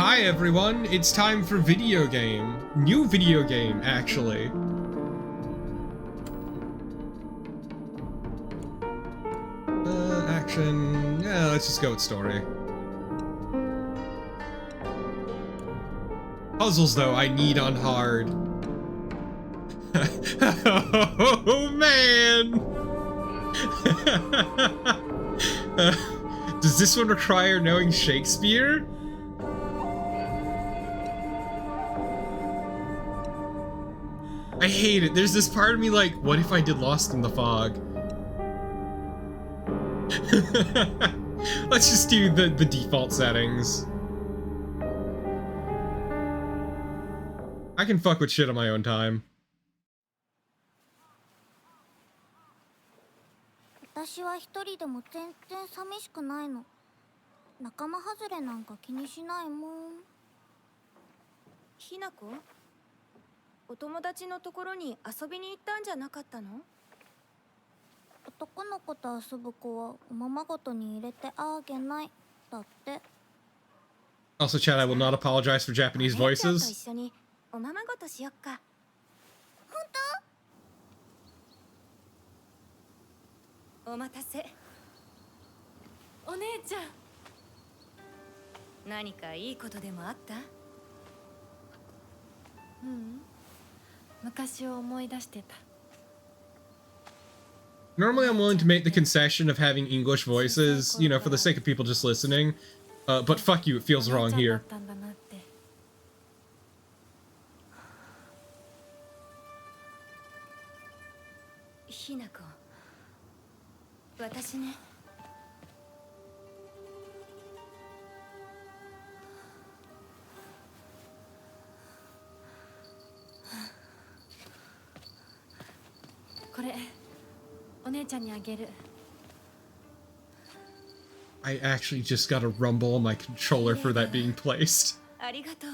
Hi everyone, it's time for video game. New video game, actually. Action. Yeah, let's just go with story. Puzzles, though, I need on hard. Oh, man! Does this one require knowing Shakespeare? I hate it. There's this part of me like, what if I did Lost in the Fog? Let's just do the default settings. I can fuck with shit on my own time. 私は一人でも全然寂しくないの。仲間外れなんか気にしないもん。ひなこ？お友達のところに遊びに行ったんじゃなかったの？男の子と遊ぶ子はおままごとに入れてあげないだって。 Also, Chad, I will not apologize for Japanese voices. 一緒におままごとしよっか。本当？お待たせ。お姉ちゃん。何かいいことでもあった？うん。昔を思い出してた。 Normally, I'm willing to make the concession of having English voices, you know, for the sake of people just listening. But fuck you, it feels wrong here. ひなこ、私ね。これ、お姉ちゃんにあげる。 I actually just got a rumble on my controller for that being placed. ありがとう。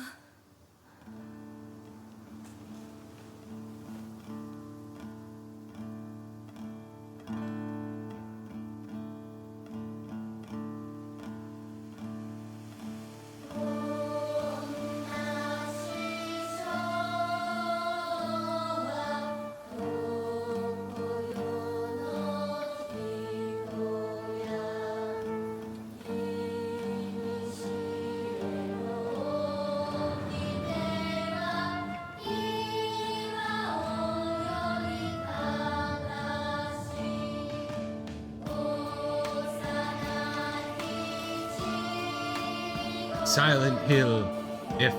Silent Hill F.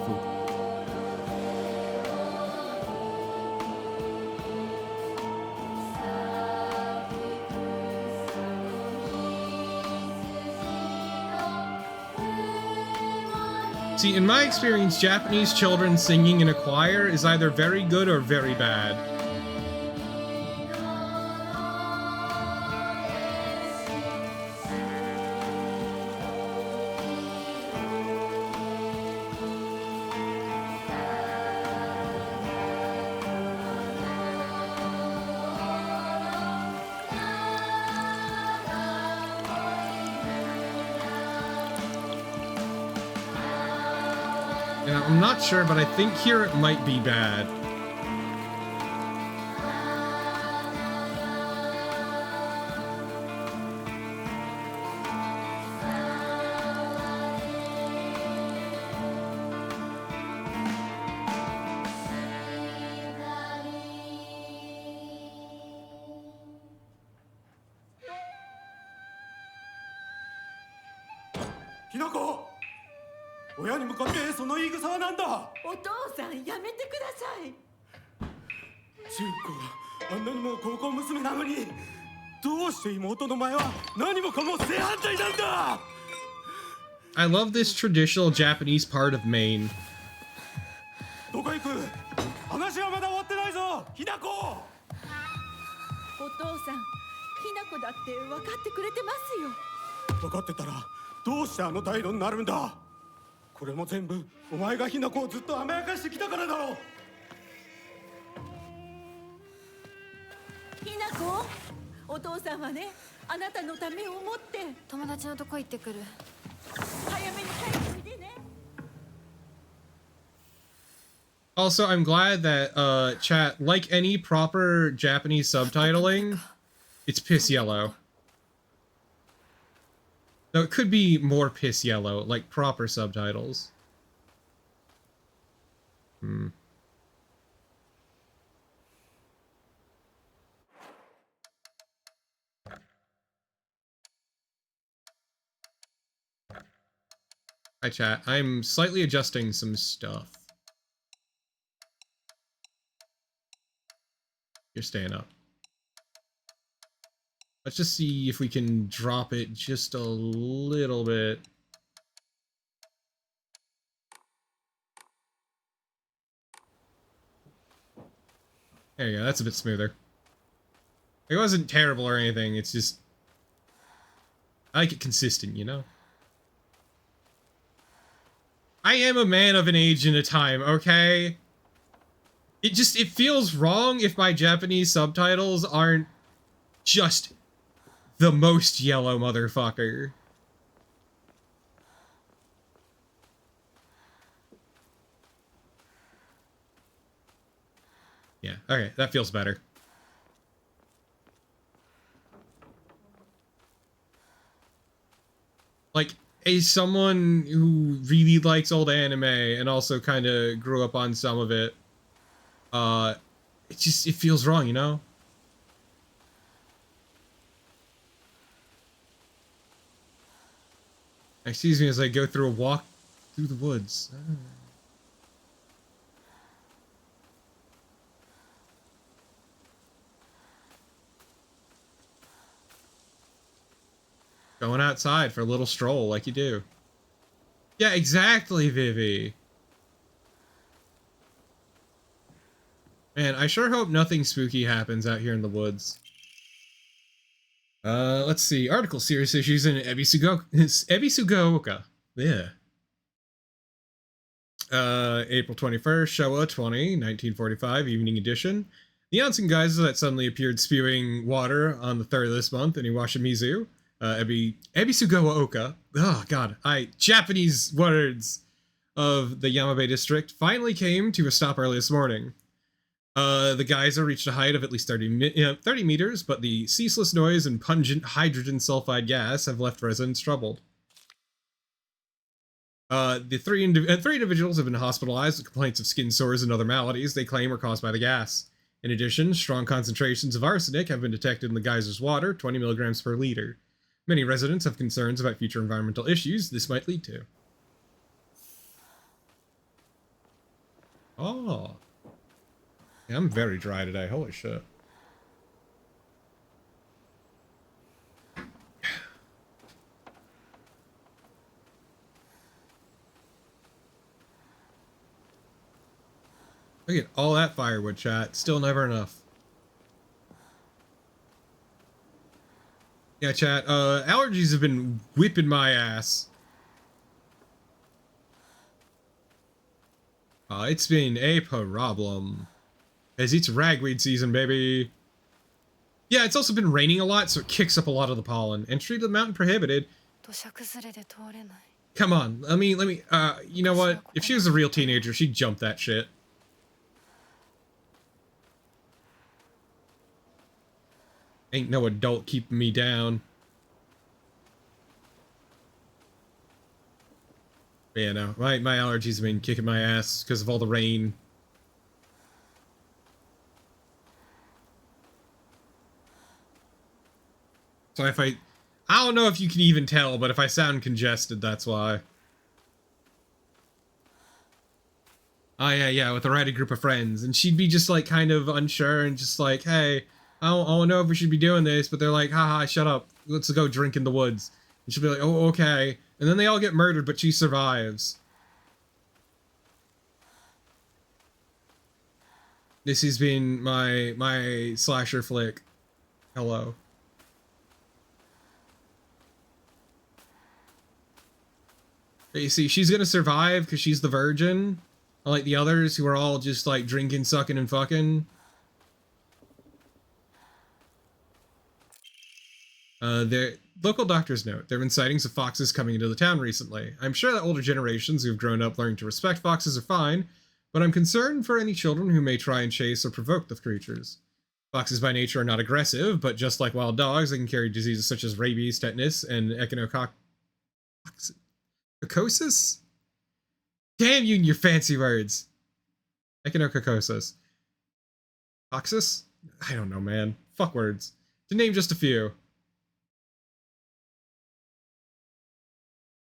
See, in my experience, Japanese children singing in a choir is either very good or very bad. I'm not sure, but I think here it might be bad. Hinako! 親に向かってその言い草は何だ。お父さんやめてください。中高あんなにも高校娘なのにどうして妹の前は何もかも正反対なんだ。 I love this traditional Japanese part of Maine. どこ行く。話はまだ終わってないぞ、ひなこ。お父さん、ひなこだって分かってくれてますよ。分かってたらどうしてあの態度になるんだ。これも全部お前がひなこをずっと甘やかしてきたからだろう。ひなこ、お父さんはね、あなたのためを思って友達のとこ行ってくる。早めに帰っておいでね。Also, I'm glad that chat, like any proper Japanese subtitling, it's piss yellow. No, it could be more piss yellow, like proper subtitles. Hmm. Hi chat, I'm slightly adjusting some stuff. You're staying up. Let's just see if we can drop it just a little bit. There you go, that's a bit smoother. It wasn't terrible or anything, it's just... I like it consistent, you know? I am a man of an age and a time, okay? It feels wrong if my Japanese subtitles aren't just the most yellow motherfucker. Yeah, okay, that feels better. Like, as someone who really likes old anime and also kind of grew up on some of it, it feels wrong, you know? Excuse me as I go through a walk through the woods. Going outside for a little stroll like you do. Yeah, exactly, Vivi. Man, I sure hope nothing spooky happens out here in the woods. Let's see. Article series issues in Ebisugaoka. Yeah. April 21st, Showa 20, 1945, evening edition. The Onsen Geyser that suddenly appeared spewing water on the 3rd of this month in Iwashimizu. Ebisugaoka. Oh, God. Japanese words of the Yamabe district finally came to a stop early this morning. The geyser reached a height of at least 30 meters, but the ceaseless noise and pungent hydrogen sulfide gas have left residents troubled. The three individuals have been hospitalized with complaints of skin sores and other maladies they claim are caused by the gas. In addition, strong concentrations of arsenic have been detected in the geyser's water, 20 milligrams per liter. Many residents have concerns about future environmental issues this might lead to. Oh. Yeah, I'm very dry today. Holy shit. Look at all that firewood, chat. Still never enough. Yeah, chat. Allergies have been whipping my ass. It's been a problem. As it's ragweed season, baby. Yeah, it's also been raining a lot, so it kicks up a lot of the pollen. Entry to the mountain prohibited. Come on, let me, you know what? If she was a real teenager, she'd jump that shit. Ain't no adult keeping me down. But yeah, no, my allergies have been kicking my ass because of all the rain. So if I don't know if you can even tell, but if I sound congested, that's why. Oh yeah, with a rowdy group of friends. And she'd be just like kind of unsure and just like, hey, I don't know if we should be doing this, but they're like, haha, shut up. Let's go drink in the woods. And she'll be like, oh, okay. And then they all get murdered, but she survives. This has been my slasher flick. Hello. But you see, she's gonna survive because she's the virgin. Unlike the others who are all just like drinking, sucking, and fucking. The local doctors note there have been sightings of foxes coming into the town recently. I'm sure that older generations who have grown up learning to respect foxes are fine, but I'm concerned for any children who may try and chase or provoke the creatures. Foxes by nature are not aggressive, but just like wild dogs, they can carry diseases such as rabies, tetanus, and echinococcus? Damn you and your fancy words. Echinococcus. Coxus? I don't know, man. Fuck words. To name just a few.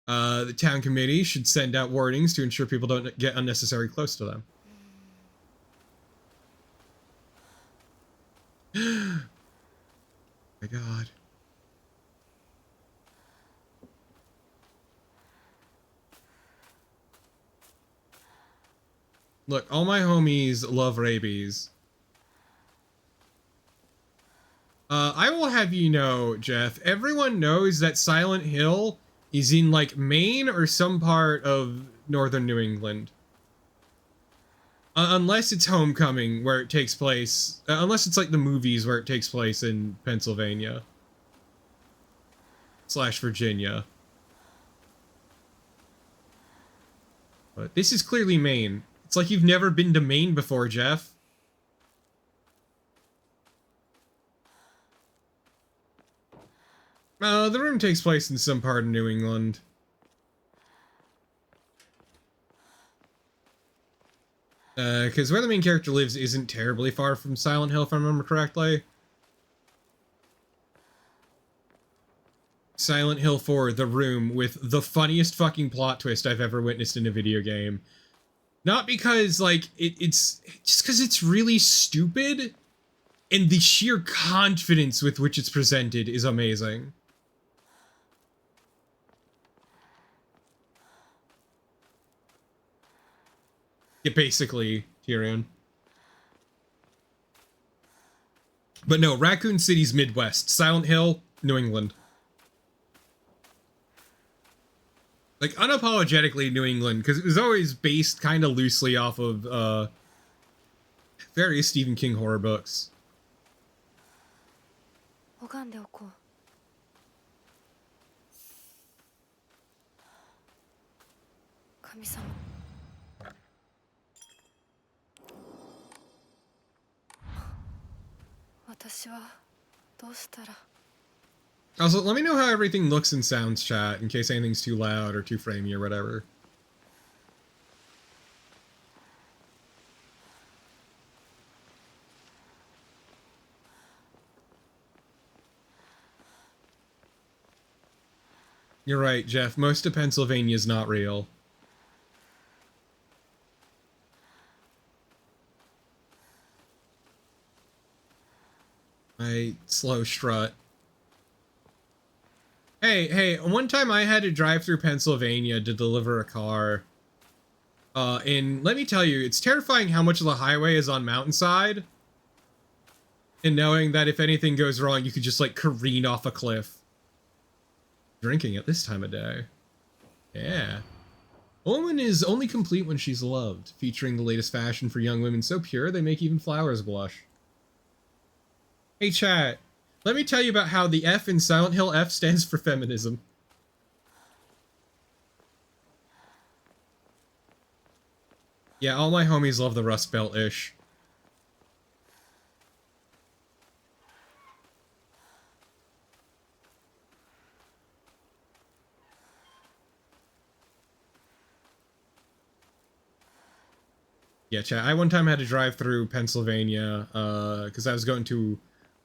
The town committee should send out warnings to ensure people don't get unnecessarily close to them. My god. Look, all my homies love rabies. I will have you know, Jeff, everyone knows that Silent Hill is in, like, Maine or some part of northern New England. Unless it's Homecoming, where it takes place... unless it's, like, the movies where it takes place in Pennsylvania. / Virginia. But this is clearly Maine. It's like you've never been to Maine before, Jeff. The room takes place in some part of New England. Because where the main character lives isn't terribly far from Silent Hill, if I remember correctly. Silent Hill 4, The Room, with the funniest fucking plot twist I've ever witnessed in a video game. Not because, like, it's just because it's really stupid, and the sheer confidence with which it's presented is amazing. Yeah, basically, Tyrion. But no, Raccoon City's Midwest. Silent Hill, New England. Like, unapologetically New England, because it was always based kind of loosely off of, various Stephen King horror books. 拝んでおこう。神様。私はどうしたら。 Also, let me know how everything looks and sounds, chat, in case anything's too loud or too framey or whatever. You're right, Jeff. Most of Pennsylvania is not real. My slow strut. Hey, one time I had to drive through Pennsylvania to deliver a car. And let me tell you, it's terrifying how much of the highway is on mountainside. And knowing that if anything goes wrong, you could just, like, careen off a cliff. Drinking at this time of day. Yeah. A woman is only complete when she's loved, featuring the latest fashion for young women so pure they make even flowers blush. Hey chat, let me tell you about how the F in Silent Hill F stands for feminism. Yeah, all my homies love the Rust Belt-ish. Yeah, chat, I one time had to drive through Pennsylvania, because I was going to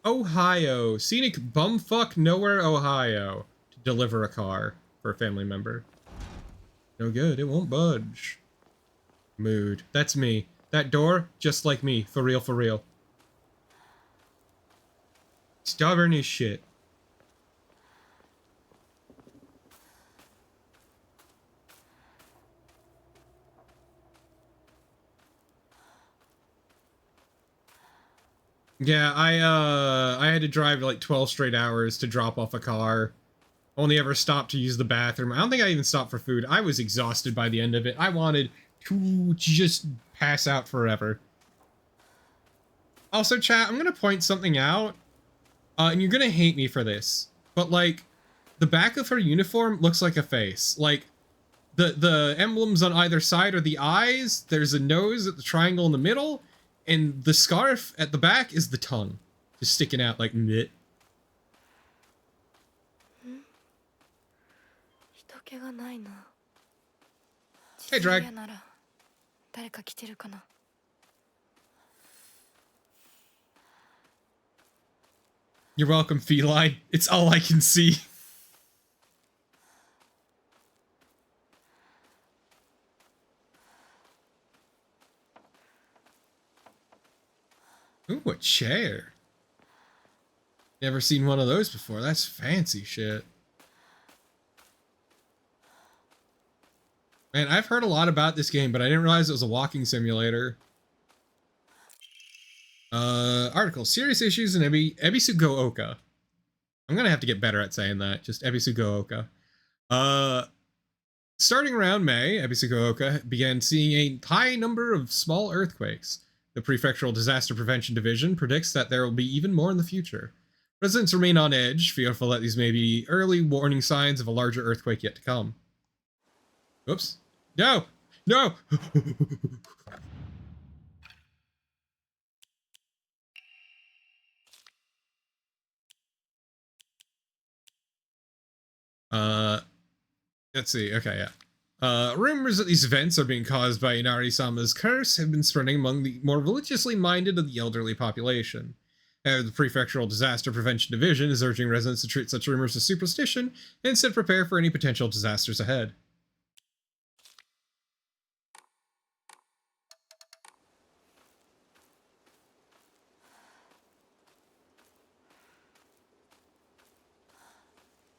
Ohio, scenic bumfuck nowhere, Ohio, to deliver a car for a family member. No good, it won't budge. Mood. That's me. That door, just like me, for real, for real. Stubborn as shit. Yeah, I had to drive like 12 straight hours to drop off a car. Only ever stopped to use the bathroom. I don't think I even stopped for food. I was exhausted by the end of it. I wanted to just pass out forever. Also, chat, I'm gonna point something out. And you're gonna hate me for this. But, like, the back of her uniform looks like a face. Like, The emblems on either side are the eyes. There's a nose at the triangle in the middle, and the scarf at the back is the tongue, just sticking out like mitt. 人気がないな。 Hey, Drag. 地図屋なら誰か来てるかな。 You're welcome, feline. It's all I can see. Ooh, a chair. Never seen one of those before. That's fancy shit. Man, I've heard a lot about this game, but I didn't realize it was a walking simulator. Article. Serious issues in Ebisu Go Oka. I'm gonna have to get better at saying that. Just Ebisu Go Oka. Starting around May, Ebisu Go Oka began seeing a high number of small earthquakes. The Prefectural Disaster Prevention Division predicts that there will be even more in the future. Residents remain on edge, fearful that these may be early warning signs of a larger earthquake yet to come. Oops. No! No! Let's see. Okay, yeah. Rumors that these events are being caused by Inari-sama's curse have been spreading among the more religiously minded of the elderly population. The Prefectural Disaster Prevention Division is urging residents to treat such rumors as superstition and instead prepare for any potential disasters ahead.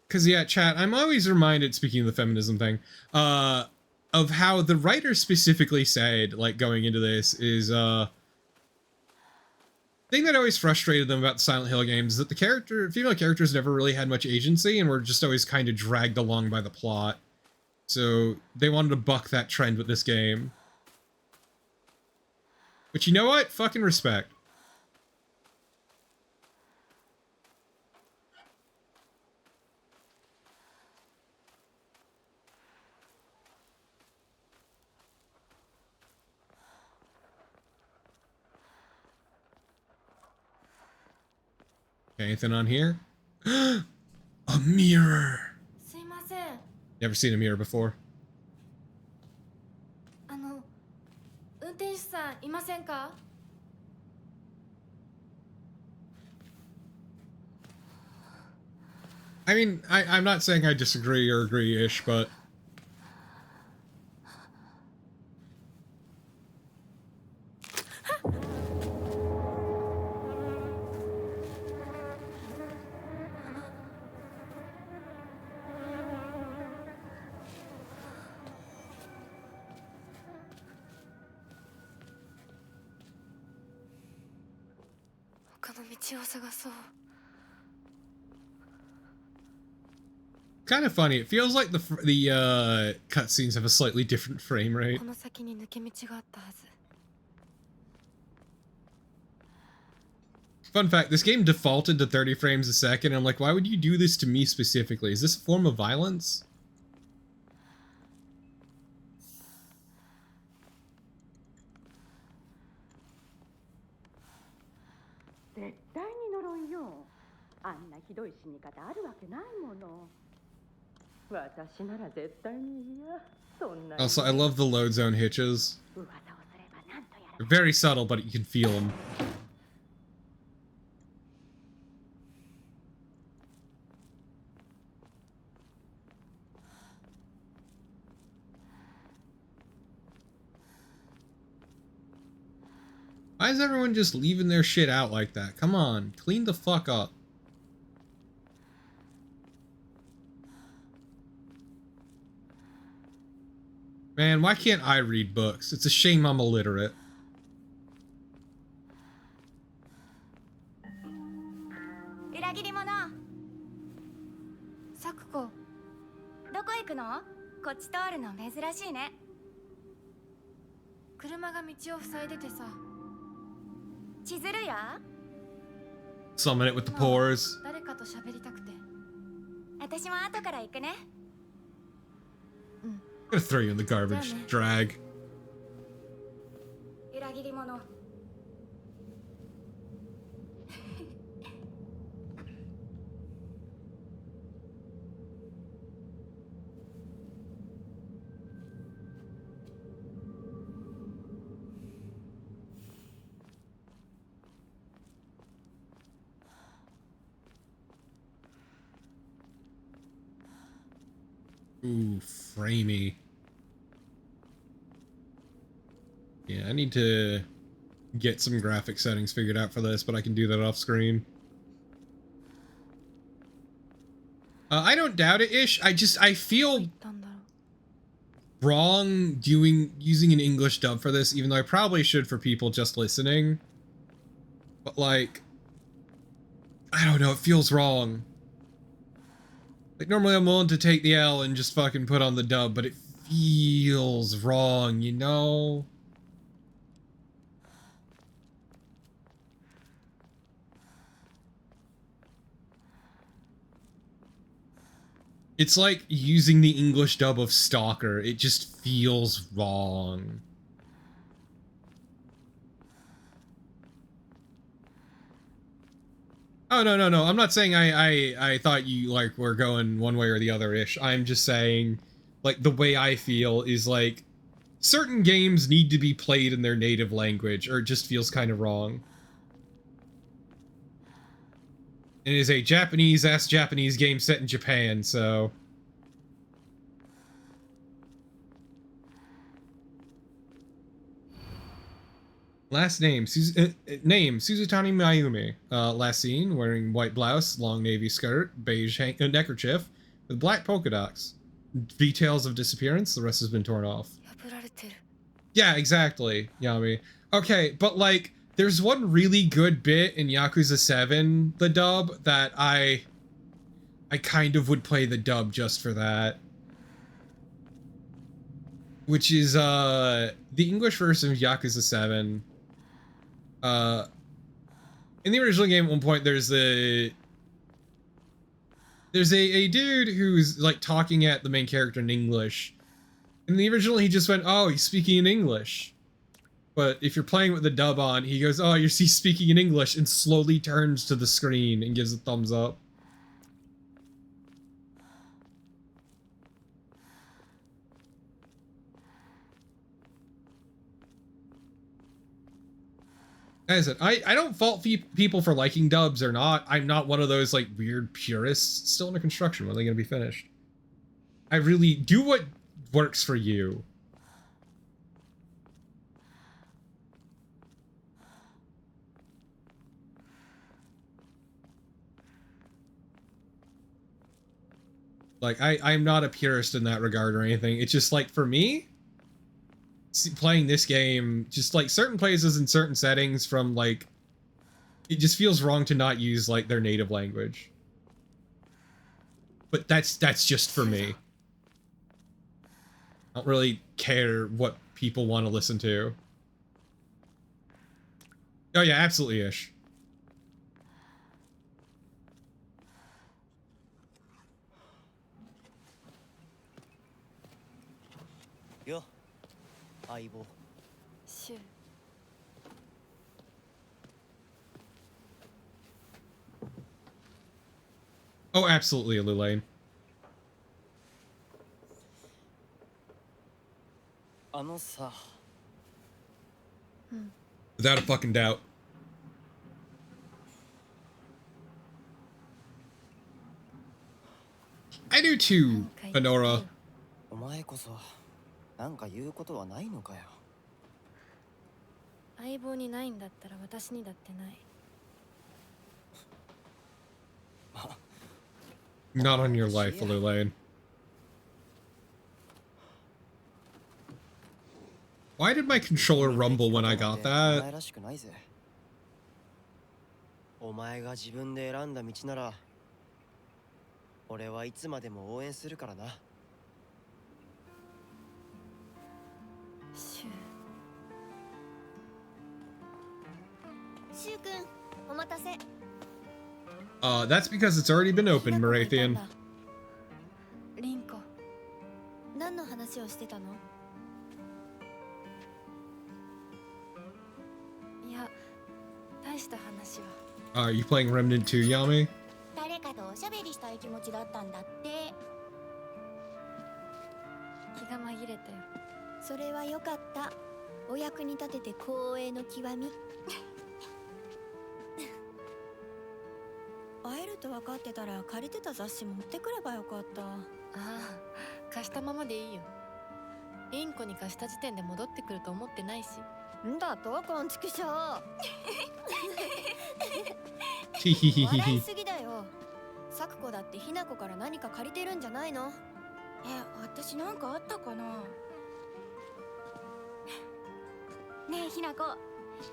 Because, yeah, chat, I'm always reminded, speaking of the feminism thing, of how the writer specifically said, like, going into this, is, thing that always frustrated them about the Silent Hill games is that the female characters never really had much agency and were just always kind of dragged along by the plot. So, they wanted to buck that trend with this game. But you know what? Fucking respect. Anything on here? A mirror! すいません。 Never seen a mirror before. 運転手さんいませんか？ I mean, I'm not saying I disagree or agree-ish, but... Kind of funny. It feels like the cutscenes have a slightly different frame rate. この先に抜け道があったはず。 Fun fact, this game defaulted to 30 frames a second, and I'm like, why would you do this to me specifically? Is this a form of violence? Also, I love the load zone hitches. They're very subtle, but you can feel them. Why is everyone just leaving their shit out like that? Come on, clean the fuck up. Man, why can't I read books? It's a shame I'm illiterate. Sakuko, どこ行くの？こっち通るの珍しいね。車が道を塞いでてさ。千鶴や？ Summon it with the pores. 誰かと喋りたくて。私も後から行くね。gonna throw you in the garbage. Drag. 裏切り者。 Ooh, framey. Yeah, I need to get some graphic settings figured out for this, but I can do that off screen. I don't doubt it, Ish. I feel wrong using an English dub for this, even though I probably should for people just listening. But like, I don't know, it feels wrong. Like, normally I'm willing to take the L and just fucking put on the dub, but it feels wrong, you know? It's like using the English dub of Stalker. It just feels wrong. Oh, no, no, no. I'm not saying I thought you, like, were going one way or the other-ish. I'm just saying, like, the way I feel is, like, certain games need to be played in their native language, or it just feels kind of wrong. It is a Japanese-ass Japanese game set in Japan, so... Last name, name, Suzutani Mayumi. Last seen, wearing white blouse, long navy skirt, beige neckerchief, with black polka dots. Details of disappearance, the rest has been torn off. Yeah, exactly, Yami. Okay, but like, there's one really good bit in Yakuza 7, the dub, that I kind of would play the dub just for that. Which is, the English version of Yakuza 7. In the original game, at one point, there's a dude who's, like, talking at the main character in English. In the original, he just went, oh, he's speaking in English. But if you're playing with the dub on, he goes, oh, he's speaking in English, and slowly turns to the screen and gives a thumbs up. As I said, I don't fault people for liking dubs or not. I'm not one of those, like, weird purists. Still under construction. When are they going to be finished? I really do what works for you. Like, I'm not a purist in that regard or anything. It's just, like, for me, playing this game, just, like, certain places in certain settings from, like, it just feels wrong to not use, like, their native language. But that's just for me. I don't really care what people want to listen to. Oh yeah, absolutely, Ish. Yo, 相棒。シュウ。 Oh, absolutely, Lulaine. あのさ。 Without a fucking doubt. I do too, Honora. お前こそなんか言うことはないのかよ。相棒にないんだったら私にだってない。 Not on your life, Lulaine. Why did my controller rumble when I got that? お前が自分で選んだ道なら俺はいつまでも応援するからな。シュウ。シュウ君、お待たせ。 That's because it's already been opened, Marathian. リンコ。何の話ををしてたの？いや、大した話は。Are you playing Remnant 2, Yami? 誰かとおしゃべりしたい気持ちだったんだって。気が紛れたよ。それはよかった。お役に立てて光栄の極み。会えると分かってたら借りてた雑誌持ってくればよかった。ああ、貸したままでいいよ。インコに貸した時点で戻ってくると思ってないし。んだとこんちくしょう。Hee hee hee hee 笑い hee. すぎだよ。サクコだってひなこから何か借りてるんじゃないの？私なんかあったかな。ねえひなこ。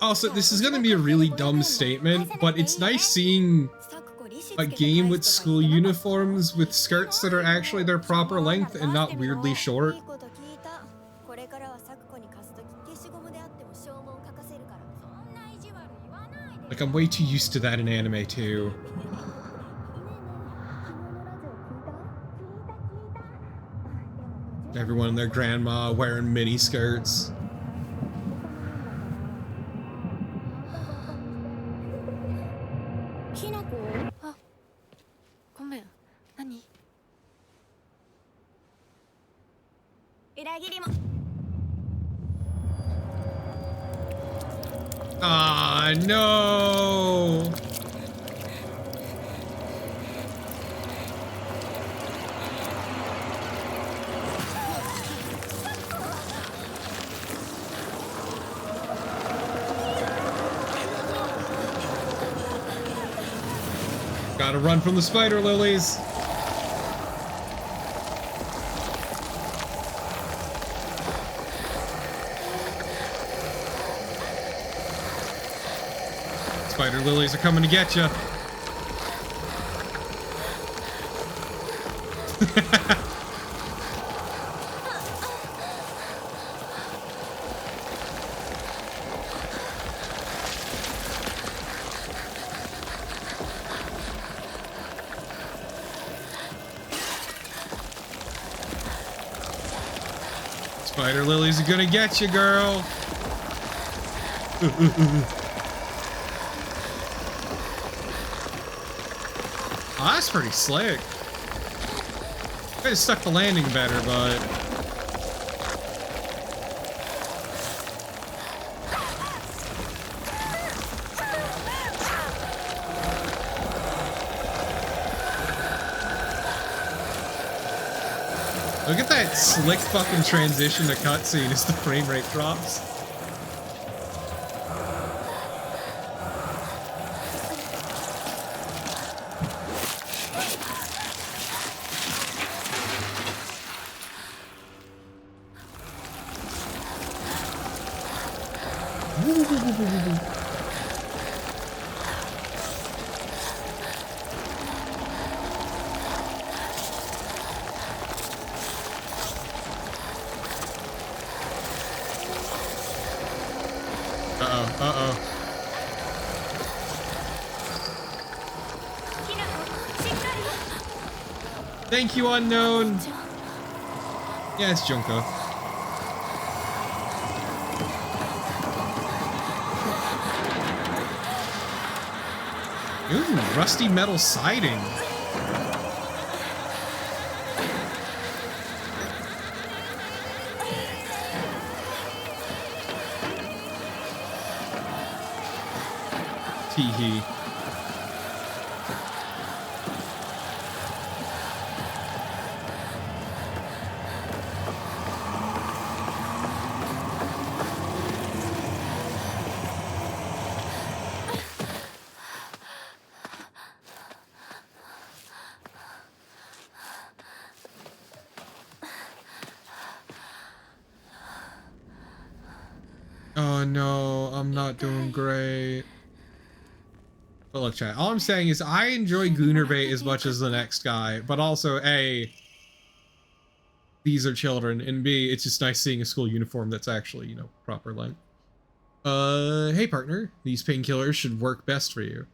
Also, this is gonna be a really dumb statement, but it's nice seeing a game with school uniforms with skirts that are actually their proper length and not weirdly short. これからはサクコに貸すとき消しゴムであっても証文書かせるから。そんな意地悪言わないで。 Like, I'm way too used to that in anime too. Everyone and their grandma wearing mini skirts. ひなこ。あ、ごめん。何？裏切りも。Ah, no! Gotta run from the spider lilies. Spider lilies are coming to get you. Spider lilies are gonna get you, girl. Oh, that's pretty slick. Could have stuck the landing better, but... Look at that slick fucking transition to cutscene as the frame rate drops. Thank you, unknown. Yeah, it's Junko. Ooh, rusty metal siding. Tee-hee. Oh no, I'm not doing great. But look, chat, all I'm saying is I enjoy Goonerbait as much as the next guy, but also A, these are children, and B, it's just nice seeing a school uniform that's actually, you know, proper length. Hey partner, these painkillers should work best for you.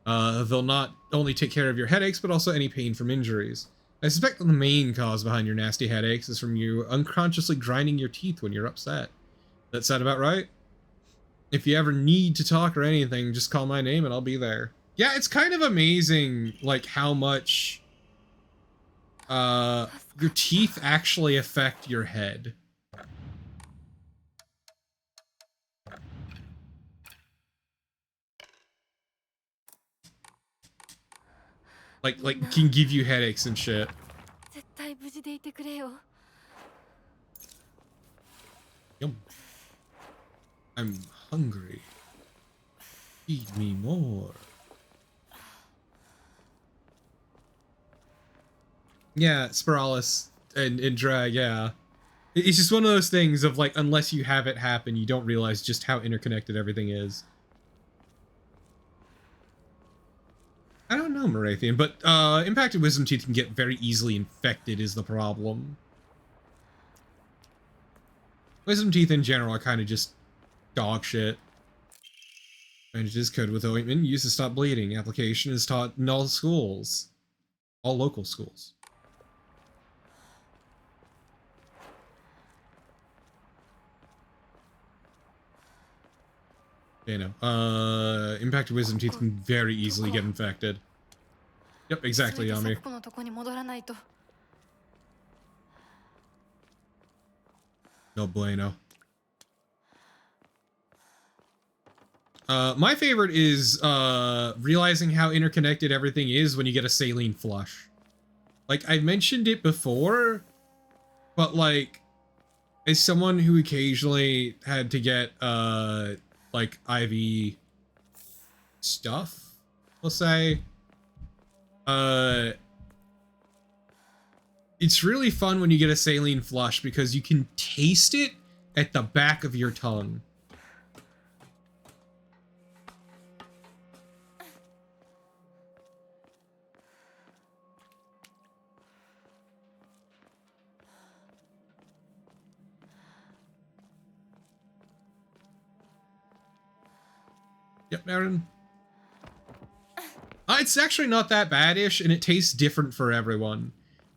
They'll not only take care of your headaches, but also any pain from injuries. I suspect that the main cause behind your nasty headaches is from you unconsciously grinding your teeth when you're upset. That sound about right? If you ever need to talk or anything, just call my name and I'll be there. Yeah, it's kind of amazing, like, how much your teeth actually affect your head. Like can give you headaches and shit. 絶対無事でいてくれよ。 Yum. I'm hungry. Feed me more. Yeah, Spiralis and Drag, yeah. It's just one of those things of, like, unless you have it happen, you don't realize just how interconnected everything is. I don't know, Morathian, but impacted wisdom teeth can get very easily infected is the problem. Wisdom teeth in general are kind of just dog shit. Bandages coated with ointment used to stop bleeding. Application is taught in all schools. All local schools. You know, impacted wisdom teeth can very easily get infected. Yep, exactly, Yami. このとこに戻らないと。 No bueno. My favorite is realizing how interconnected everything is when you get a saline flush. Like, I mentioned it before, but like, as someone who occasionally had to get like IV stuff, we'll say, it's really fun when you get a saline flush because you can taste it at the back of your tongue. Yep, Aaron. It's actually not that bad-ish, and it tastes different for everyone.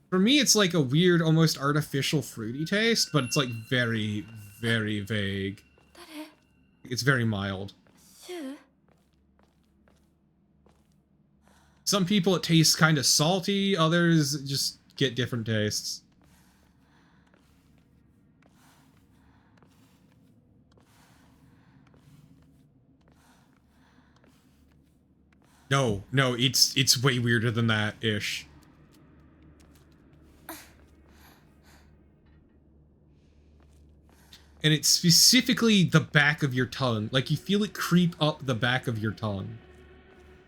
For me, it's like a weird, almost artificial fruity taste, but it's like very, very vague. It's very mild. Some people it tastes kind of salty, others just get different tastes. No, it's way weirder than that-ish. And it's specifically the back of your tongue. Like, you feel it creep up the back of your tongue.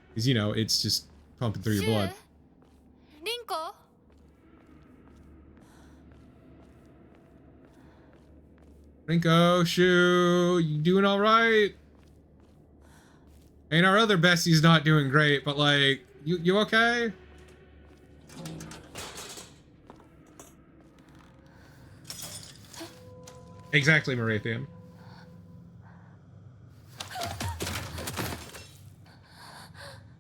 Because, you know, it's just pumping through your blood. Rinko? Rinko, Shu, you doing alright? And our other bestie's not doing great, but like, you okay? Exactly, Morathian.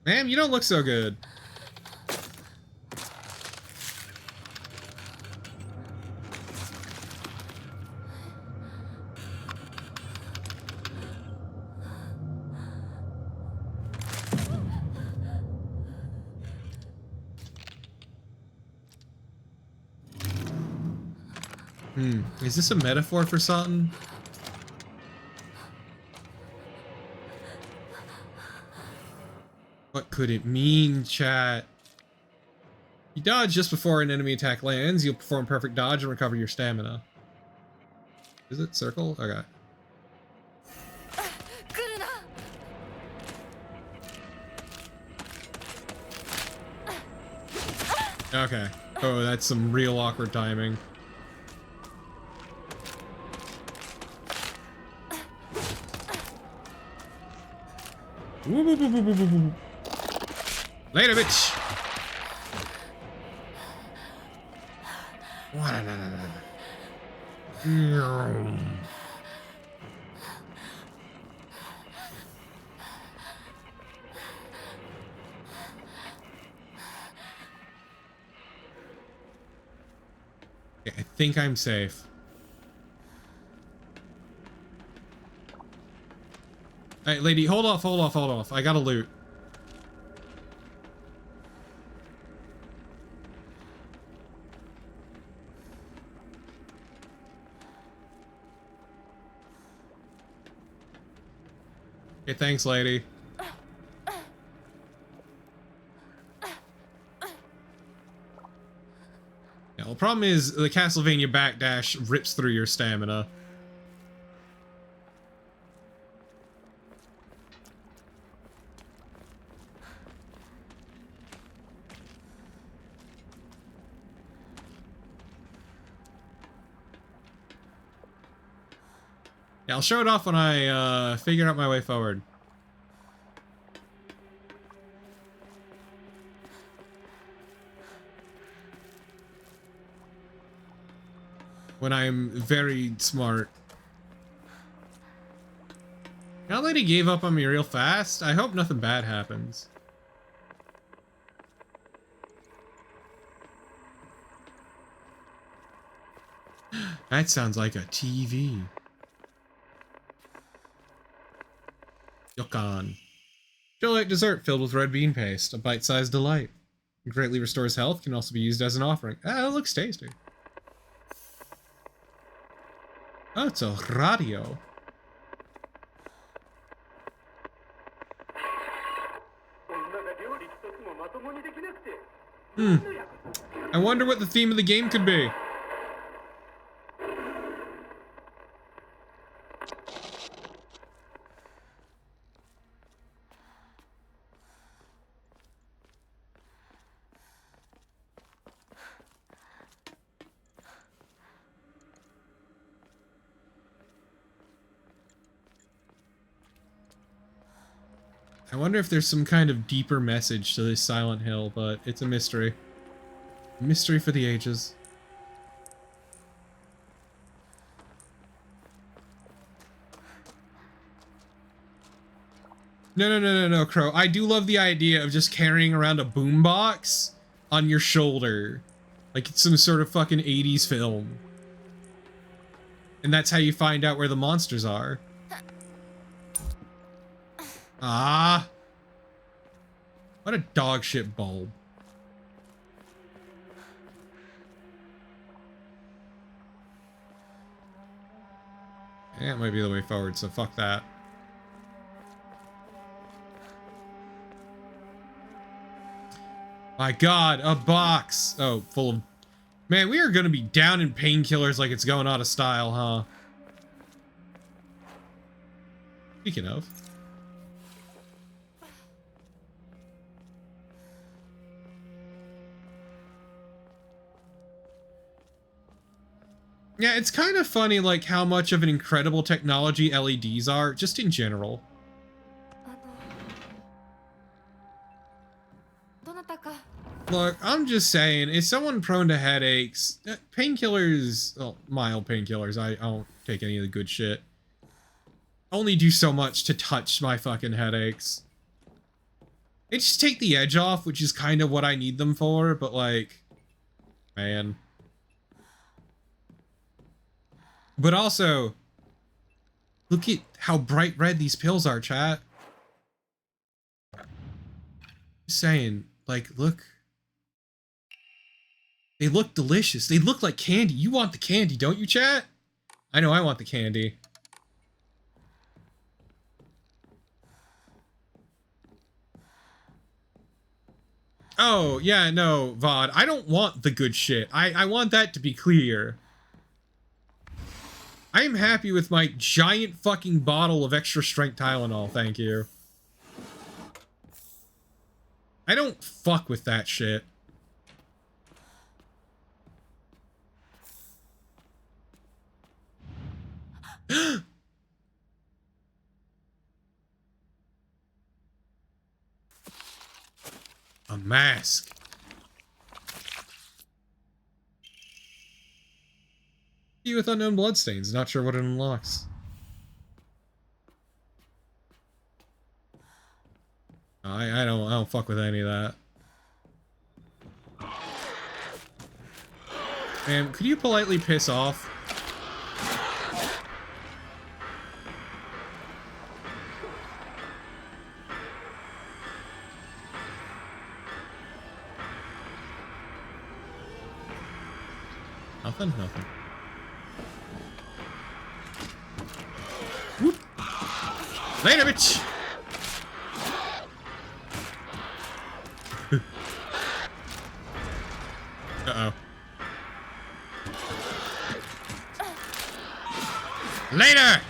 Ma'am, you don't look so good. Is this a metaphor for something? What could it mean, chat? You dodge just before an enemy attack lands, you'll perform perfect dodge and recover your stamina. Is it circle? Okay. Okay. Oh, that's some real awkward timing. Woo, woo, woo, woo, woo, woo, woo. Later, bitch. Okay, I think I'm safe. Alright, lady, hold off, hold off, hold off. I gotta loot. Okay, thanks, lady. Yeah, the problem is the Castlevania backdash rips through your stamina. Yeah, I'll show it off when I figure out my way forward. When I'm very smart. That lady gave up on me real fast. I hope nothing bad happens. That sounds like a TV. Yokan. Like dessert filled with red bean paste, a bite-sized delight. It greatly restores health, can also be used as an offering. Ah, that looks tasty. Oh, it's a radio. I wonder what the theme of the game could be. I wonder if there's some kind of deeper message to this Silent Hill, but it's a mystery. Mystery for the ages. No, Crow. I do love the idea of just carrying around a boombox on your shoulder. Like it's some sort of fucking 80s film. And that's how you find out where the monsters are. Ah. What a dog shit bulb. Yeah, it might be the way forward, so fuck that. My god, a box! Oh, full of... Man, we are gonna be down in painkillers like it's going out of style, huh? Speaking of... Yeah, it's kind of funny, like, how much of an incredible technology LEDs are, just in general. Look, I'm just saying, is someone prone to headaches? Painkillers, well, mild painkillers, I don't take any of the good shit. Only do so much to touch my fucking headaches. They just take the edge off, which is kind of what I need them for, but like, man. But also, look at how bright red these pills are, chat. Just saying, like, look. They look delicious. They look like candy. You want the candy, don't you, chat? I know I want the candy. Oh, yeah, no, VOD. I don't want the good shit. I want that to be clear. I'm happy with my giant fucking bottle of extra strength Tylenol, thank you. I don't fuck with that shit. A mask. With unknown bloodstains, not sure what it unlocks. I don't fuck with any of that. Ma'am, could you politely piss off? Nothing? Nothing. Whoop. Later, bitch! Uh-oh. Later!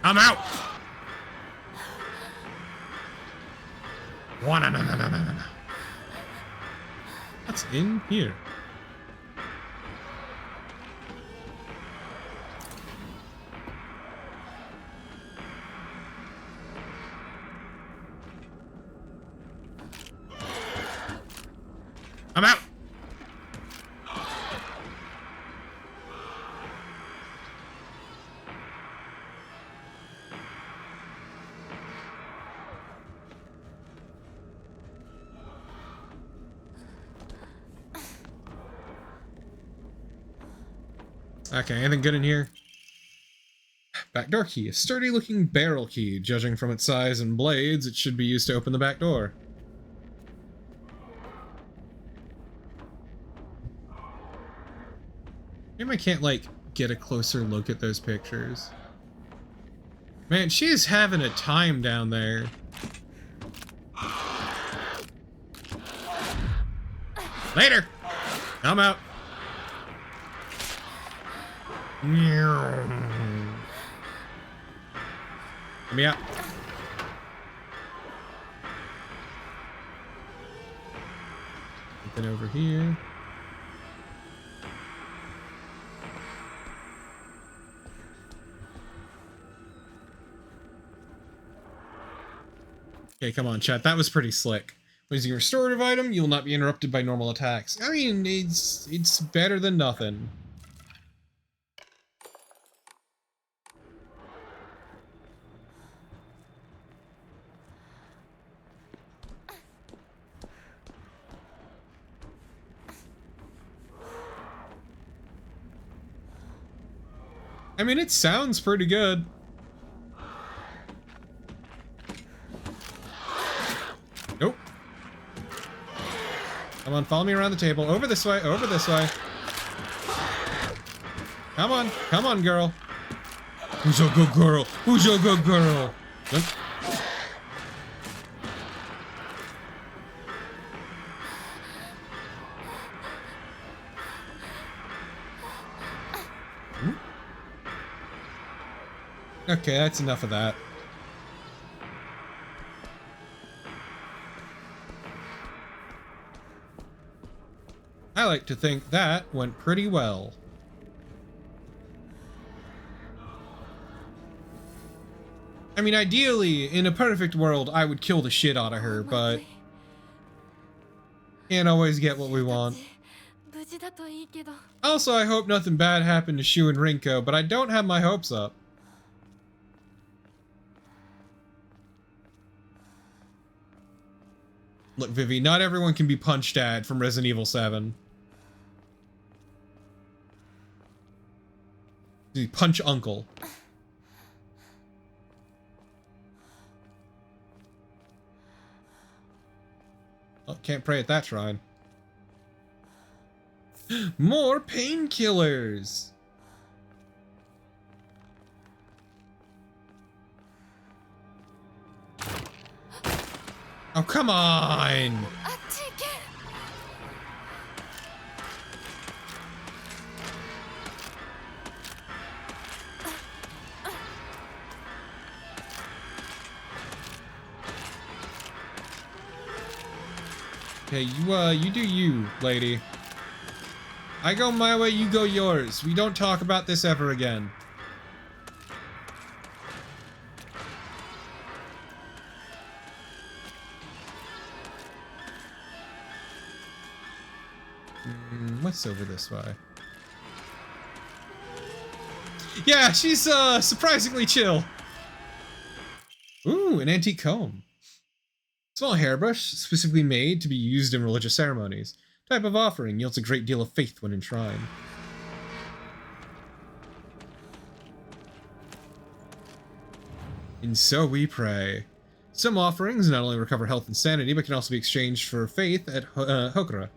I'm out! What's in here? I'm out! Okay, anything good in here? Backdoor key. A sturdy looking barrel key. Judging from its size and blades, it should be used to open the back door. Maybe I can't, like, get a closer look at those pictures. Man, she is having a time down there. Later! I'm out. Let me out. Get over here. Okay, come on, chat. That was pretty slick. When using a restorative item, you will not be interrupted by normal attacks. I mean, it's better than nothing. I mean, it sounds pretty good. Nope. Come on, follow me around the table. Over this way, over this way. Come on, girl. Who's a good girl? Who's a good girl? Nope. Okay, that's enough of that. I like to think that went pretty well. I mean, ideally, in a perfect world, I would kill the shit out of her, but can't always get what we want. Also, I hope nothing bad happened to Shu and Rinko, but I don't have my hopes up. Look, Vivi, not everyone can be Punch Dad from Resident Evil 7. Punch Uncle. Oh, can't pray at that shrine. More painkillers! Oh, come on! Okay, you do you, lady. I go my way, you go yours. We don't talk about this ever again. What's over this way? Yeah, she's surprisingly chill. Ooh, an antique comb. Small hairbrush, specifically made to be used in religious ceremonies. Type of offering yields a great deal of faith when enshrined. And so we pray. Some offerings not only recover health and sanity, but can also be exchanged for faith at Hokura.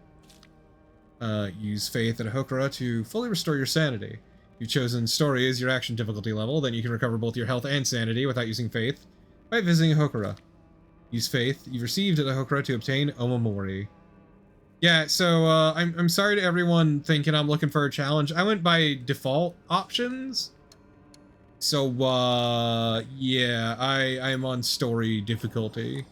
Use faith at Hokura to fully restore your sanity. You've chosen story as your action difficulty level, then you can recover both your health and sanity without using faith by visiting Hokura. Use faith you've received at Hokura to obtain Omamori. Yeah, so I'm sorry to everyone thinking I'm looking for a challenge. I went by default options. So yeah, I'm on story difficulty.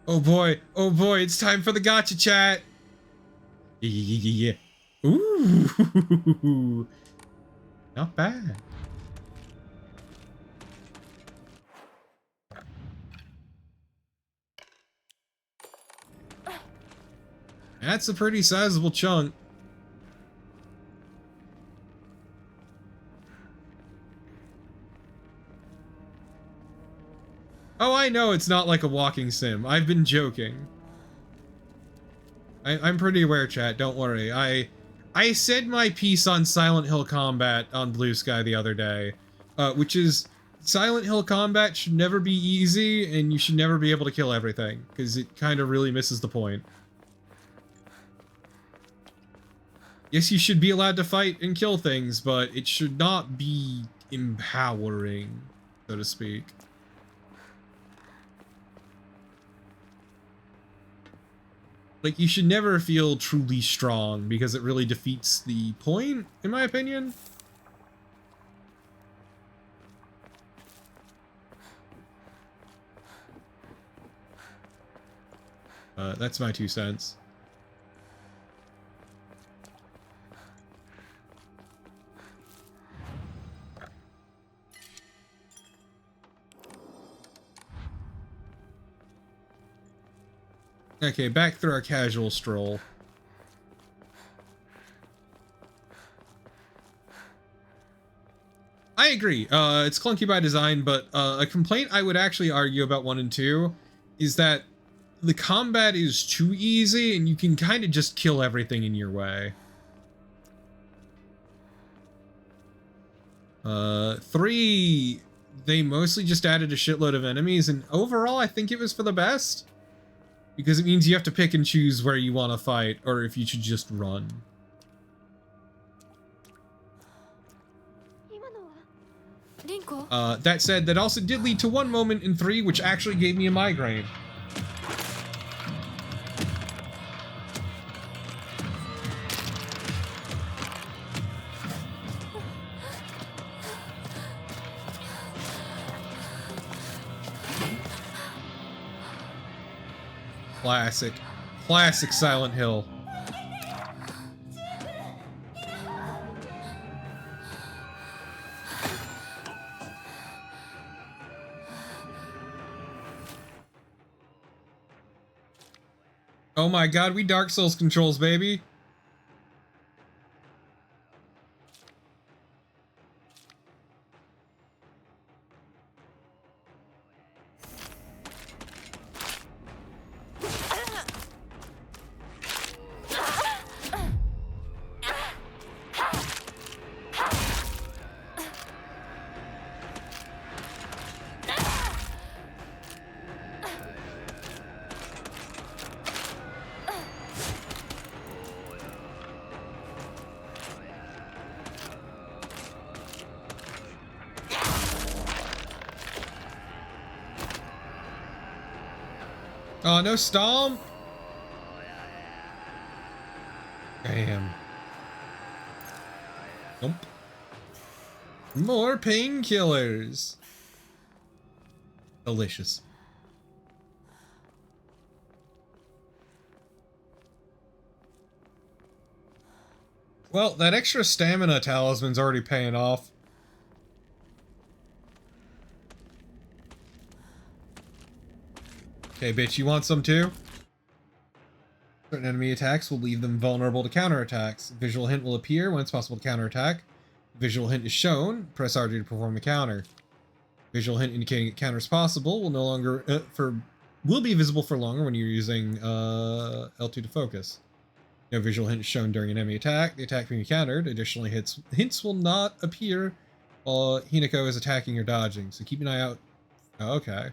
Oh boy, it's time for the gotcha chat. Yeah. Ooh, not bad. That's a pretty sizable chunk. Oh, I know it's not like a walking sim. I've been joking. I'm pretty aware, chat. Don't worry. I said my piece on Silent Hill combat on Blue Sky the other day, which is Silent Hill combat should never be easy, and you should never be able to kill everything, because it kind of really misses the point. Yes, you should be allowed to fight and kill things, but it should not be empowering, so to speak. Like, you should never feel truly strong, because it really defeats the point, in my opinion. That's my 2 cents. Okay, back through our casual stroll. I agree. It's clunky by design, but a complaint I would actually argue about 1 and 2 is that the combat is too easy and you can kind of just kill everything in your way. 3, they mostly just added a shitload of enemies, and overall I think it was for the best. Because it means you have to pick and choose where you want to fight, or if you should just run. That said, that also did lead to one moment in 3 which actually gave me a migraine. Classic Silent Hill. Oh my god, we Dark Souls controls, baby. Oh, no stomp? Damn. Nope. More painkillers. Delicious. Well, that extra stamina talisman's already paying off. Okay, bitch, you want some too? Certain enemy attacks will leave them vulnerable to counterattacks. Visual hint will appear when it's possible to counterattack. Visual hint is shown. Press R2 to perform the counter. Visual hint indicating a counter is possible will no longer will be visible for longer when you're using L2 to focus. No visual hint is shown during an enemy attack. The attack being countered. Additionally, hints will not appear while Hinako is attacking or dodging, so keep an eye out. Oh, okay.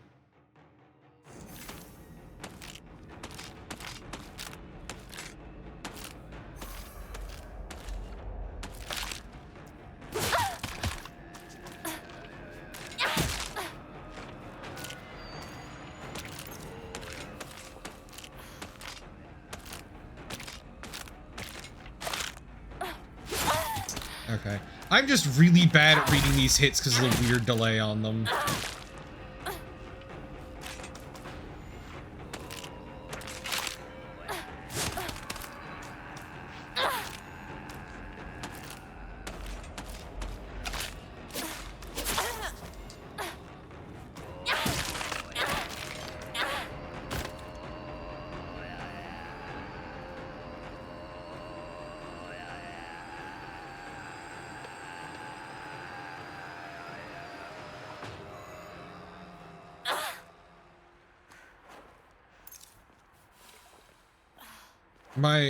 Okay. I'm just really bad at reading these hits because of the weird delay on them.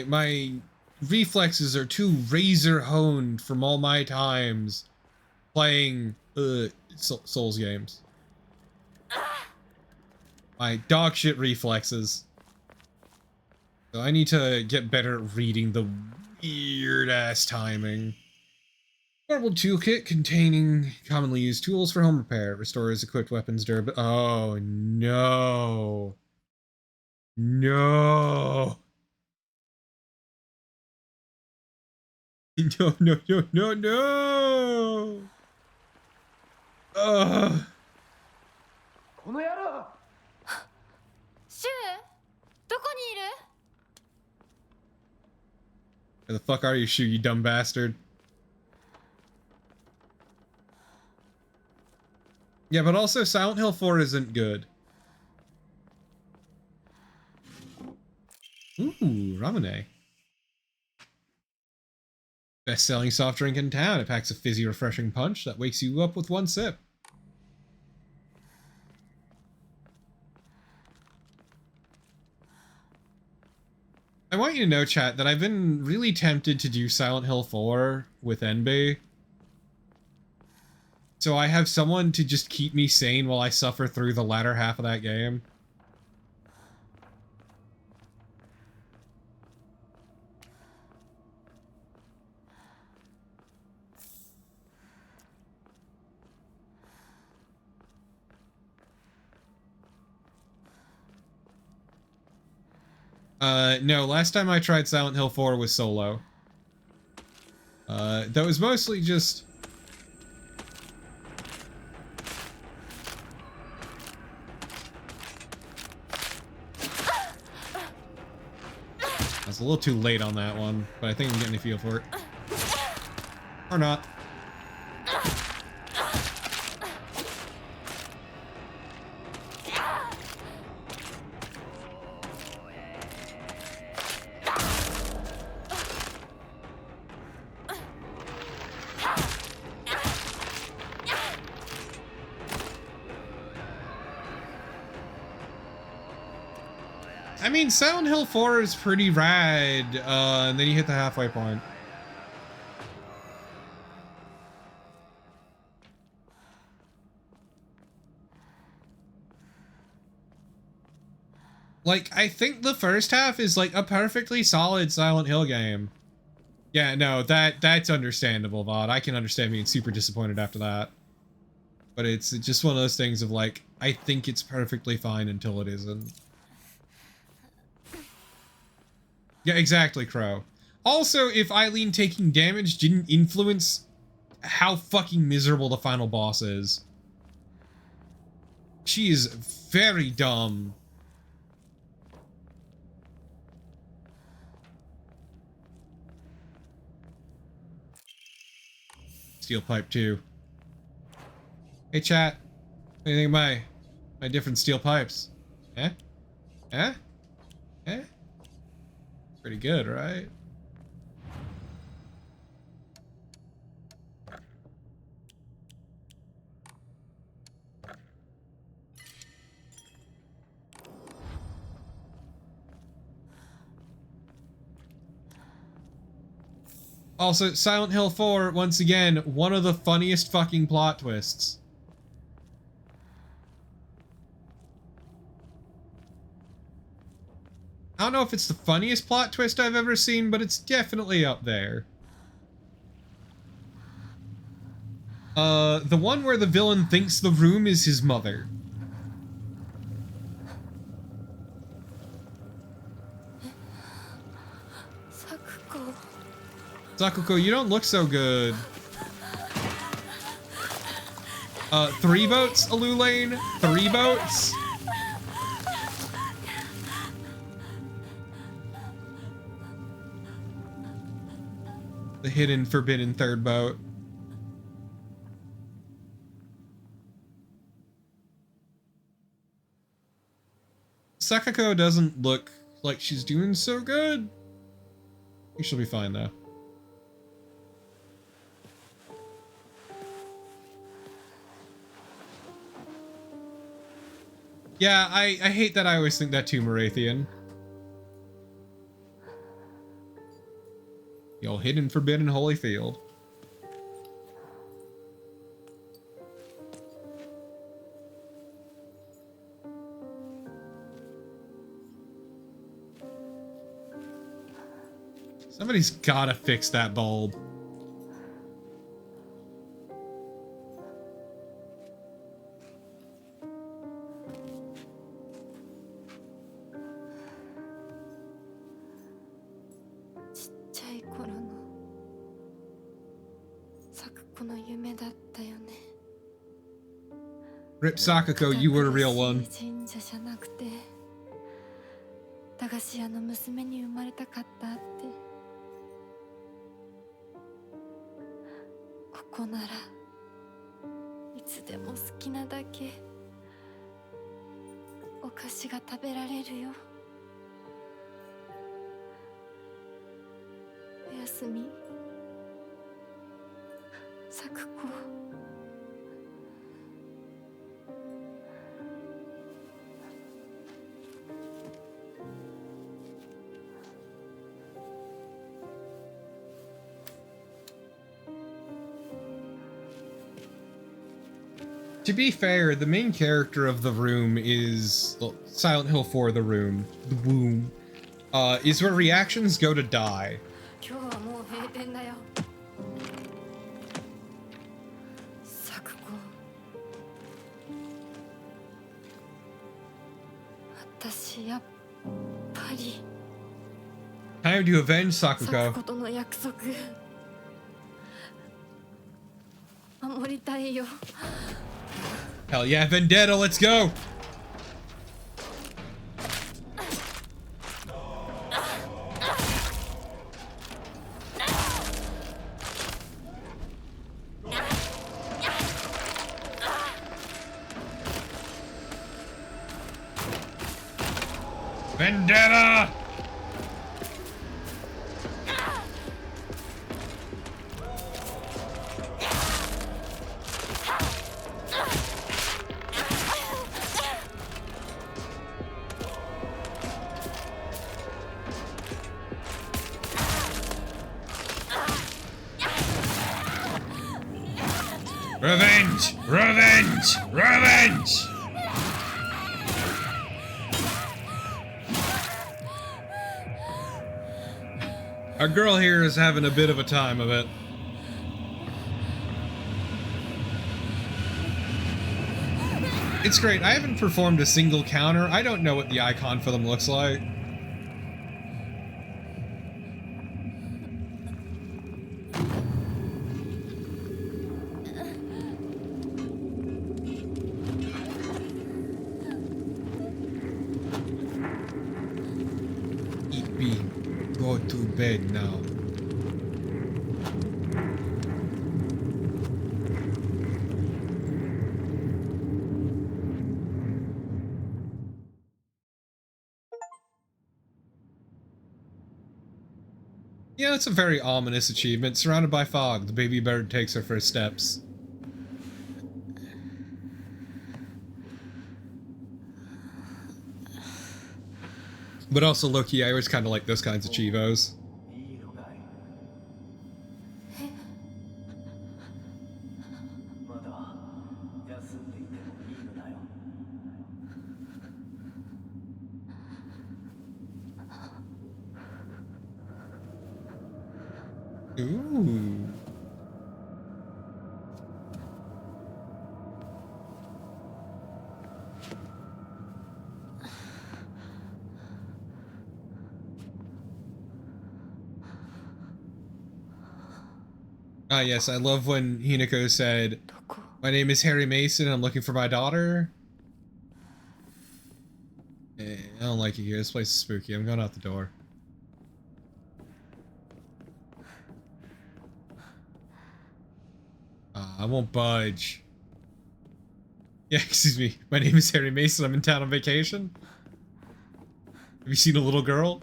My reflexes are too razor honed from all my times playing Souls games. My dog shit reflexes. So I need to get better at reading the weird ass timing. Portable toolkit containing commonly used tools for home repair. Restores equipped weapons durability. Oh no. No. No, no, no, no, no! Ugh. この野郎シュウどこにいる Where the fuck are you, Shu, you dumb bastard? Yeah, but also Silent Hill 4 isn't good. Ooh, Ramune. Best-selling soft drink in town. It packs a fizzy, refreshing punch that wakes you up with one sip. I want you to know, chat, that I've been really tempted to do Silent Hill 4 with NB. So I have someone to just keep me sane while I suffer through the latter half of that game. No, last time I tried Silent Hill 4 was solo. That was mostly just... I was a little too late on that one, but I think I'm getting a feel for it. Or not. I mean, Silent Hill 4 is pretty rad, and then you hit the halfway point. Like, I think the first half is, like, a perfectly solid Silent Hill game. Yeah, no, that's understandable, Vod. I can understand being super disappointed after that. But it's just one of those things of, like, I think it's perfectly fine until it isn't. Yeah, exactly, Crow. Also, if Eileen taking damage didn't influence how fucking miserable the final boss is. She is very dumb. Steel pipe too. Hey chat, what do you think of my different steel pipes? Eh? Eh? Eh? Pretty good, right? Also, Silent Hill 4, once again, one of the funniest fucking plot twists. I don't know if it's the funniest plot twist I've ever seen, but it's definitely up there. The one where the villain thinks the room is his mother. Sakuko, you don't look so good. 3 votes, Alulane? 3 votes? The hidden, forbidden 3rd vote. Sakuko doesn't look like she's doing so good. I think she'll be fine though. Yeah, I hate that I always think that too, Morathian. Yo, hidden, forbidden, holy field. Somebody's gotta fix that bulb. Rip Sakuko, you were a real one. 駄菓子屋の娘に生まれたかったって。ここならいつでも好きなだけお菓子が食べられるよ。おやすみ、サクコ。To be fair, the main character of The Room is well, Silent Hill 4 The Room, The Womb, is where reactions go to die. 今日はもう閉店だよ。サクコ。私やっぱり。Time to avenge サク Sakuko. コとの約束。守りたいよ。 Hell yeah, Vendetta, let's go! Vendetta! Revenge! Revenge! Revenge! Our girl here is having a bit of a time of it. It's great. I haven't performed a single counter. I don't know what the icon for them looks like. Go to bed now. Yeah, it's a very ominous achievement. Surrounded by fog, the baby bird takes her first steps. But also, low-key, I always kind of like those kinds of chivos. Ooh. Ah, yes, I love when Hinako said, "My name is Harry Mason, I'm looking for my daughter." I don't like it here. This place is spooky. I'm going out the door. I won't budge. Yeah, excuse me. My name is Harry Mason. I'm in town on vacation. Have you seen a little girl?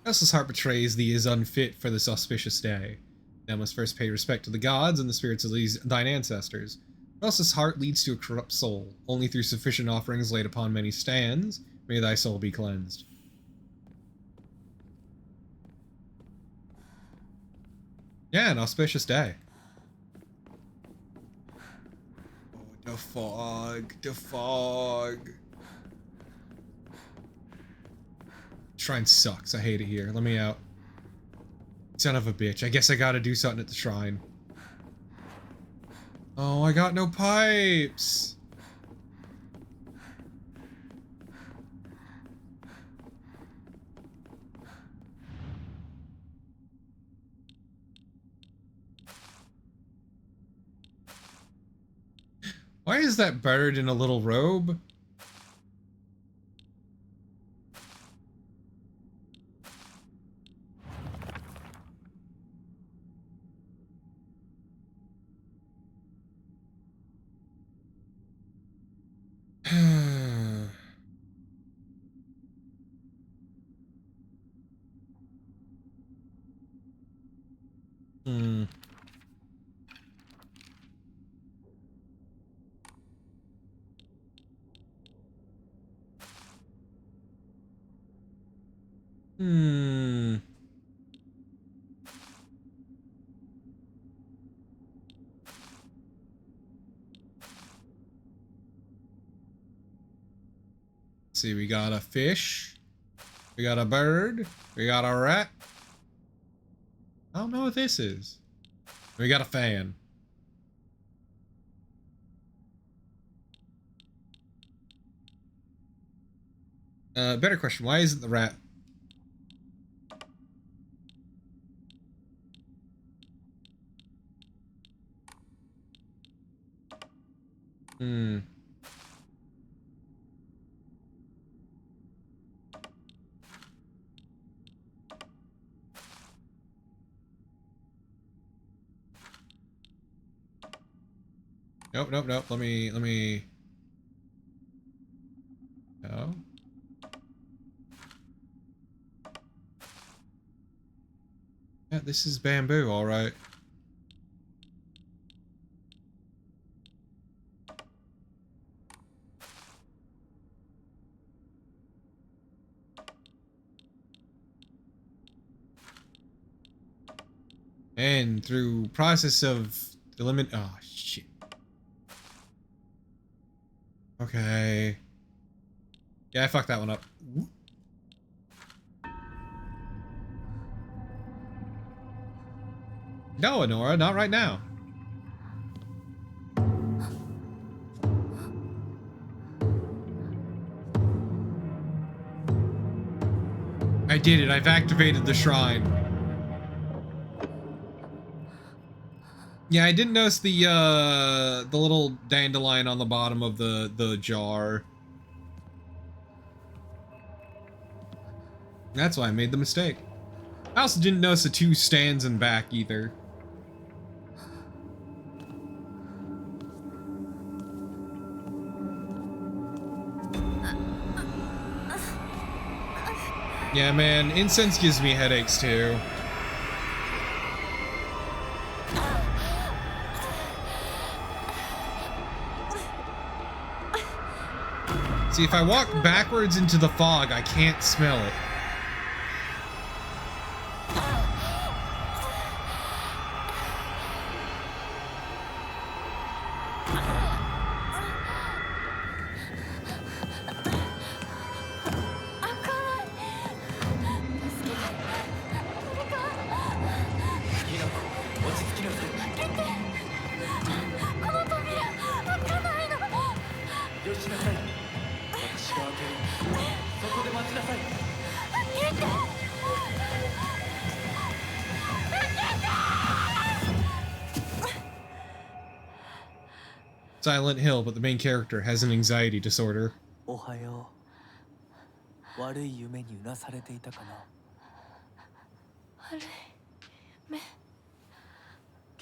Restless heart betrays thee is unfit for this auspicious day. Thou must first pay respect to the gods and the spirits of thine ancestors. Restless heart leads to a corrupt soul. Only through sufficient offerings laid upon many stands may thy soul be cleansed. Yeah, an auspicious day. Oh, the fog. The fog. Shrine sucks. I hate it here. Let me out. Son of a bitch. I guess I gotta do something at the shrine. Oh, I got no pipes. Why is that bird in a little robe? Hmm. Hmm. Let's see, we got a fish. We got a bird. We got a rat. I don't know what this is. We got a fan. Better question. Why isn't the rat? Hmm. Nope, nope, nope. Let me. No. Yeah, this is bamboo, all right. And through process of eliminate. Oh shit. Okay. Yeah, I fucked that one up. No, Honora, not right now. I did it. I've activated the shrine. Yeah, I didn't notice the little dandelion on the bottom of the jar. That's why I made the mistake. I also didn't notice the two stands in back either. Yeah, man, incense gives me headaches too. See, if I walk backwards into the fog, I can't smell it. Silent Hill, but the main character has an anxiety disorder. おはよう。悪い夢にうなされていたかな。悪い目。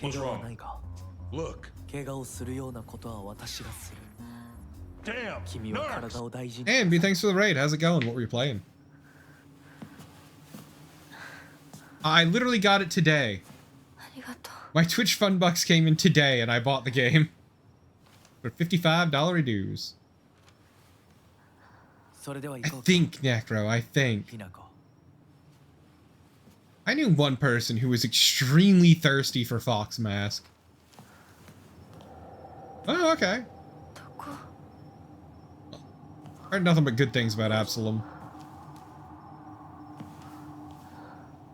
怪我はないか。 Look. 怪我をするようなことは私がする。 Damn. 君は体を大事に。 Hey, MB, thanks for the raid. How's it going? What were you playing? I literally got it today. ありがとう。 My Twitch Fun Bucks came in today, and I bought the game. For $55 dues. それでは I 行こうか。 think, Necro, I think. ひなこ。 I knew one person who was extremely thirsty for Fox Mask. Oh, okay. どこ？ Heard nothing but good things about Absalom.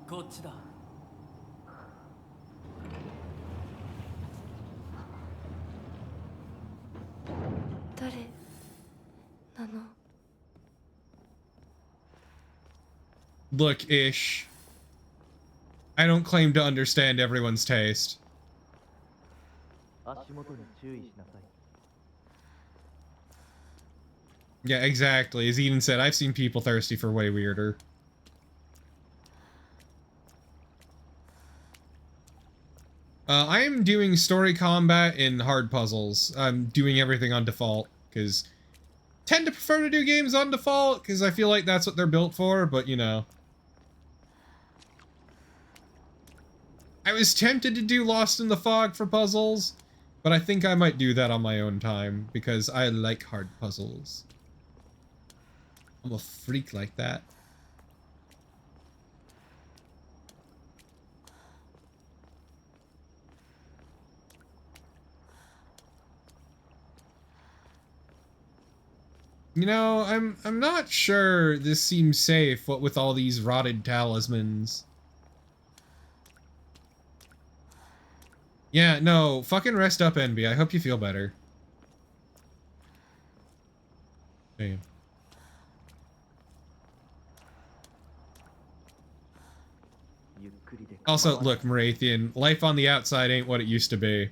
こっちだ。誰なの？ Look, Ish. I don't claim to understand everyone's taste. 足元に注意しなさい。 Yeah, exactly. As Eden said, I've seen people thirsty for way weirder. I am doing story combat and hard puzzles. I'm doing everything on default, because tend to prefer to do games on default, because I feel like that's what they're built for, but you know. I was tempted to do Lost in the Fog for puzzles, but I think I might do that on my own time, because I like hard puzzles. I'm a freak like that. You know, I'm not sure this seems safe, what with all these rotted talismans. Yeah, no, fucking rest up, Envy. I hope you feel better. Damn. Also, look, Marathian, life on the outside ain't what it used to be.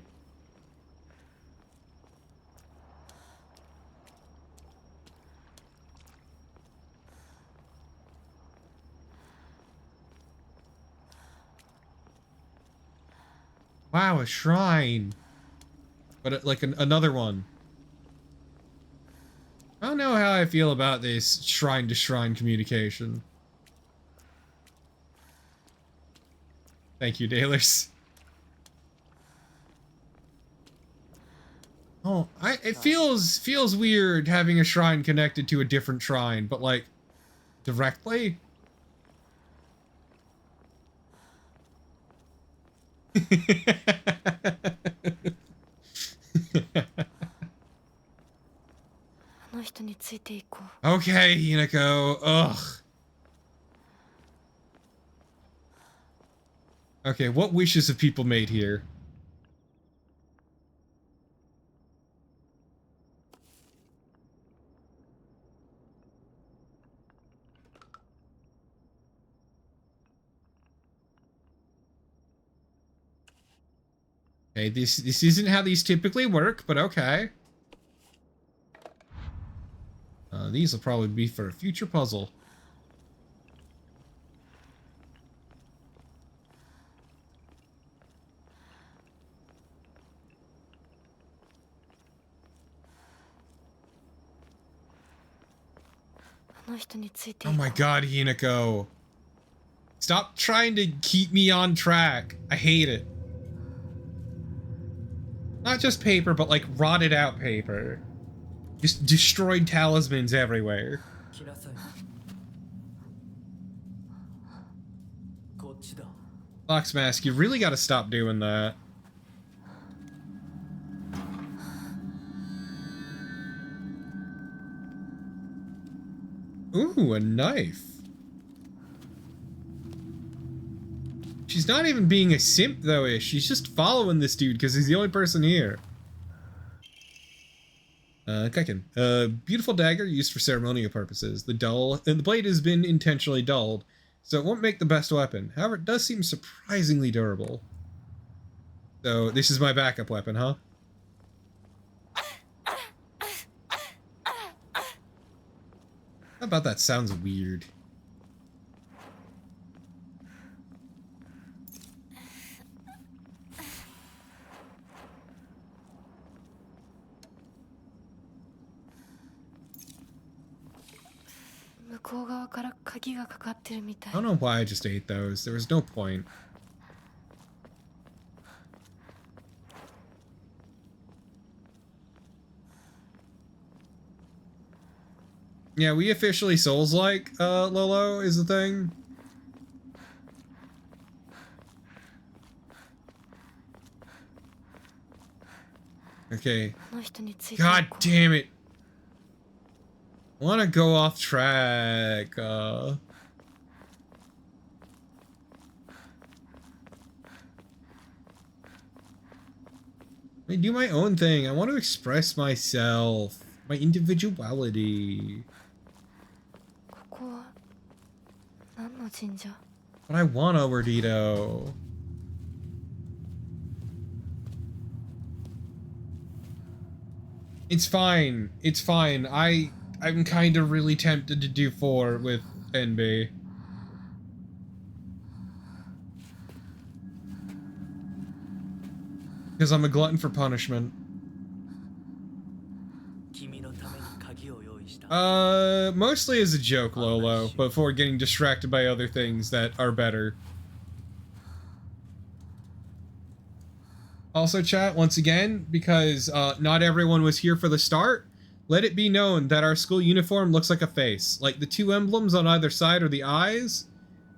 Wow, a shrine. But like another one. I don't know how I feel about this shrine-to-shrine communication. Thank you, Dalers. Oh, it feels weird having a shrine connected to a different shrine, but like directly. あの人についていこう。 Okay, Hinako. Ugh. Okay, what wishes have people made here? Okay, this isn't how these typically work, but okay. These will probably be for a future puzzle. Oh my god, Hinako. Stop trying to keep me on track. I hate it. Not just paper, but like rotted out paper. Just destroyed talismans everywhere. 来なさい。こっちだ。 Fox Mask, you really gotta stop doing that. Ooh, a knife. She's not even being a simp, though, is she? She's just following this dude because he's the only person here. Kaiken. Beautiful dagger used for ceremonial purposes. The blade has been intentionally dulled. so it won't make the best weapon. However, it does seem surprisingly durable. So this is my backup weapon, huh? How about that sounds weird? I don't know why I just ate those. There was no point. Yeah, we officially Souls-like, Lolo, is the thing. Okay. God damn it! I wanna go off track, I do my own thing. I want to express myself. My individuality. But I want a Wordito. It's fine. It's fine. I'm kind of really tempted to do 4 with NB. Because I'm a glutton for punishment. Mostly as a joke, Lolo, before getting distracted by other things that are better. Also, chat, once again, because not everyone was here for the start, let it be known that our school uniform looks like a face. Like, the 2 emblems on either side are the eyes,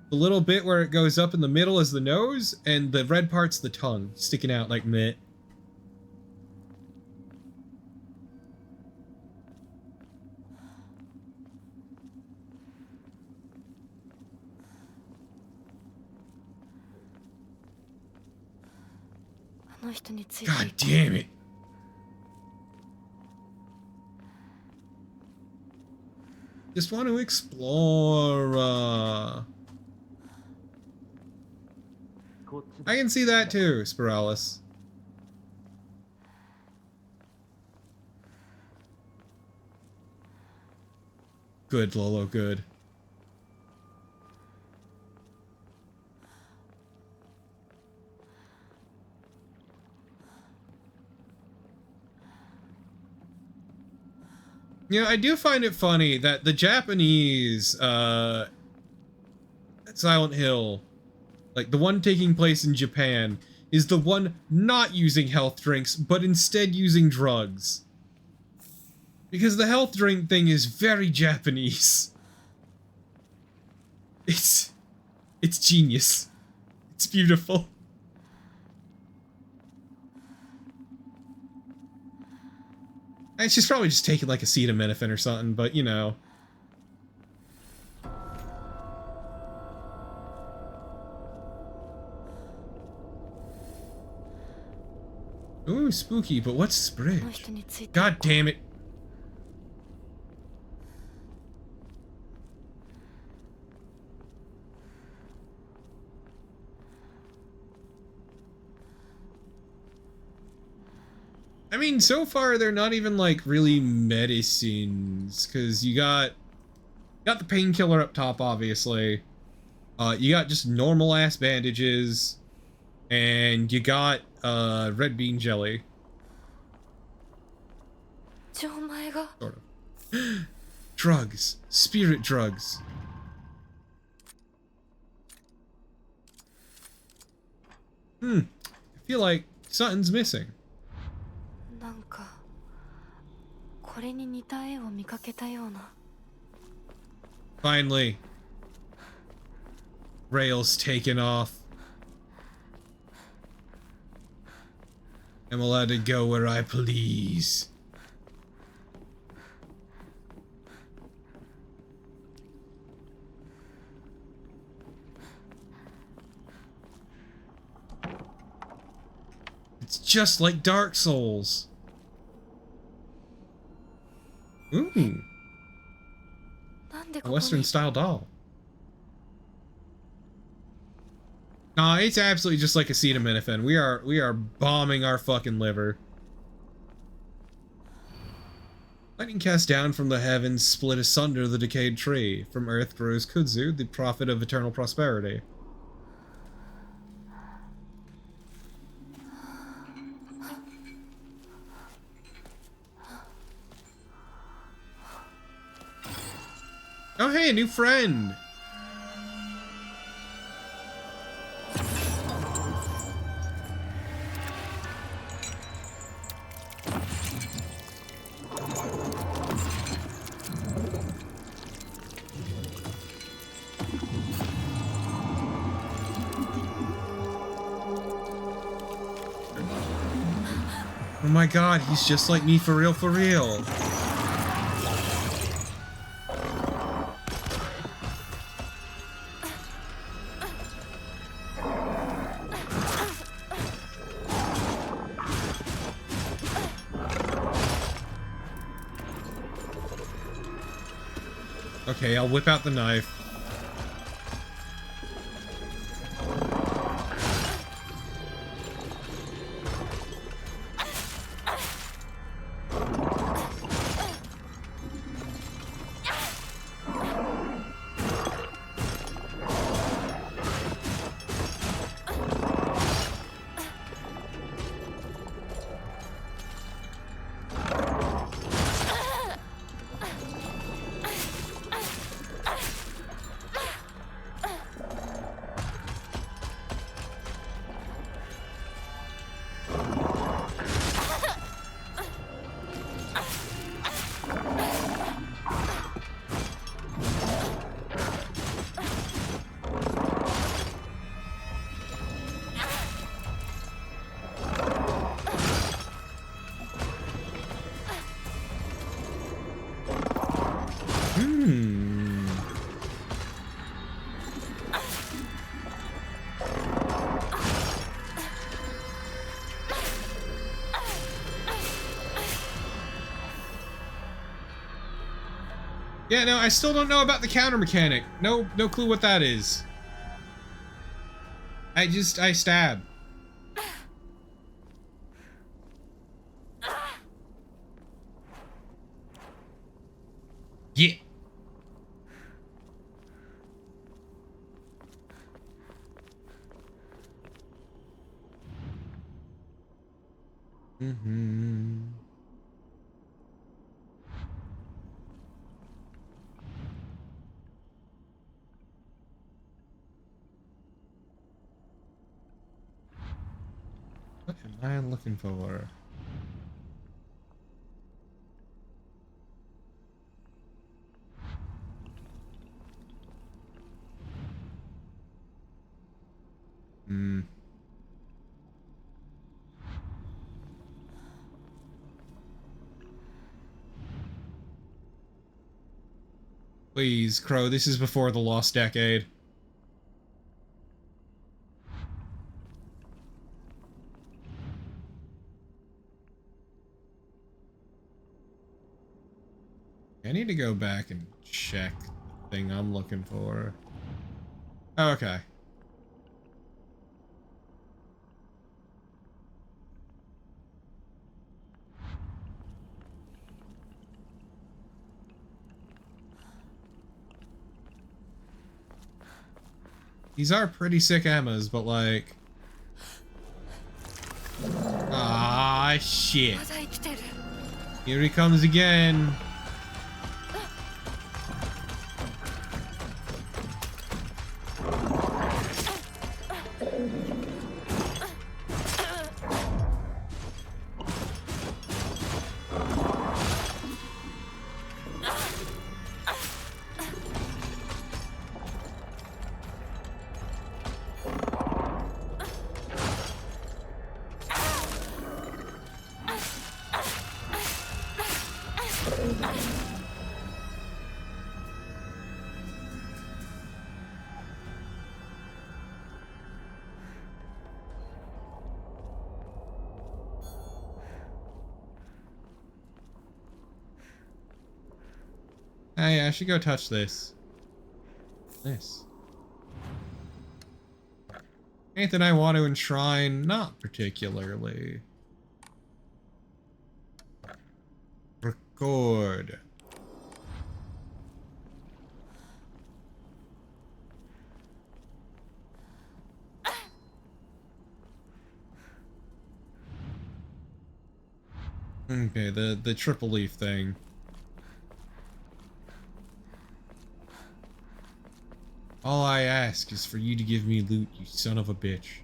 the little bit where it goes up in the middle is the nose, and the red part's the tongue, sticking out like meh. God damn it. Just want to explore. I can see that too, Spiralis. Good, Lolo, good. Yeah, I do find it funny that the Japanese, Silent Hill, like the one taking place in Japan, is the one not using health drinks, but instead using drugs. Because the health drink thing is very Japanese. It's genius. It's beautiful. And she's probably just taking like acetaminophen or something, but you know. Ooh, spooky, but what's this bridge? God damn it. I mean, so far they're not even like really medicines, because you got the painkiller up top, obviously. You got just normal ass bandages, and you got red bean jelly. Sort of. Drugs, spirit drugs. I feel like something's missing. Finally. Rails taken off. I'm allowed to go where I please. It's just like Dark Souls. Ooh. A Western style doll. Nah, it's absolutely just like acetaminophen. We are bombing our fucking liver. Lightning cast down from the heavens split asunder the decayed tree. From earth grows kudzu, the prophet of eternal prosperity. Oh hey, a new friend! Oh my god, he's just like me for real, for real. Okay, I'll whip out the knife. Yeah, no, I still don't know about the counter mechanic. No clue what that is. I stab. Yeah. What am I looking for? Please, Crow, this is before the Lost Decade. I need to go back and check the thing I'm looking for. Oh, okay. These are pretty sick ammas, but like... Ah, shit. Here he comes again. Hey, I should go touch this. This. Anything I want to enshrine? Not particularly. Record. Okay, the triple leaf thing. All I ask is for you to give me loot, you son of a bitch.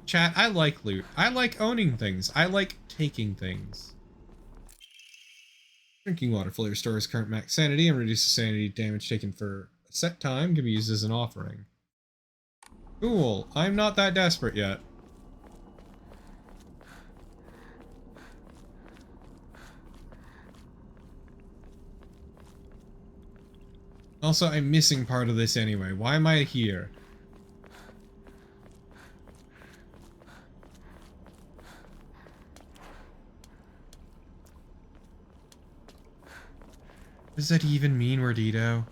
Chat, I like loot. I like owning things. I like taking things. Drinking water fully restores current max sanity and reduces sanity damage taken for a set time. Can be used as an offering. Cool. I'm not that desperate yet. Also, I'm missing part of this anyway. Why am I here? What does that even mean, Wordito?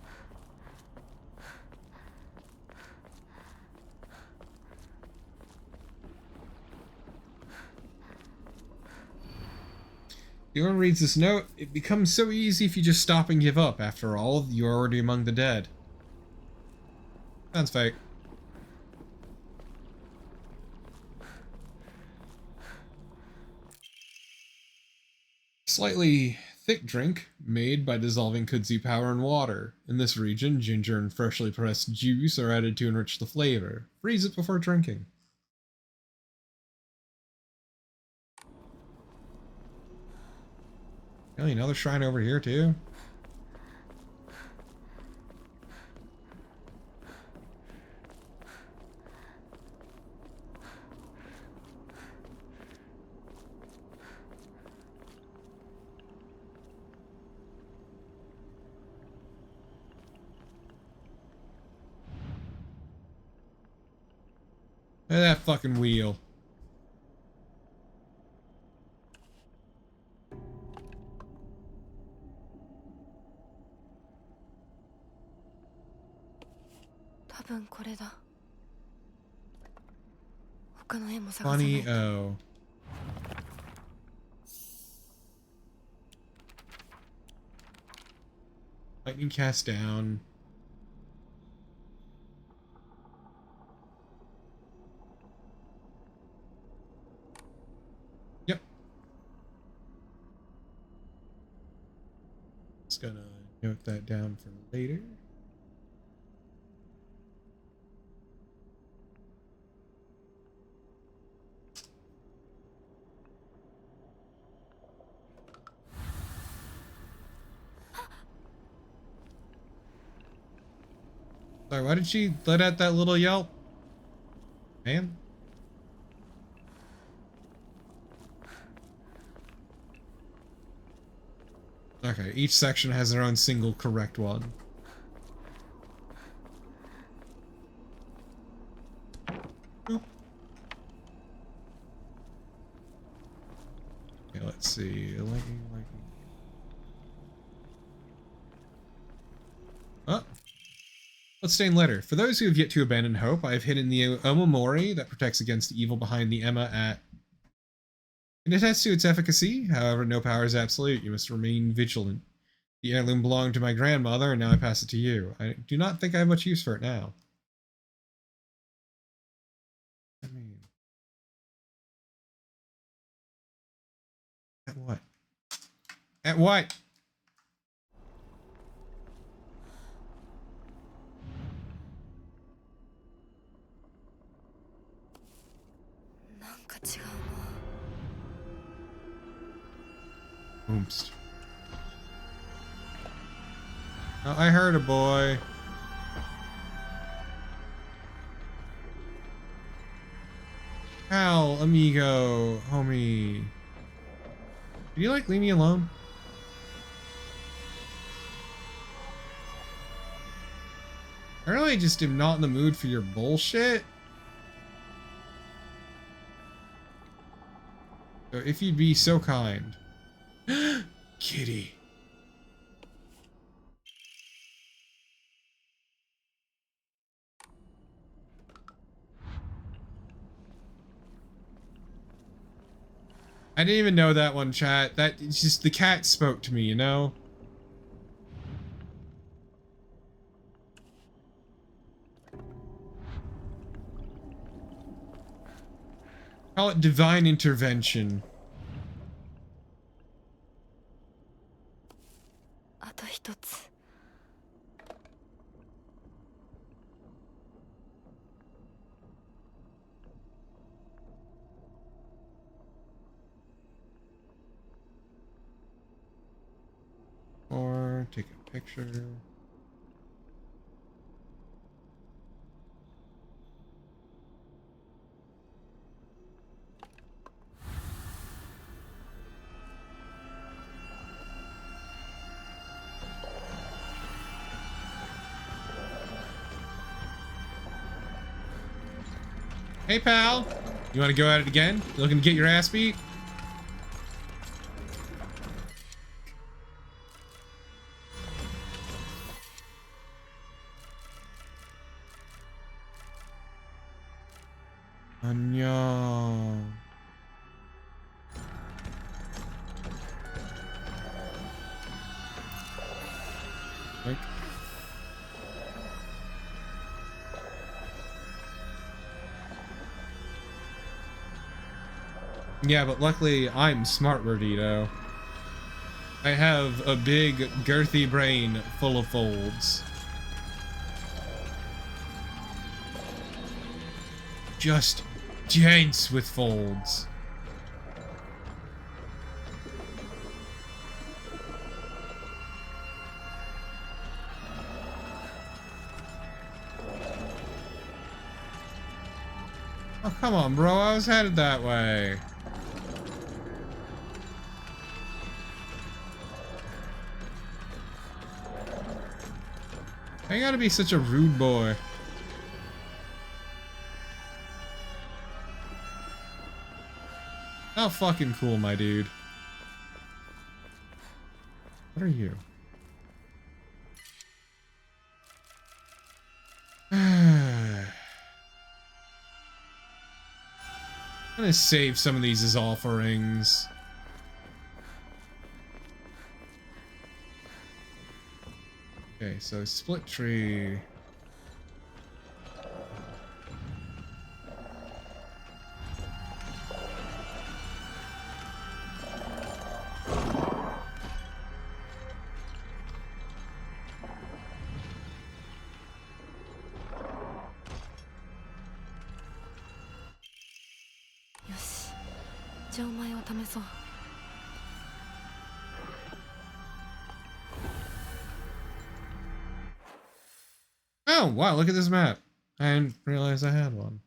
Whoever reads this note, it becomes so easy if you just stop and give up. After all, you're already among the dead. Sounds fake. Slightly thick drink made by dissolving kudzu powder in water. In this region, ginger and freshly pressed juice are added to enrich the flavor. Freeze it before drinking. Really, another shrine over here too? Look at that fucking wheel. Funny oh. Lightning cast down. Yep. Just gonna note that down for later. Sorry, why did she let out that little yelp? Man. Okay, each section has their own single correct one. Boop. Okay, let's see. Lightning. Oh. Bloodstained letter. For those who have yet to abandon hope, I have hidden the Omamori that protects against the evil behind the Emma at... It attests to its efficacy, however, no power is absolute. You must remain vigilant. The heirloom belonged to my grandmother, and now I pass it to you. I do not think I have much use for it now. I mean... At what? At what? Oops. Oh, I heard a boy. Pal, amigo, homie. Do you like leave me alone? I really just am not in the mood for your bullshit. So if you'd be so kind. Kitty. I didn't even know that one, chat. That it's just the cat spoke to me, you know? Call it divine intervention. あと一つ。Or take a picture. Hey, pal. You want to go at it again? You looking to get your ass beat? Annyeong. Like. Yeah, but luckily I'm smart, Rodito. I have a big, girthy brain full of folds. Just dense with folds. Oh, come on, bro. I was headed that way. I gotta be such a rude boy. How fucking cool, my dude. What are you? I'm gonna save some of these as offerings. Okay, so split tree. Oh, wow, look at this map. I didn't realize I had one.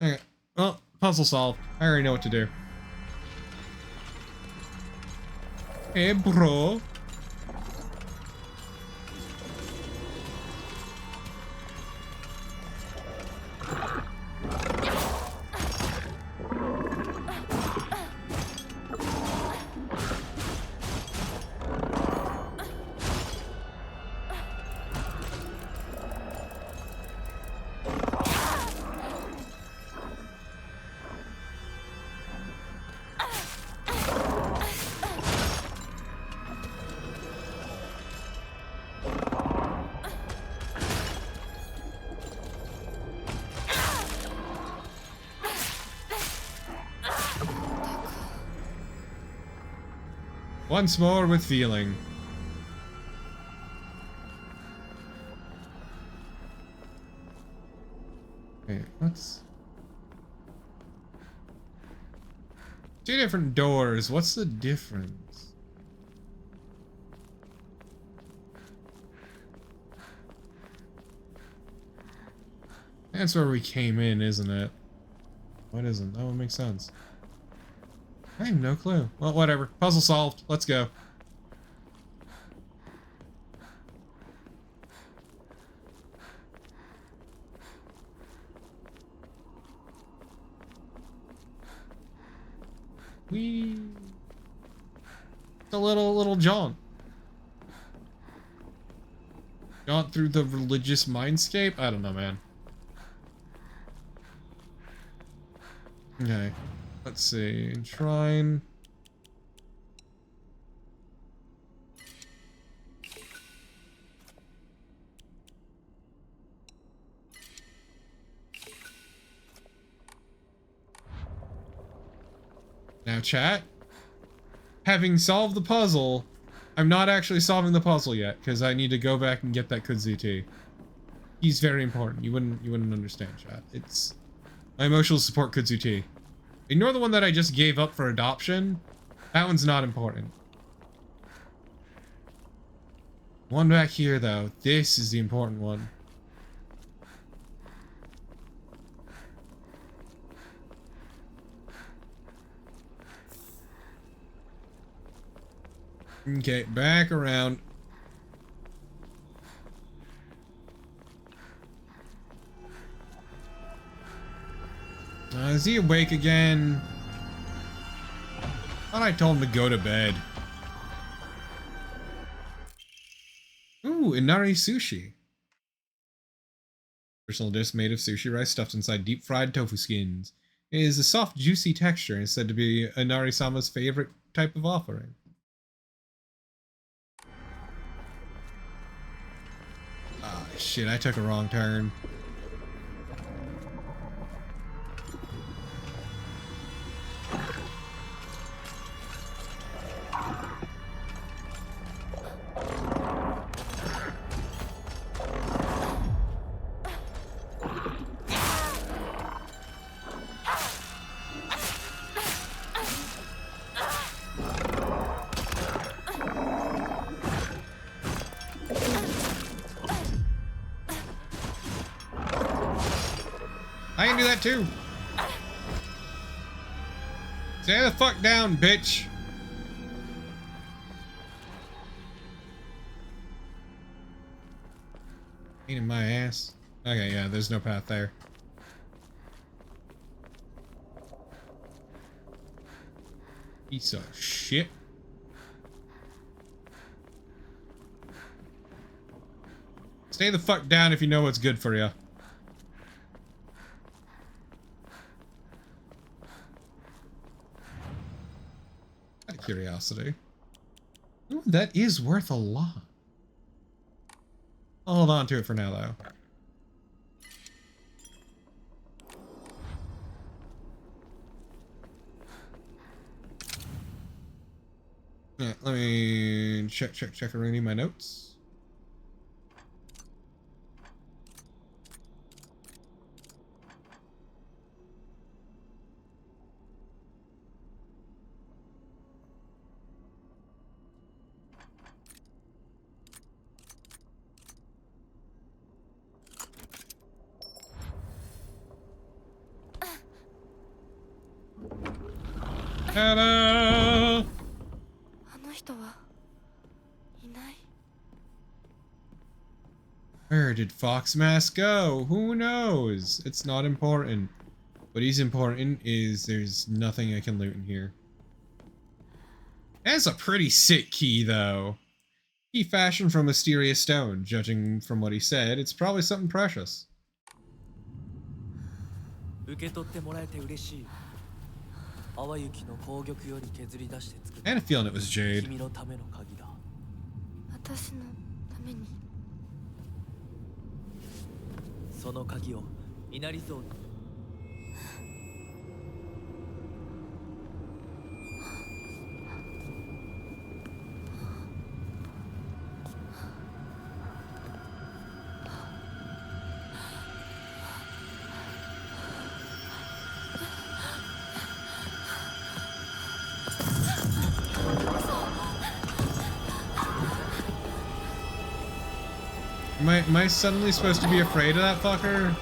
Okay, well, puzzle solved. I already know what to do. Hey, bro. Once more with feeling. Okay, what's... Two different doors. What's the difference? That's where we came in, isn't it? What isn't? That would make sense. I have no clue. Well, whatever. Puzzle solved. Let's go. Whee! It's a little jaunt. Jaunt through the religious mindscape? I don't know, man. Okay. Let's see. Shrine. Now, chat. Having solved the puzzle, I'm not actually solving the puzzle yet because I need to go back and get that kudzu tea. He's very important. You wouldn't understand, chat. It's my emotional support kudzu tea. Ignore the one that I just gave up for adoption. That one's not important. One back here, though. This is the important one. Okay, back around. Is he awake again? I thought I told him to go to bed. Ooh, inari sushi. Personal dish made of sushi rice stuffed inside deep fried tofu skins. It is a soft, juicy texture and is said to be Inari-sama's favorite type of offering. Ah, shit, I took a wrong turn. I can do that too. Stay the fuck down, bitch. Pain in my ass. Okay, yeah, there's no path there. Piece of shit. Stay the fuck down if you know what's good for you. Out of curiosity. Ooh, that is worth a lot. I'll hold on to it for now, though. Yeah, let me check reading my notes. Ta-da! あの人はいない。 Where did Fox Mask go? Who knows? It's not important. What is important is there's nothing I can loot in here. That's a pretty sick key, though. Key fashioned from mysterious stone. Judging from what he said, it's probably something precious. 受け取ってもらえて嬉しい。淡雪の紅玉より削り出して作った I had a feeling it was Jade. 君のための鍵だ。私のために。その鍵を稲荷像に。Am I suddenly supposed to be afraid of that fucker?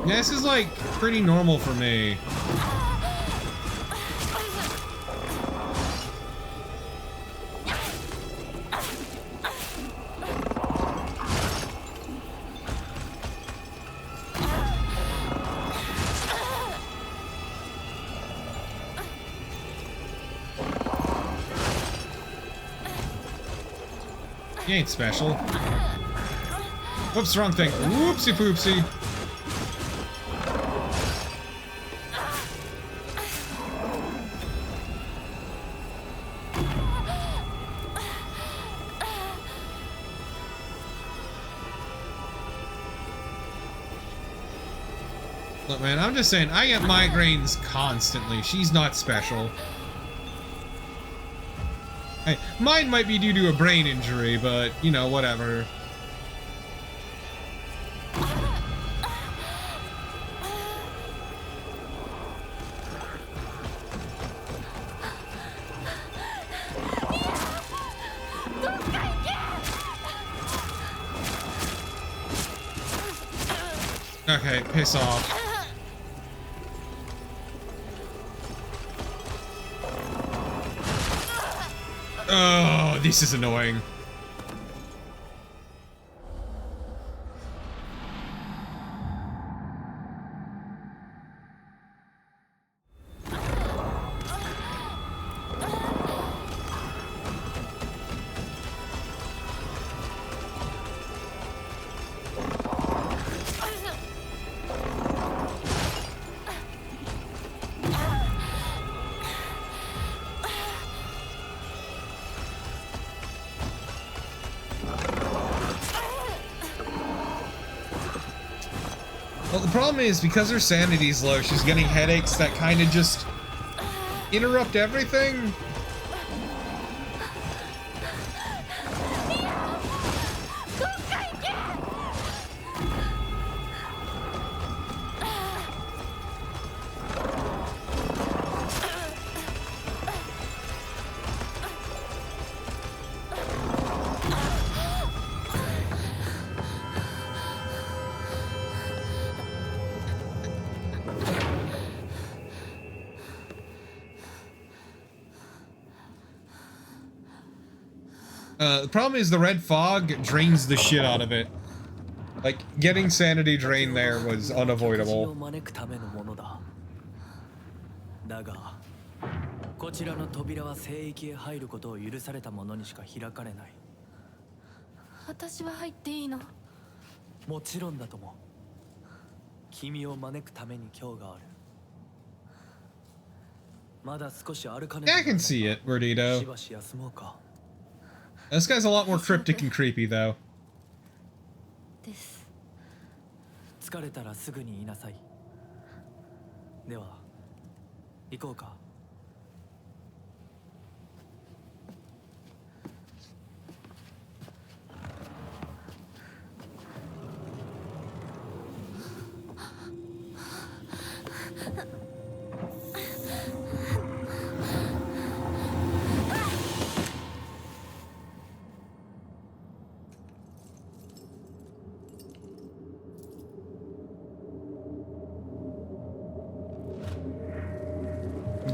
Yeah, this is like pretty normal for me. You ain't special. Whoops, wrong thing. Whoopsie poopsie. Look, man, I'm just saying, I get migraines constantly. She's not special. Hey, mine might be due to a brain injury, but, you know, whatever. Okay, piss off. Oh, this is annoying. Well, the problem is, because her sanity's low, she's getting headaches that kind of just interrupt everything. The problem is the red fog drains the shit out of it. Like, getting sanity drained there was unavoidable. だが、こちらの扉は聖域へ入ることを許された者にしか開かれない。私は入っていいの？もちろんだとも。君を招くために今日がある。まだ少し歩かねば Yeah, I can see it, Verdito. しばし休もうか。This guy's a lot more cryptic and creepy, though. です。疲れたらすぐに言いなさい。では、行こうか。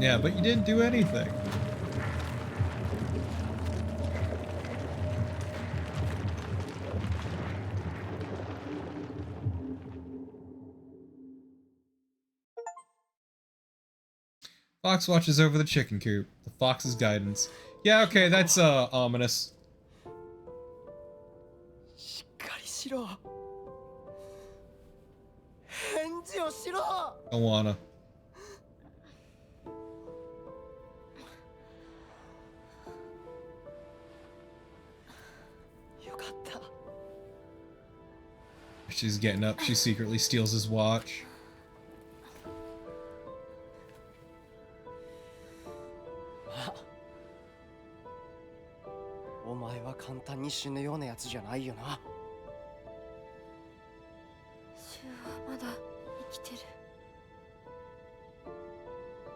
Yeah, but you didn't do anything. Fox watches over the chicken coop. The fox's guidance. Yeah, okay, that's ominous. しっかりしろ。返事をしろ。 Don't wanna. よかった。 She's getting up. She secretly steals his watch. お前は簡単に死ぬようなやつじゃないよな。シュウはまだ生きてる。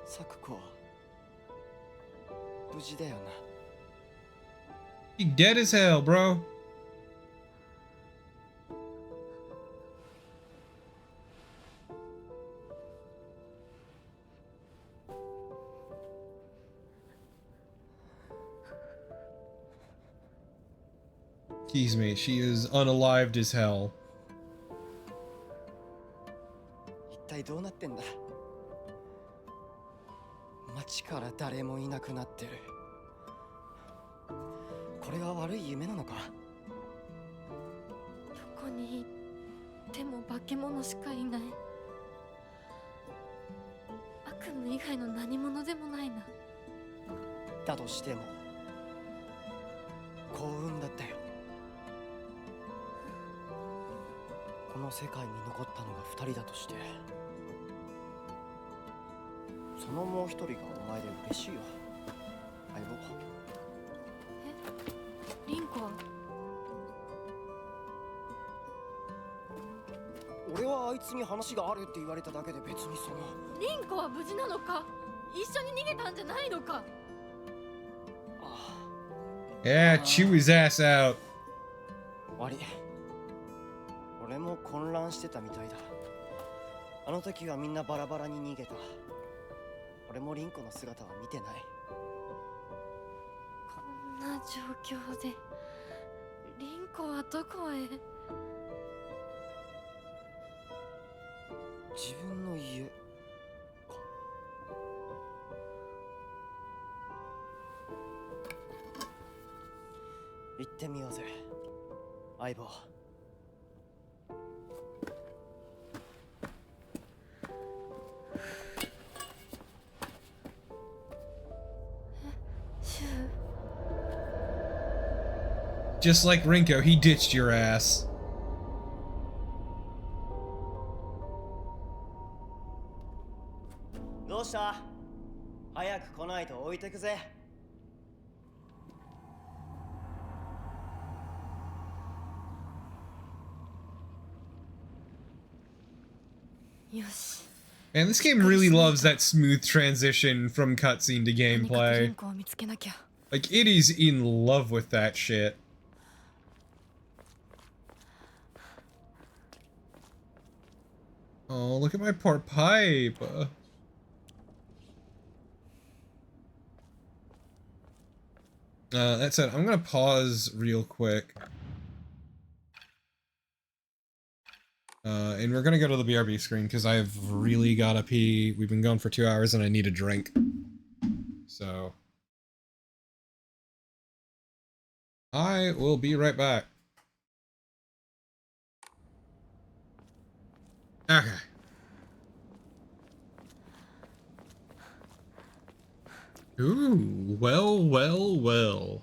サクコは無事だよな。 You dead as hell, bro. お Excuse me, she is unalived as hell. 一体どうなってんだ。街から誰もいなくなってる。これが悪い夢なのか。どこに行っても化け物しかいない。悪夢以外の何者でもないな。だとしても幸運だったよ。この世界に残ったのが2人だとして、そのもう一人がお前で嬉しいよ、相棒。リンコは？俺はあいつに話があるって言われただけで、別にその。リンコは無事なのか？一緒に逃げたんじゃないのか？ああ。 Yeah, chew his ass out. 悪い。俺も混乱してたみたいだ。あの時はみんなバラバラに逃げた。俺もリンコの姿は見てない。こんな状況でリンコはどこへ？自分の家か。行ってみようぜ、相棒。シュウ。 Just like Rinko, he ditched your ass. どうした？早く来ないと置いてくぜ。よし。 Man, this game really loves that smooth transition from cutscene to とにかくリン gameplay. コを見つけなきゃ。 Like, it is in love with that shit. Oh, look at my poor pipe. That said, I'm gonna pause real quick. And we're gonna go to the BRB screen because I've really gotta pee. We've been going for 2 hours and I need a drink. So I will be right back. Okay. Ooh, well, well, well.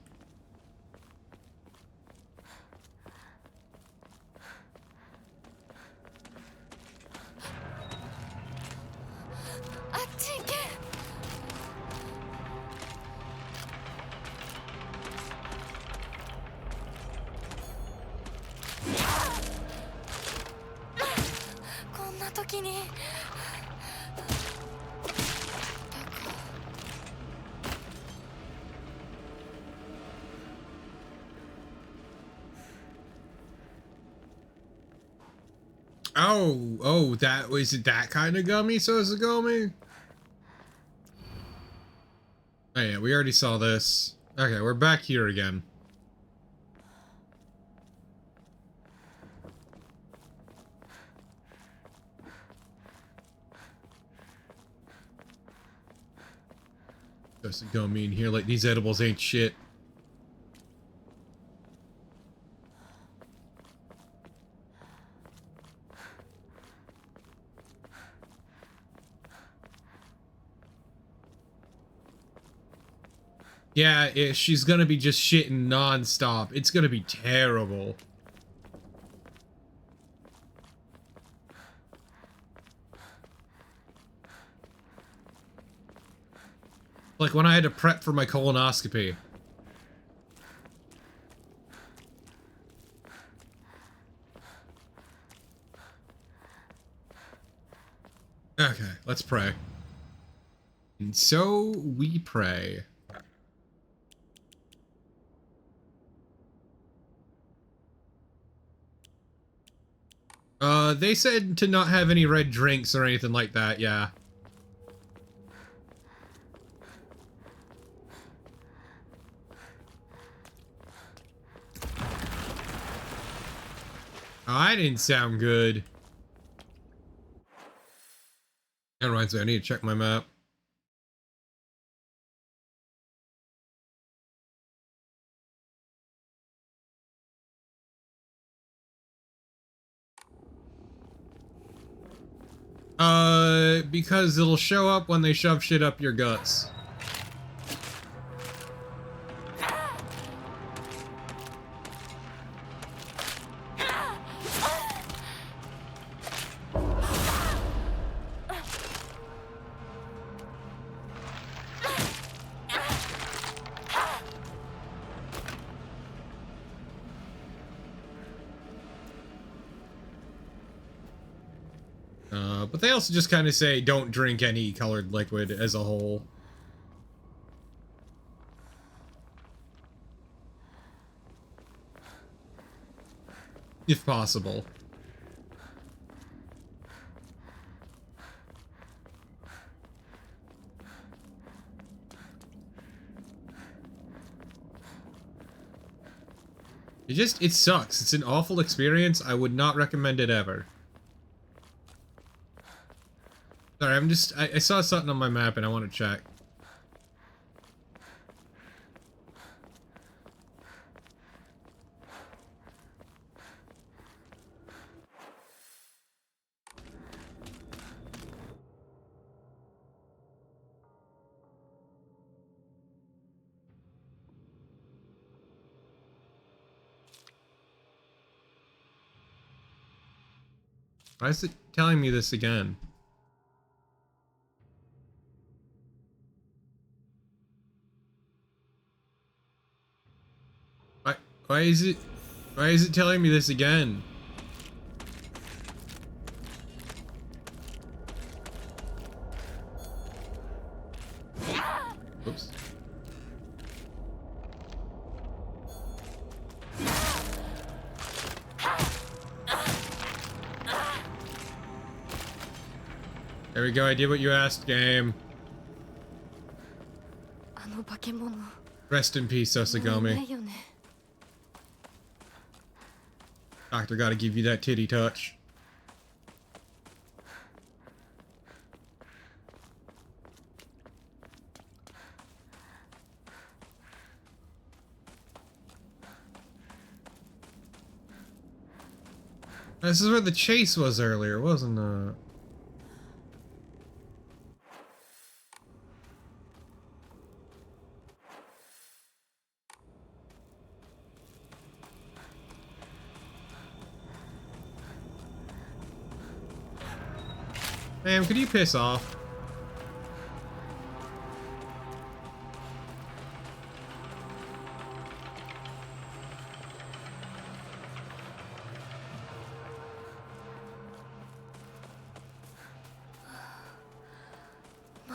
Oh, that was it, that kind of gummy, Sosagami? Oh yeah, we already saw this. Okay, we're back here again. Sosagami in here like these edibles ain't shit. Yeah, she's gonna be just shitting non-stop. It's gonna be terrible. Like when I had to prep for my colonoscopy. Okay, let's pray. And so we pray. They said to not have any red drinks or anything like that, yeah. Oh, that didn't sound good. That reminds me, I need to check my map. Because it'll show up when they shove shit up your guts. But they also just kind of say don't drink any colored liquid as a whole. If possible. It sucks. It's an awful experience. I would not recommend it ever. Sorry, I saw something on my map and I want to check. Why is it telling me this again? Why, why is it telling me this again? Oops. There we go, I did what you asked, game. あの化け物 Rest in peace, もういな Sasagami. いよね Doctor gotta give you that titty touch. This is where the chase was earlier, wasn't it? Ma'am, could you piss off?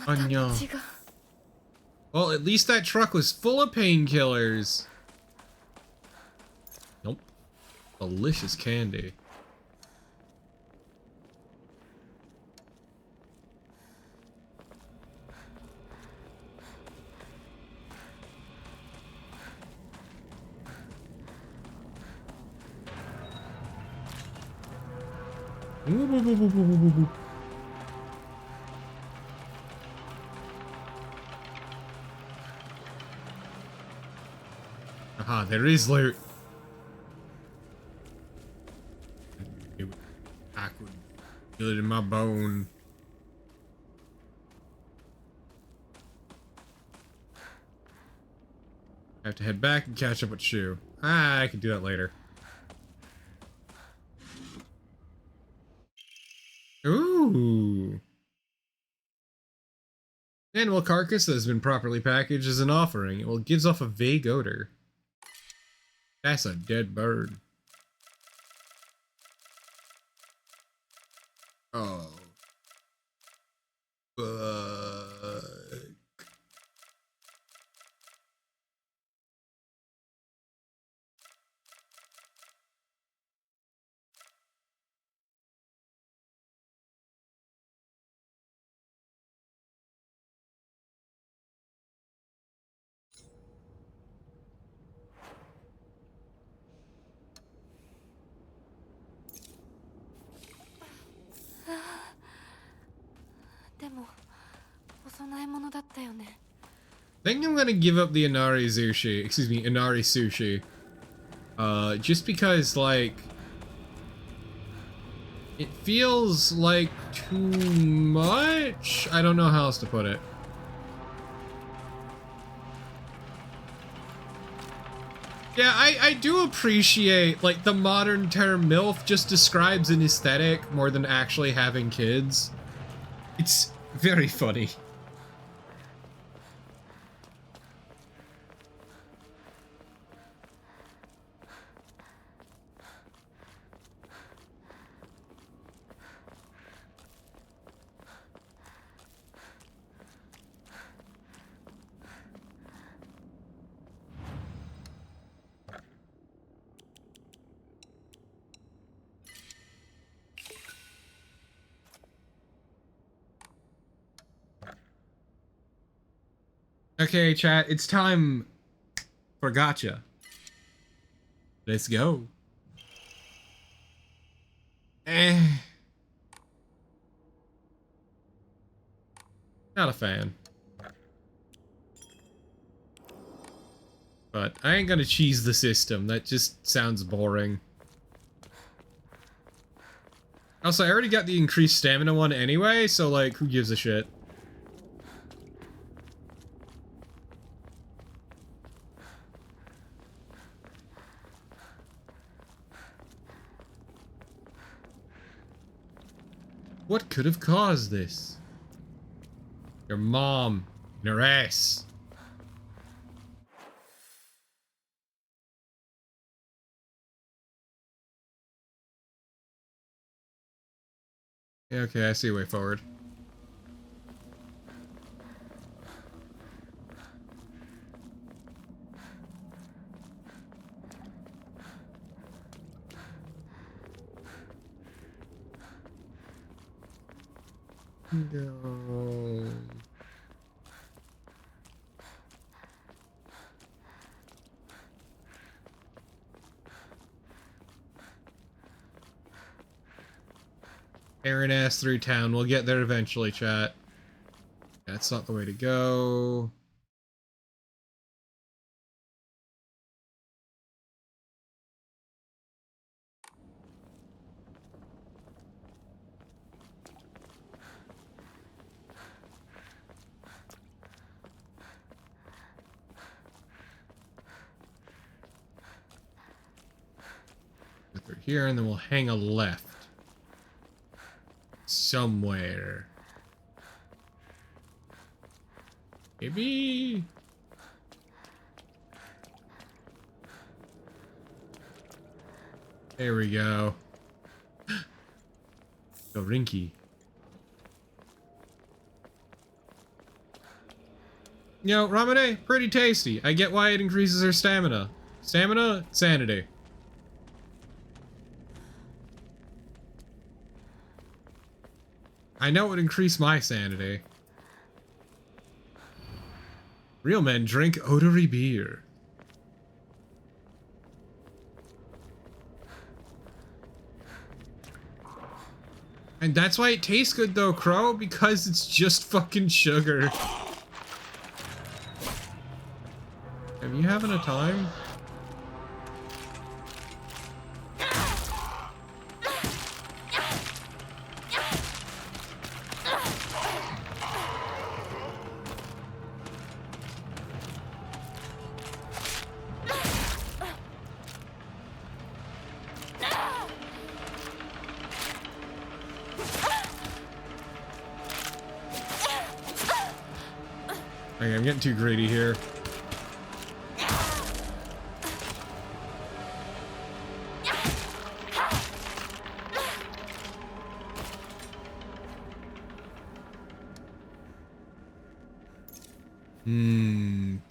Anya. Well, at least that truck was full of painkillers. Nope. Delicious candy. Aha, there is loot. I could feel it in my bone. I have to head back and catch up with Shu. Ah, I can do that later. Ooh. Animal carcass that has been properly packaged as an offering. It gives off a vague odor. That's a dead bird. Oh. Fuck. 供え物だったよね。 I think I'm gonna give up the Inari sushi. Excuse me, Inari sushi. Just because, like, it feels like too much? I don't know how else to put it. Yeah, I do appreciate, like, the modern term MILF just describes an aesthetic more than actually having kids. It's very funny. Okay, chat, it's time for gotcha. Let's go. Not a fan. But I ain't gonna cheese the system. That just sounds boring. Also, I already got the increased stamina one anyway, so like, who gives a shit? What could have caused this? Your mom and her ass. Yeah, okay, I see a way forward. No. Aaron ass through town. We'll get there eventually, chat. That's not the way to go. Go through here, and then we'll hang a left. Somewhere. Maybe. There we go. Go Rinky. You know, Ramune, pretty tasty. I get why it increases her stamina. Stamina, sanity. I know it would increase my sanity. Real men drink odory beer. And that's why it tastes good though, Crow, because it's just fucking sugar. Am you having a time? Okay, I'm getting too greedy here.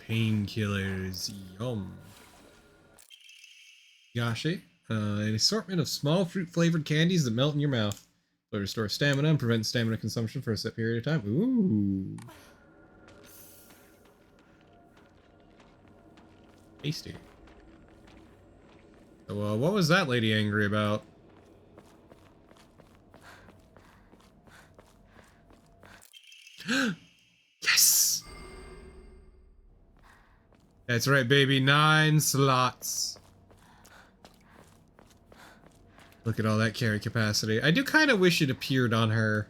Painkillers, yum. Yashi, an assortment of small fruit-flavored candies that melt in your mouth. They restore stamina and prevent stamina consumption for a set period of time. Ooh. Tasty. So, what was that lady angry about? That's right, baby. 9 slots. Look at all that carry capacity. I do kind of wish it appeared on her.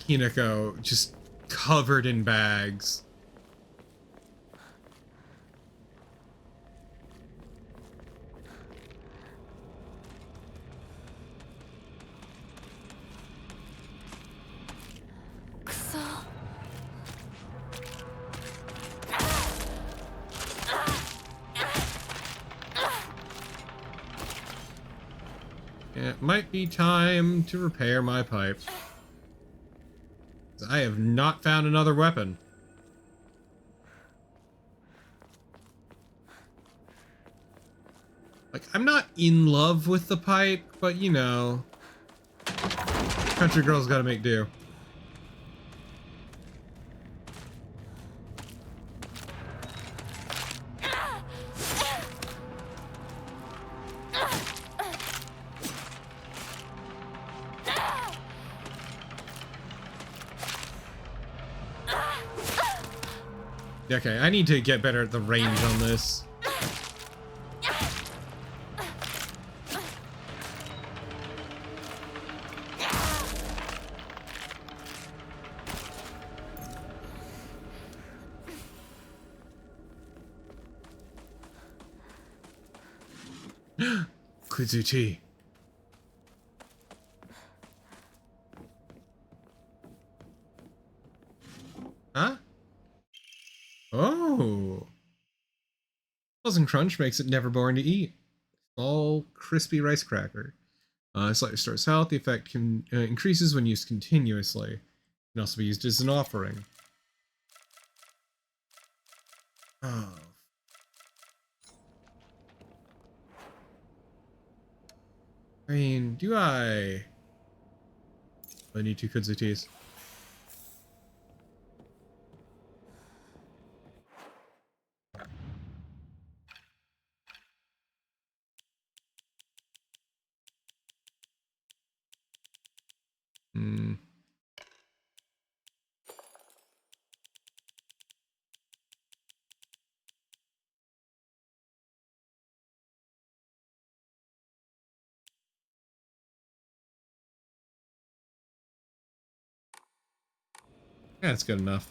Hinako just covered in bags. It might be time to repair my pipe. I have not found another weapon. Like, I'm not in love with the pipe, but you know, country girl's gotta make do. Okay, I need to get better at the range on this. Kuzuchi. Huh? Oh. Frozen Crunch makes it never boring to eat. Small, crispy rice cracker. Slightly restores health. The effect can increases when used continuously. It can also be used as an offering. Oh. I mean, do I need 2 Kudzutis? Hmm. Yeah, that's good enough.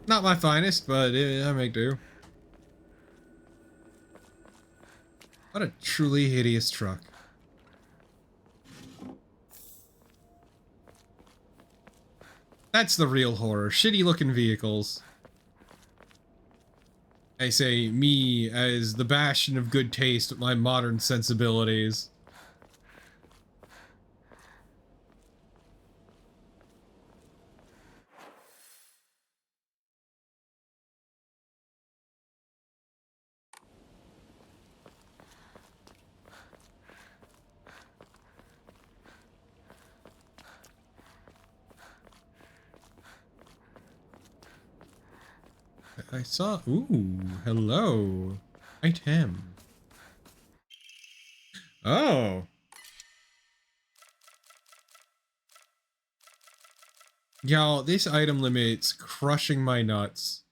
Not my finest, but I make do. What a truly hideous truck. That's the real horror. Shitty looking vehicles. I say me as the bastion of good taste with my modern sensibilities. I saw. Ooh, hello. Item. Oh. Y'all, this item limit's crushing my nuts.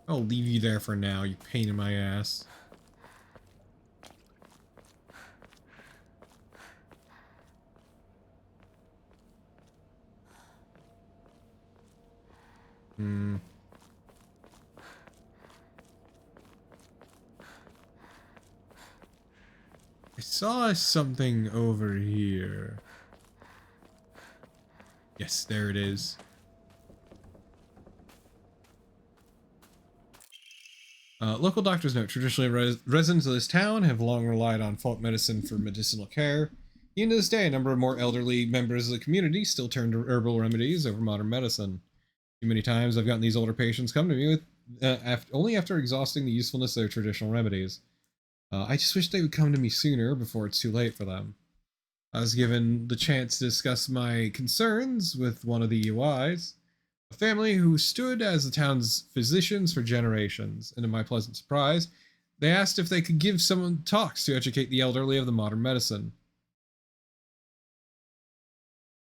I'll leave you there for now, you pain in my ass. Hmm. I saw something over here. Yes, there it is. Local doctors note traditionally residents of this town have long relied on folk medicine for medicinal care. Even to this day, a number of more elderly members of the community still turn to herbal remedies over modern medicine. Too many times I've gotten these older patients come to me with only after exhausting the usefulness of their traditional remedies. I just wish they would come to me sooner before it's too late for them. I was given the chance to discuss my concerns with one of the UIs, a family who stood as the town's physicians for generations, and to my pleasant surprise, they asked if they could give someone talks to educate the elderly of the modern medicine.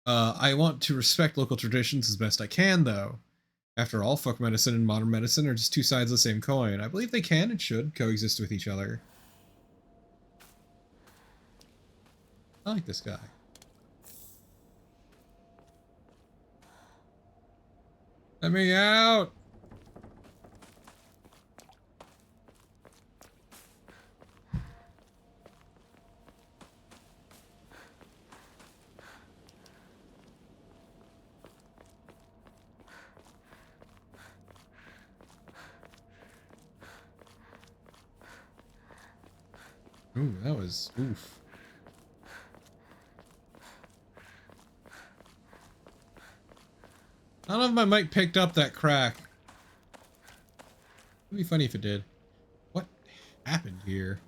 I want to respect local traditions as best I can, though. After all, folk medicine and modern medicine are just two sides of the same coin. I believe they can and should coexist with each other. I like this guy. Let me out! Ooh, that was oof. I don't know if my mic picked up that crack. It'd be funny if it did. What happened here?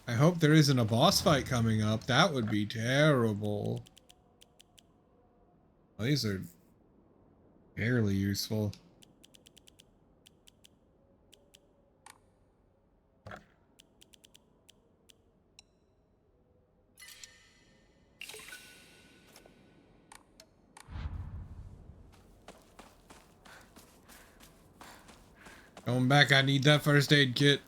I hope there isn't a boss fight coming up. That would be terrible. Well, these are barely useful. Going back, I need that first aid kit.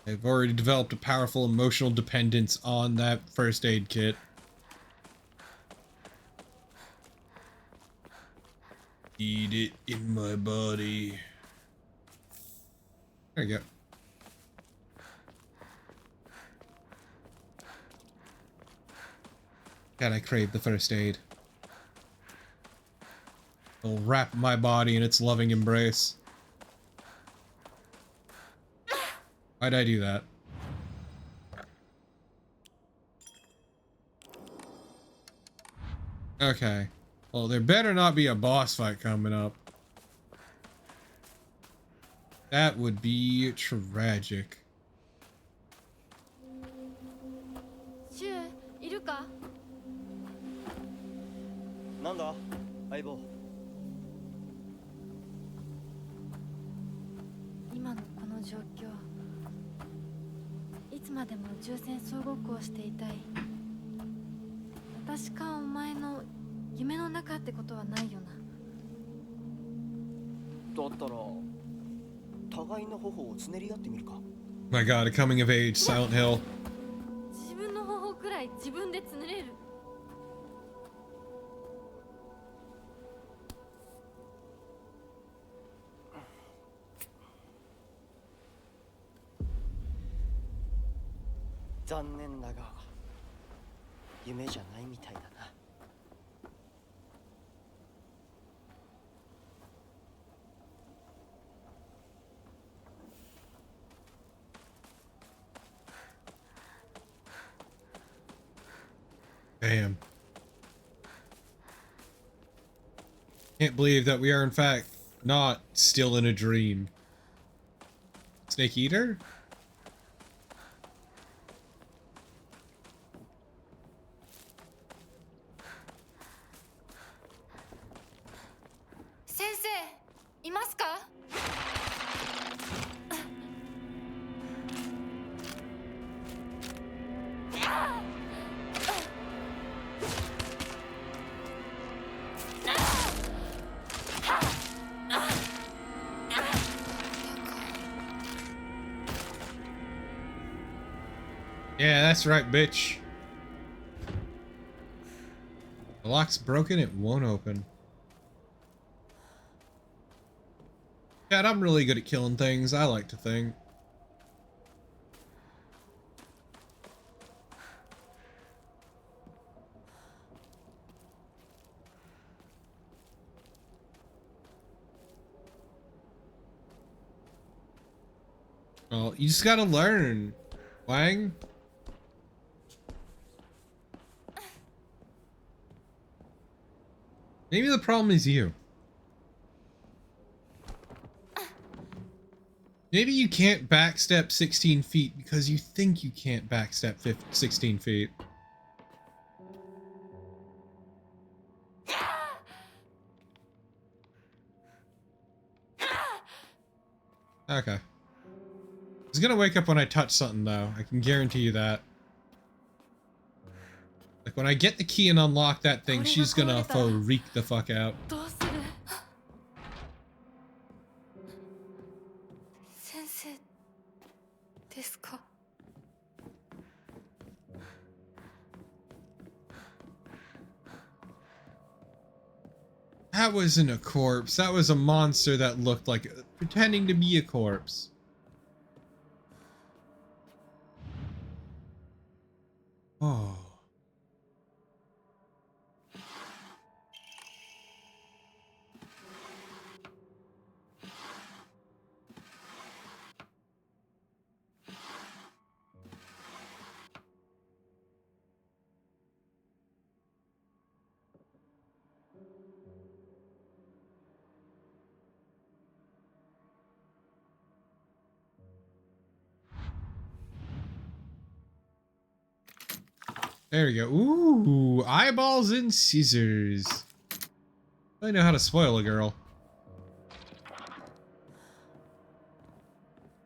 I've already developed a powerful emotional dependence on that first aid kit. Eat it in my body. There you go. God, I crave the first aid. It'll wrap my body in its loving embrace. Why'd I do that? Okay. Well, there better not be a boss fight coming up. That would be tragic. シュウいるか？なんだ相棒。今のこの状況、いつまでも宇宙船総ごっこをしていたい。私かお前の夢の中ってことはないよな。だったら互いの頬をつねり合ってみるか。 My god, a coming of age, Silent Hill. 自分の頬くらい自分でつねれる。残念だが夢じゃないみたいだな。Damn. Can't believe that we are in fact not still in a dream. Snake Eater? Sensei, いますか? Yeah, that's right, bitch. The lock's broken, it won't open. God, I'm really good at killing things, I like to think. Well, you just gotta learn, Wang. Maybe the problem is you. Maybe you can't backstep 16 feet because you think you can't backstep 16 feet. Okay. He's gonna wake up when I touch something, though. I can guarantee you that. Like, when I get the key and unlock that thing, she's gonna freak the fuck out. どうする？先生ですか？ That wasn't a corpse. That was a monster that looked like pretending to be a corpse. Oh. There we go. Ooh, eyeballs and scissors. I know how to spoil a girl.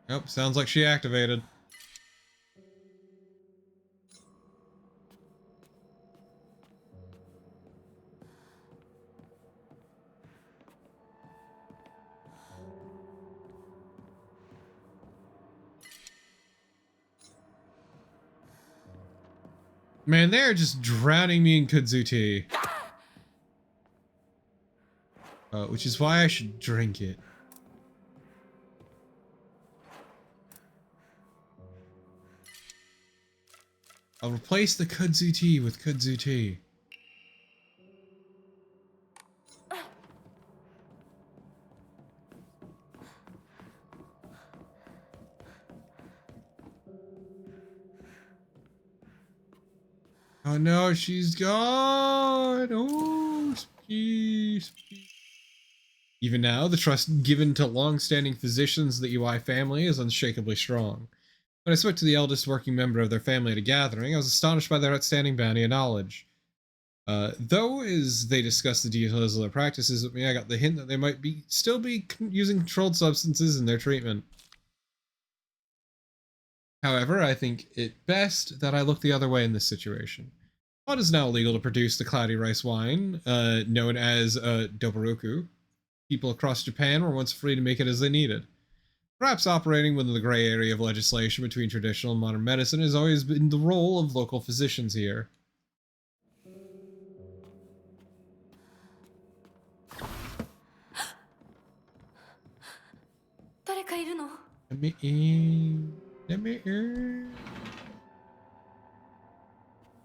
Nope, sounds like she activated. Man, they're just drowning me in kudzu tea. Which is why I should drink it. I'll replace the kudzu tea with kudzu tea. Oh no, she's gone! Oh, spooky, spooky. Even now, the trust given to long-standing physicians of the UI family is unshakably strong. When I spoke to the eldest working member of their family at a gathering, I was astonished by their outstanding bounty of knowledge. Though, as they discussed the details of their practices with me, I got the hint that they might still be using controlled substances in their treatment. However, I think it best that I look the other way in this situation. While it is now illegal to produce the cloudy rice wine, known as doboruku, people across Japan were once free to make it as they needed. Perhaps operating within the gray area of legislation between traditional and modern medicine has always been the role of local physicians here. Let me in. Let me in.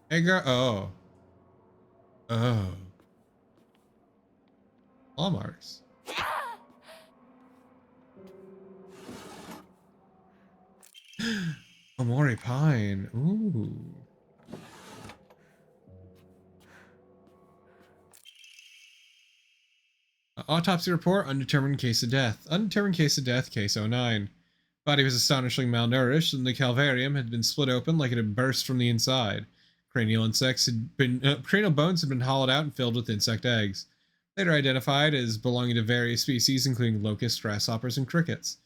Hey girl. Oh. Oh. Claw marks. Omori Pine. Ooh. Autopsy report, undetermined case of death. Undetermined case of death, case 09. Body was astonishingly malnourished, and the calvarium had been split open like it had burst from the inside. Cranial bones had been hollowed out and filled with insect eggs. Later identified as belonging to various species, including locusts, grasshoppers, and crickets.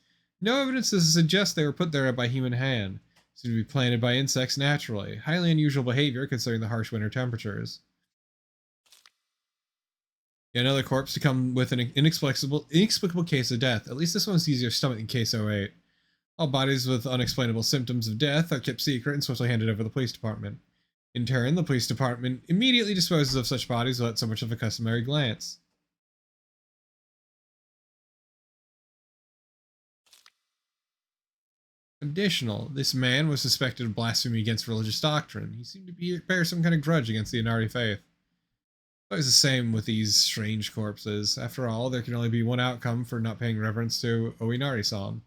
No evidence to suggest they were put there by human hand. Seemed to be planted by insects naturally. Highly unusual behavior considering the harsh winter temperatures. Another corpse to come with an inexplicable case of death. At least this one's easier stomach than case 08. All bodies with unexplainable symptoms of death are kept secret and swiftly handed over to the police department. In turn, the police department immediately disposes of such bodies without so much of a customary glance. Additional, this man was suspected of blasphemy against religious doctrine. He seemed to bear some kind of grudge against the Inari faith. It's always the same with these strange corpses. After all, there can only be one outcome for not paying reverence to Oinari-san.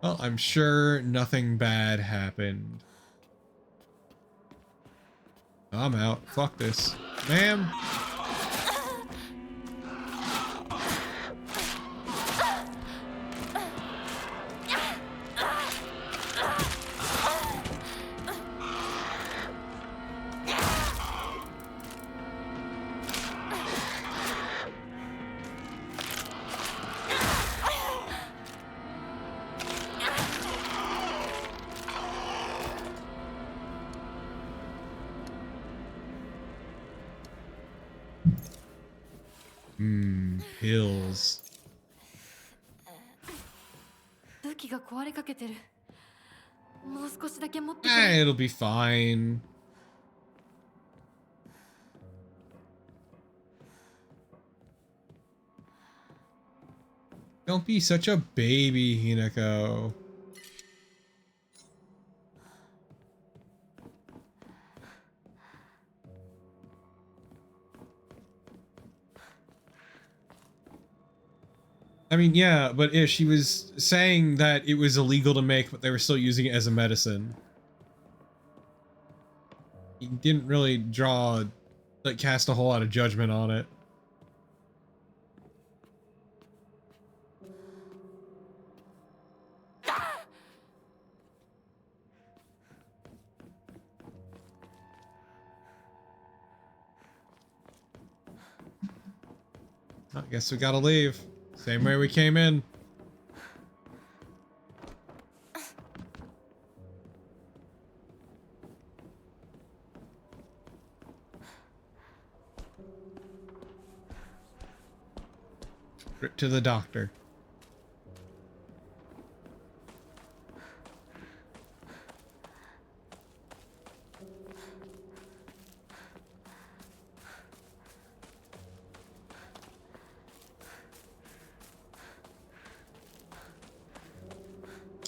Well, I'm sure nothing bad happened. I'm out. Fuck this. Ma'am? Pills. 武器が壊れかけてる。もう少しだけ持ってくれ。 It'll be fine. Don't be such a baby, Hinako. I mean, yeah, but if she was saying that it was illegal to make, but they were still using it as a medicine. He didn't really cast a whole lot of judgment on it. I guess we gotta leave. Same way we came in. To the doctor.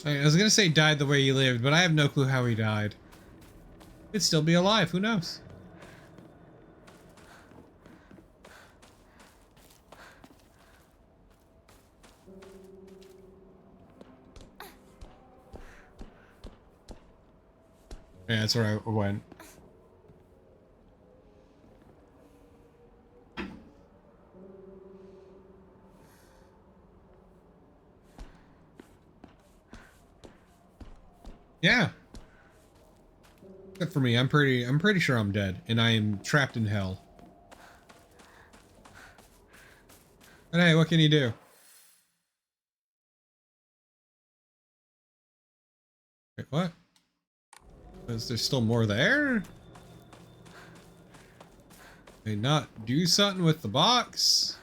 I was gonna say died the way he lived, but I have no clue how he died. Could still be alive, who knows? Yeah, that's where I went. Yeah. Except for me, I'm pretty sure I'm dead, and I am trapped in hell. But hey, what can you do? Wait, what? Is there still more there? They not do something with the box?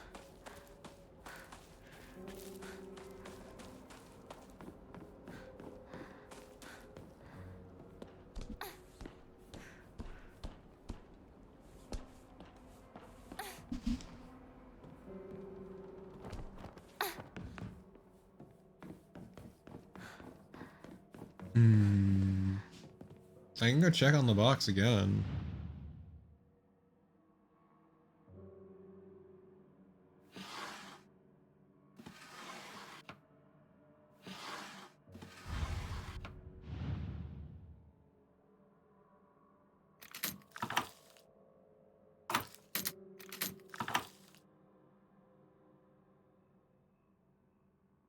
I can go check on the box again.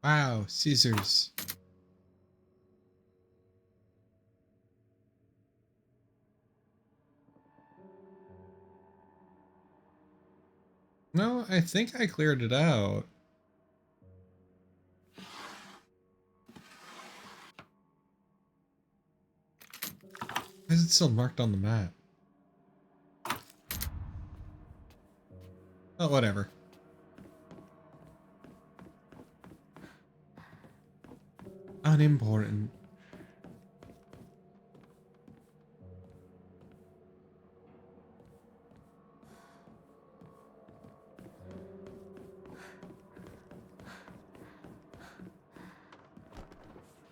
Wow, scissors. No, I think I cleared it out. Why is it still marked on the map? Oh, whatever. Unimportant.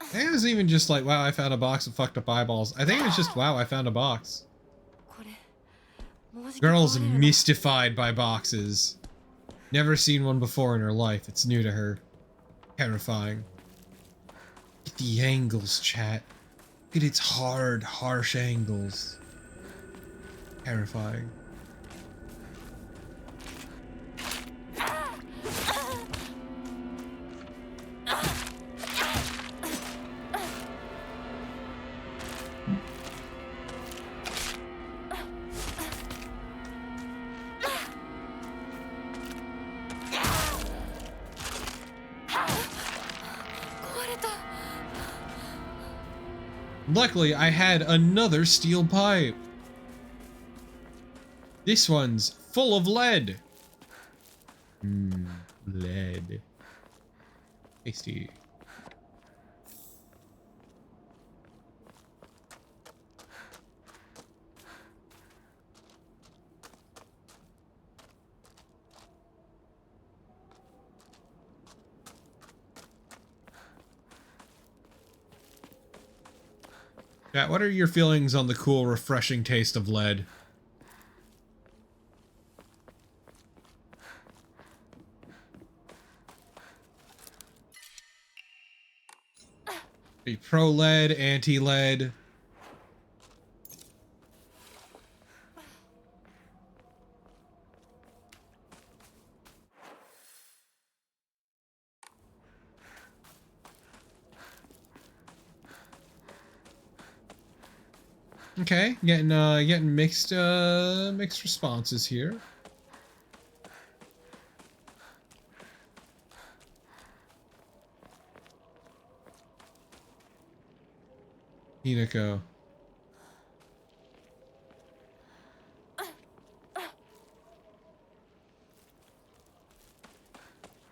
I think it was even just like, wow, I found a box of fucked up eyeballs. I think it was just, wow, I found a box. Girl's mystified by boxes. Never seen one before in her life. It's new to her. Terrifying. the angles, chat. Look at its hard, harsh angles. Terrifying. Luckily, I had another steel pipe. This one's full of lead. Lead. Tasty. Chat, what are your feelings on the cool, refreshing taste of lead? Be pro lead, anti lead. Okay, getting mixed responses here. Hinako.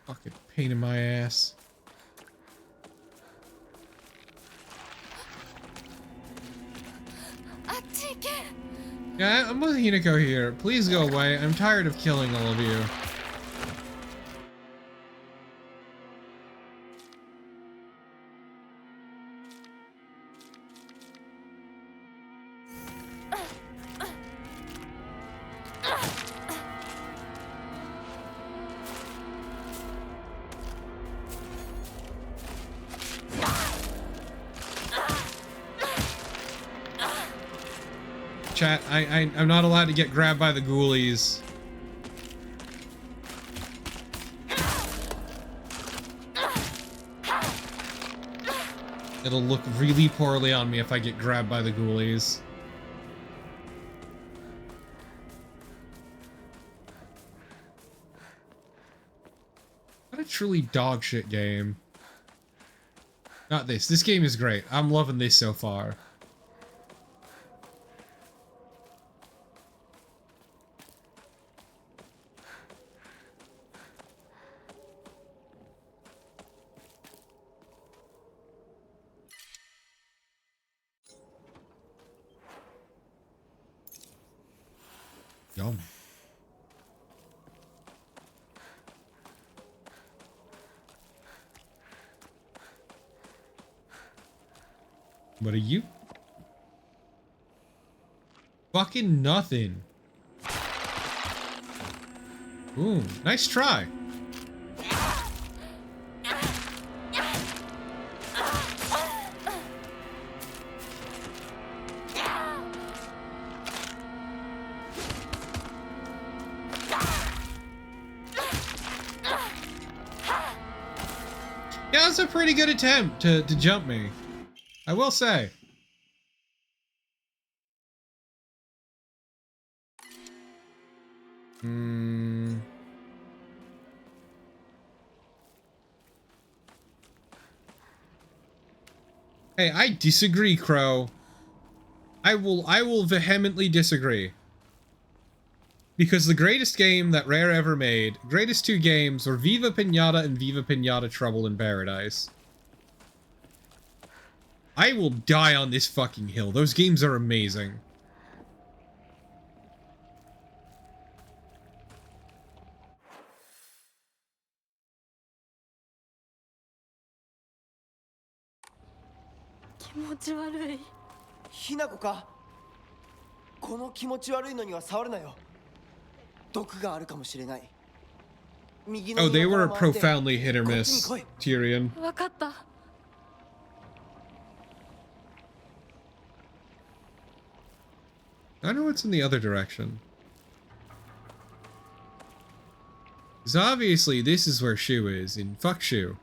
Fucking pain in my ass. Yeah, I'm with Hinako here. Please go away. I'm tired of killing all of you. Chat, I'm not allowed to get grabbed by the ghoulies. It'll look really poorly on me if I get grabbed by the ghoulies. What a truly dog shit game. Not this. This game is great. I'm loving this so far. Yum. What are you? Fucking nothing. Ooh, nice try. Yeah, that's a pretty good attempt to jump me. I will say. Hey, I disagree, Crow. I will vehemently disagree. Because the greatest game that Rare ever made, greatest two games were Viva Pinata and Viva Pinata Trouble in Paradise. I will die on this fucking hill. Those games are amazing. Hinakoかこの気持ち悪いのには触るなよ毒があるかもしれない Oh, they were profoundly hit or miss, Tyrion. わかった。I know what's in the other direction. Because obviously this is where Shu is, and fuck Shu.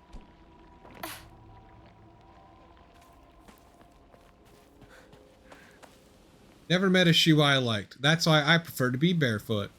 Never met a Shu I liked. That's why I prefer to be barefoot.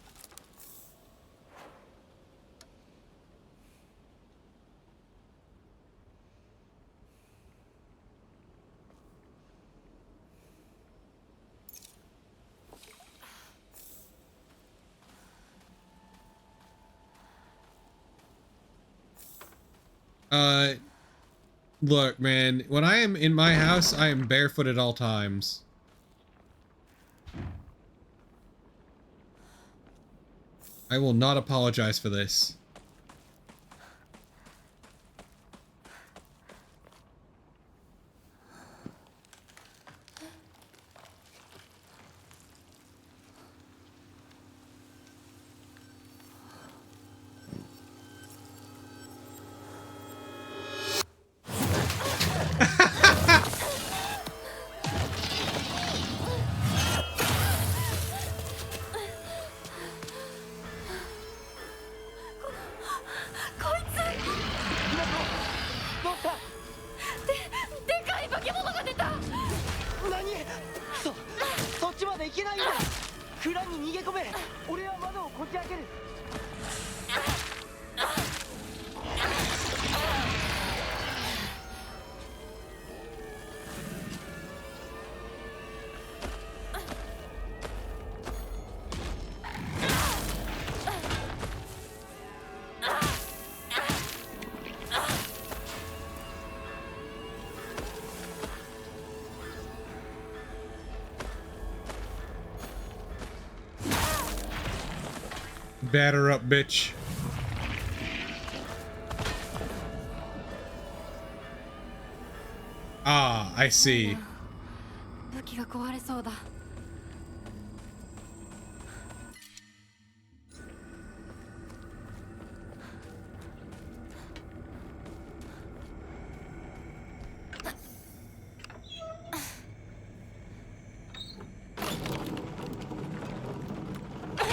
Look, man, when I am in my house, I am barefoot at all times. I will not apologize for this. Batter up, bitch. Ah, I see. 武器が壊れそうだ。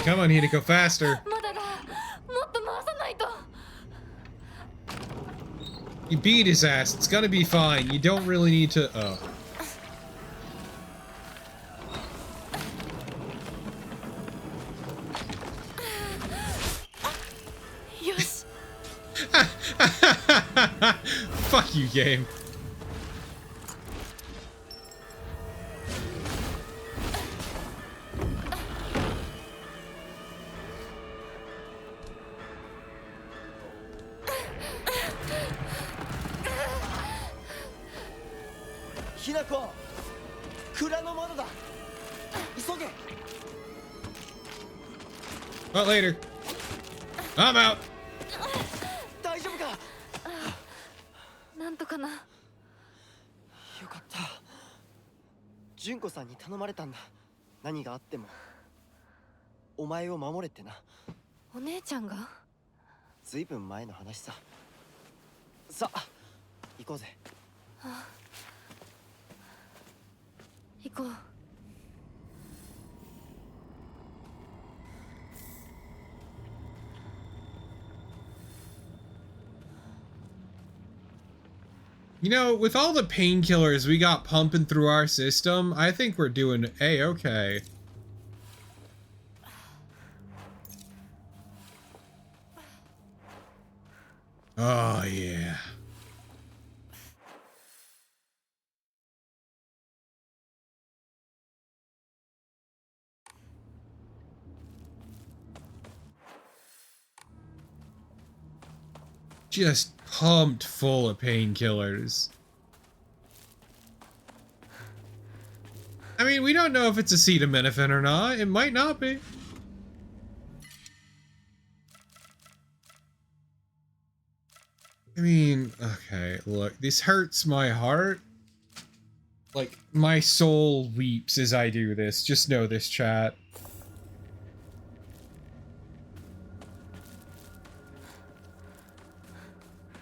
Come on, Hideko, faster. まだだ。もっと回さないと。 You beat his ass. It's gonna be fine. You don't really need to. Oh. Yosh. Fuck you, game. Well, later. I'm out. 大丈夫か。なんとかな。よかった。純子さんに頼まれたんだ。何があってもお前を守れってな。お姉ちゃんが？ずいぶん前の話さ。さあ、行こうぜ。行こう。You know, with all the painkillers we got pumping through our system, I think we're doing A-okay. Oh, yeah. Just pumped full of painkillers. I mean, we don't know if it's acetaminophen or not. It might not be. I mean, okay, look, this hurts my heart. Like, my soul weeps as I do this. Just know this, chat.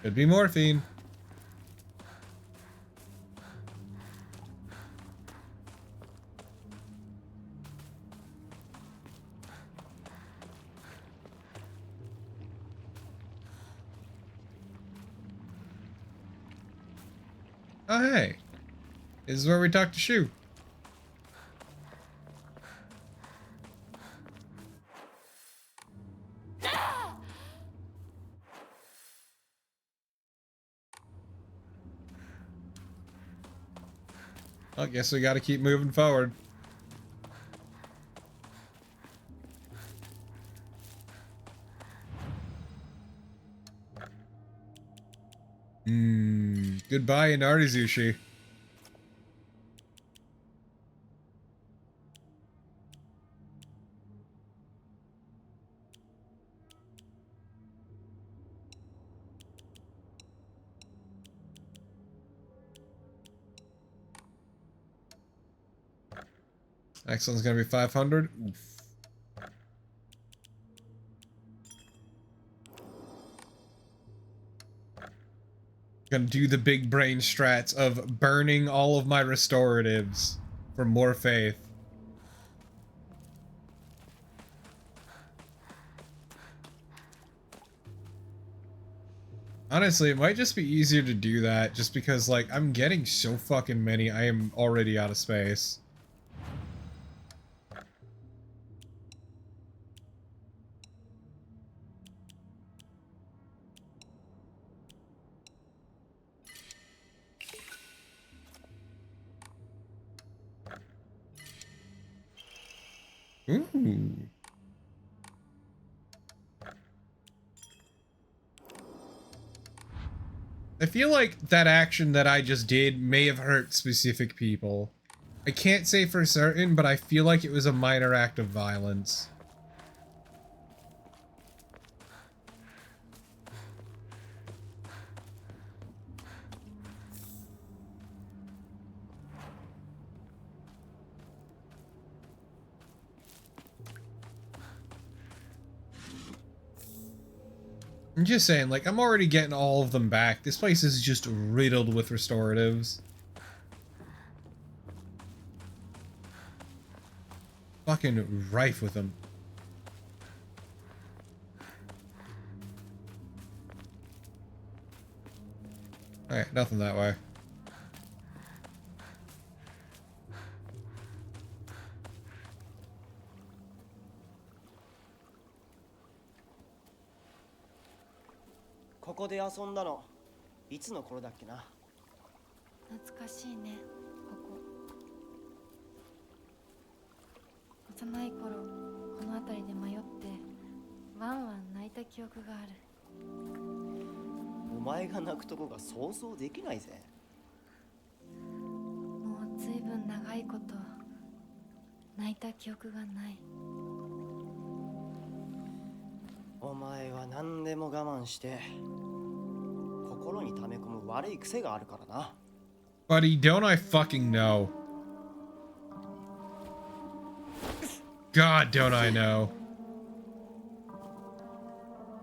Could be morphine. Oh, hey. This is where we talk to Shu. I guess we gotta keep moving forward. Goodbye, Inarizushi. Next one's gonna be 500. Oof. Gonna do the big brain strats of burning all of my restoratives for more faith. Honestly, it might just be easier to do that just because, like, I'm getting so fucking many, I am already out of space. Ooh. I feel like that action that I just did may have hurt specific people. I can't say for certain, but I feel like it was a minor act of violence. I'm just saying, like, I'm already getting all of them back. This place is just riddled with restoratives. Fucking rife with them. Alright, nothing that way.ここで遊んだのいつの頃だっけな。懐かしいね、ここ。幼い頃この辺りで迷ってワンワン泣いた記憶がある。お前が泣くとこが想像できないぜ。もうずいぶん長いこと泣いた記憶がない。お前は何でも我慢して心に溜め込む悪い癖があるからな。Buddy, don't I fucking know? God, don't I know?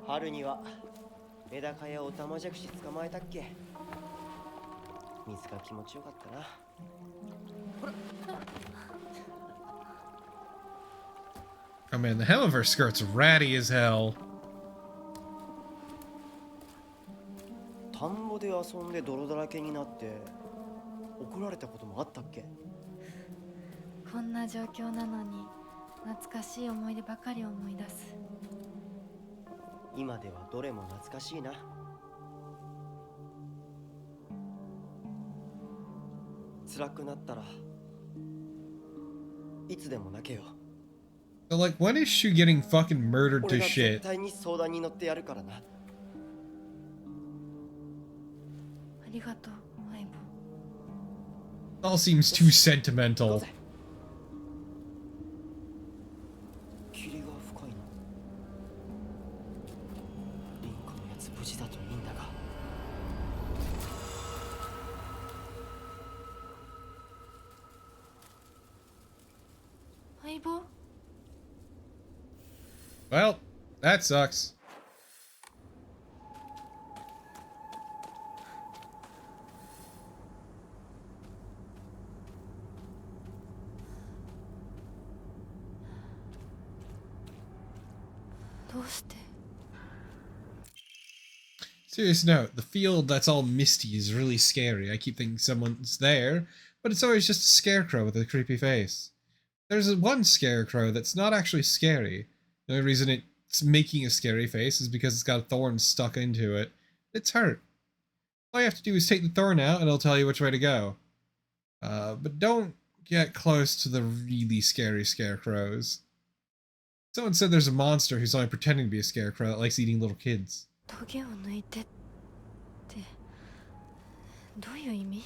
春にはメダカやオタマジャクシ捕まえたっけ。水が気持ちよかったな。Oh man, the hem of her skirt's ratty as hell. 田んぼで遊んで泥だらけになって怒られたこともあったっけ。こんな状況なのに懐かしい思い出ばかり思い出す。今ではどれも懐かしいな。辛くなったらいつでも泣けよ。 So, like, when is she getting fucking murdered 俺 to が絶 shit? 対に相談に乗ってやるからな。ありがとう、相棒。 All seems too sentimental. 霧が深いな。リンコのやつ無事だといいんだが。相棒？ Well, that sucks. どうして？ Serious note, the field that's all misty is really scary. I keep thinking someone's there, but it's always just a scarecrow with a creepy face. There's one scarecrow that's not actually scary. The only reason it's making a scary face is because it's got a thorn stuck into it. It's hurt. All you have to do is take the thorn out and it'll tell you which way to go. But don't get close to the really scary scarecrows. Someone said there's a monster who's only pretending to be a scarecrow that likes eating little kids. トゲを抜いてってどういう意味？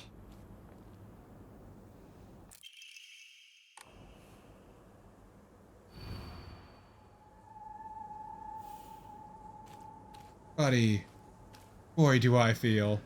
Buddy, boy do I feel.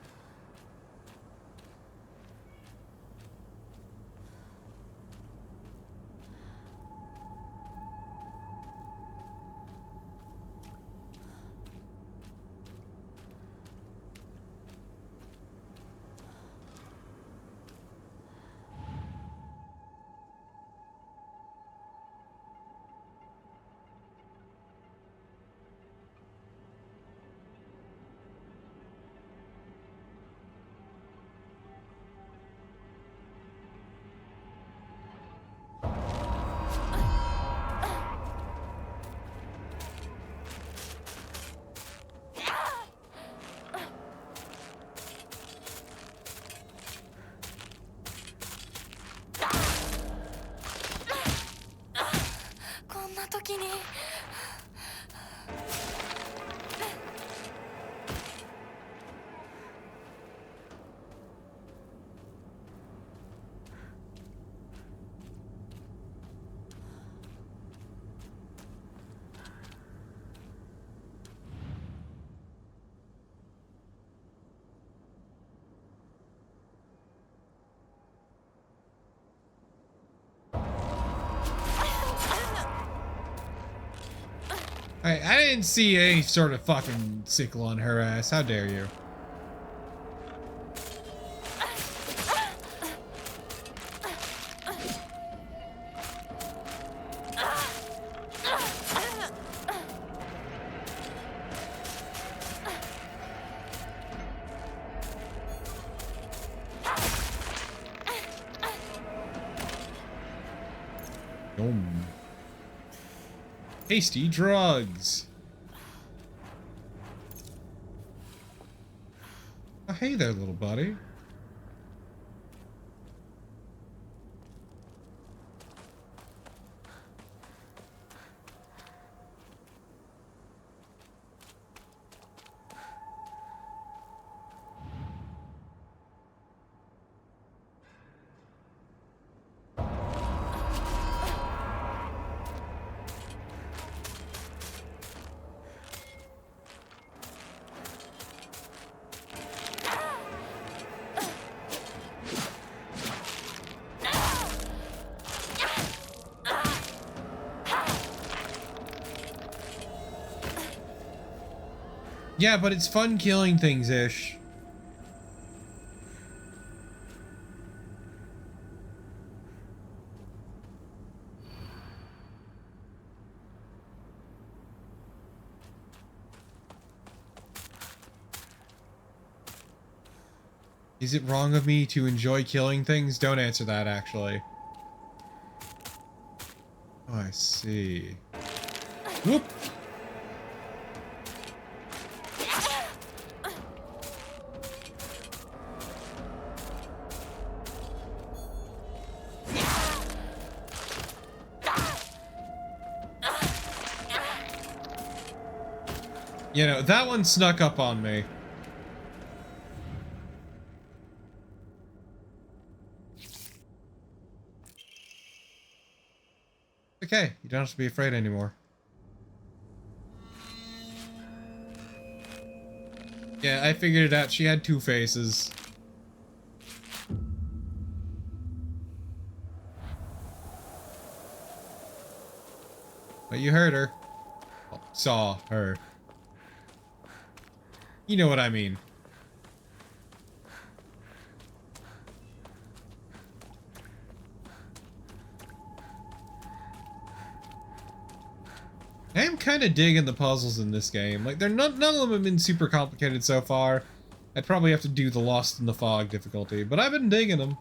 I didn't see any sort of fucking sickle on her ass. How dare you? Tasty drugs. Oh, hey there, little buddy. Yeah, but it's fun killing things, Ish. Is it wrong of me to enjoy killing things? Don't answer that, actually. Oh, I see. Whoop! You know, that one snuck up on me. Okay, you don't have to be afraid anymore. Yeah, I figured it out. She had two faces. But you heard her. Well, saw her. You know what I mean. I am kind of digging the puzzles in this game. Like, they're none of them have been super complicated so far. I'd probably have to do the Lost in the Fog difficulty, but I've been digging them.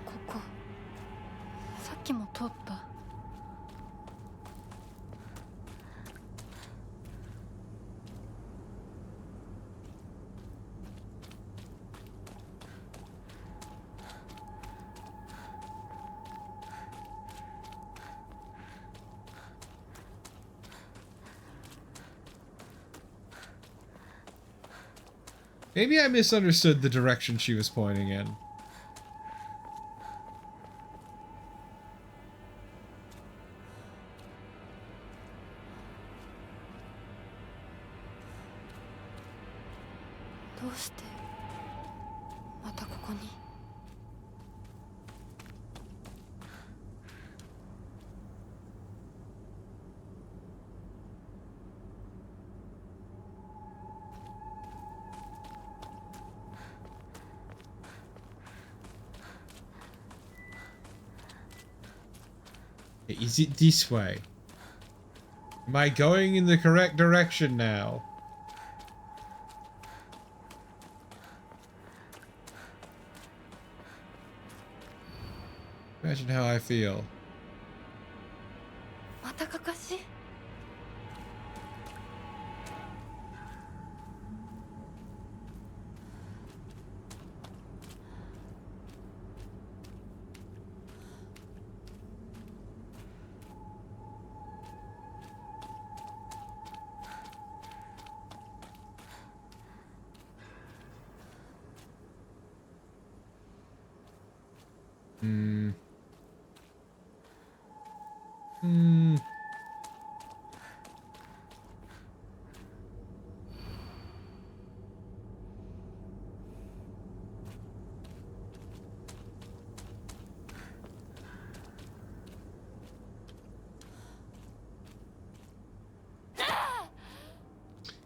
ここさっきも通った。Maybe I misunderstood the direction she was pointing in.どうしてまたここに。Is it this way? Am I going in the correct direction now? Imagine how I feel. またかかし。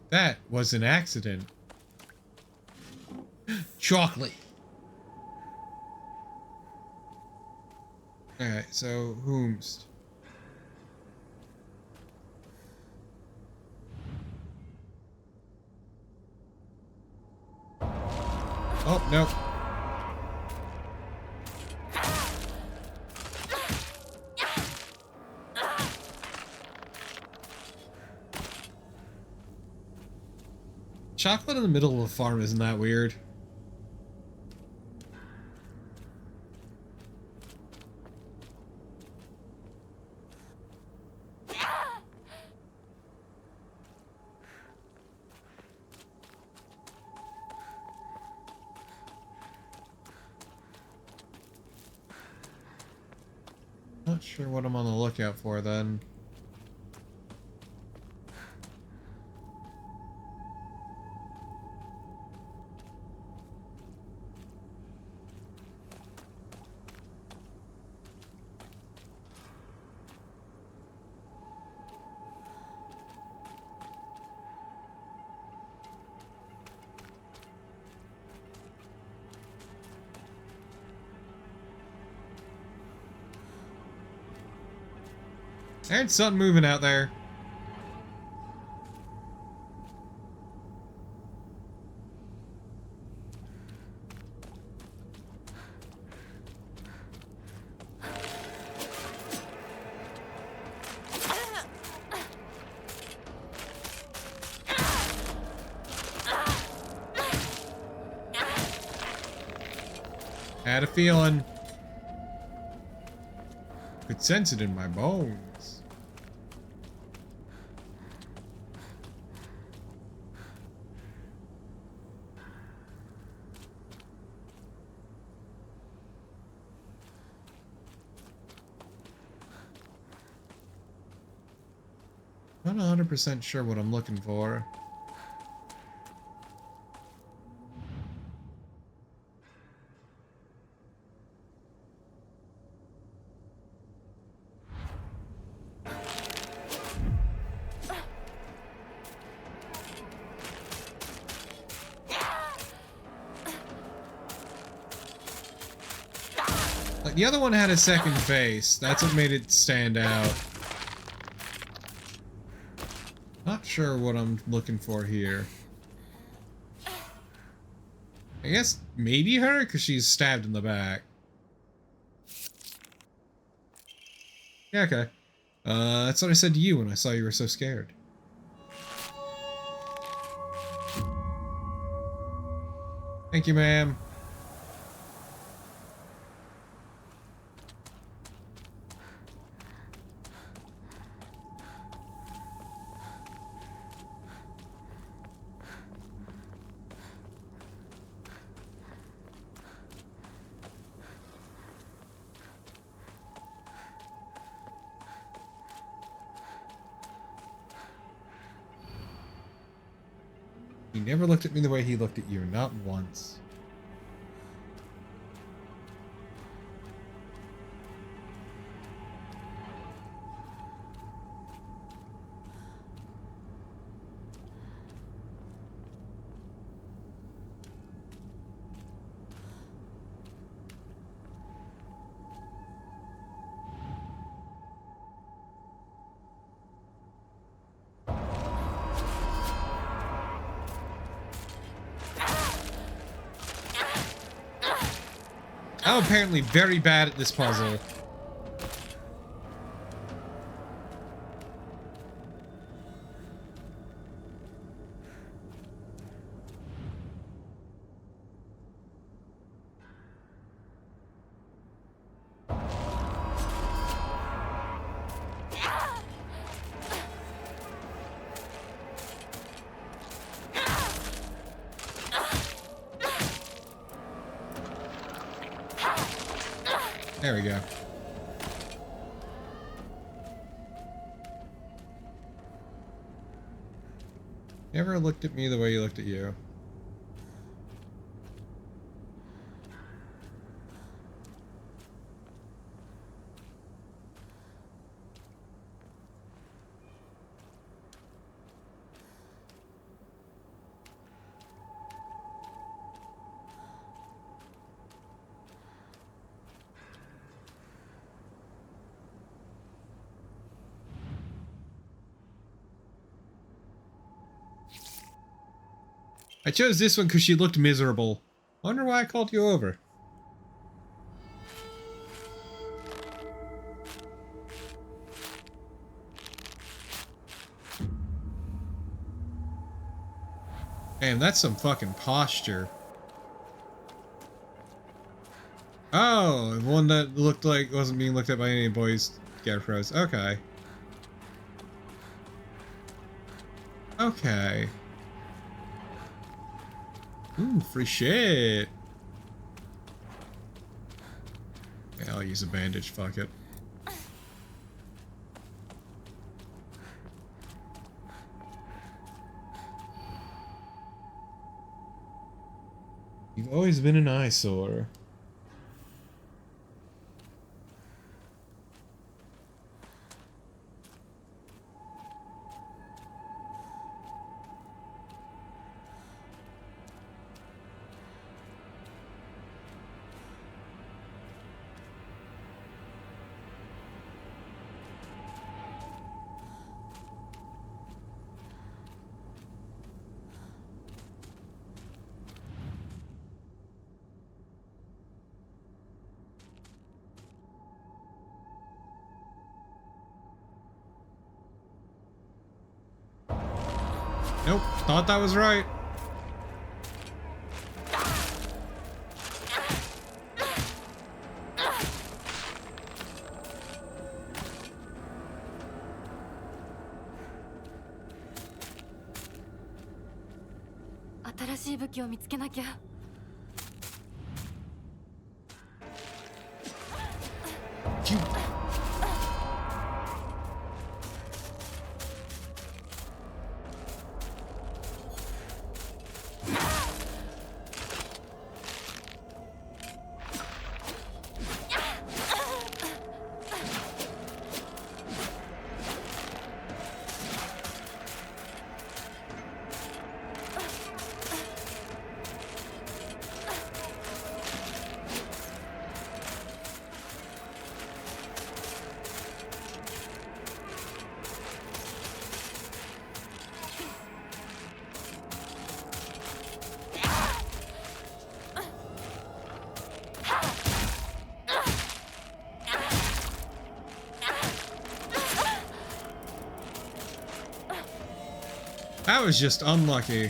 That was an accident. Chocolate. Alright, so whomst? Oh, no. Chocolate in the middle of a farm isn't that weird? Not sure what I'm on the lookout for then. There's something moving out there. Had a feeling. Could sense it in my bones. Not 100% sure what I'm looking for. The other one had a second face. That's what made it stand out. Not sure what I'm looking for here. I guess maybe her, because she's stabbed in the back. Yeah, okay. That's what I said to you when I saw you were so scared. Thank you, ma'am. He never looked at me the way he looked at you, not once. I'm apparently very bad at this puzzle. There we go. Never looked at me the way he looked at you. I chose this one because she looked miserable. Wonder why I called you over. Damn, that's some fucking posture. Oh, the one that looked like wasn't being looked at by any boys. Scarecrows. Okay. Okay. Ooh, free shit. Yeah, I'll use a bandage, fuck it. You've always been an eyesore. Nope, thought that was right. That was just unlucky.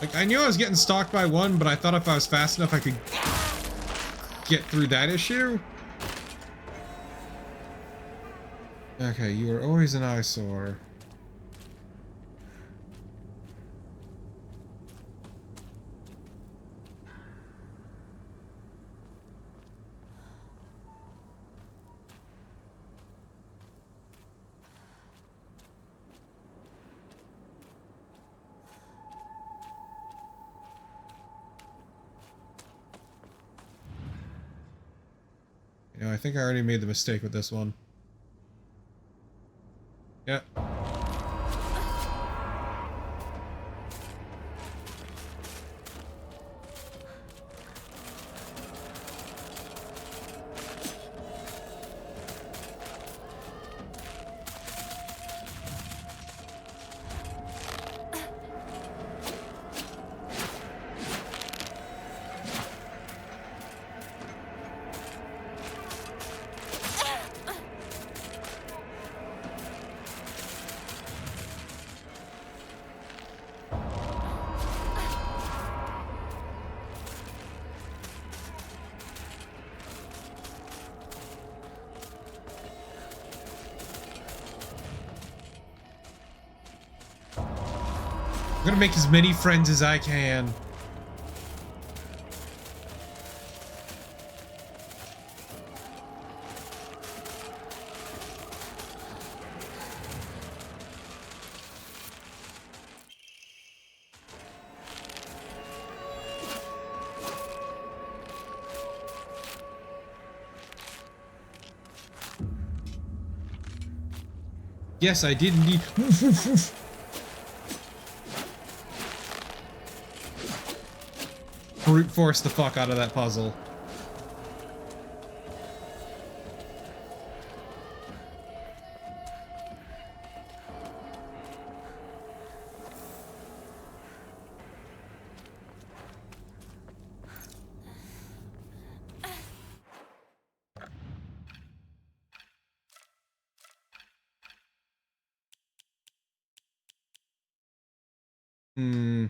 Like, I knew I was getting stalked by one, but I thought if I was fast enough I could get through that issue. Okay, you are always an eyesore. You know, I think I already made the mistake with this one. Yeah. I'm gonna make as many friends as I can. Yes, I did indeed. Brute force the fuck out of that puzzle. Hmm.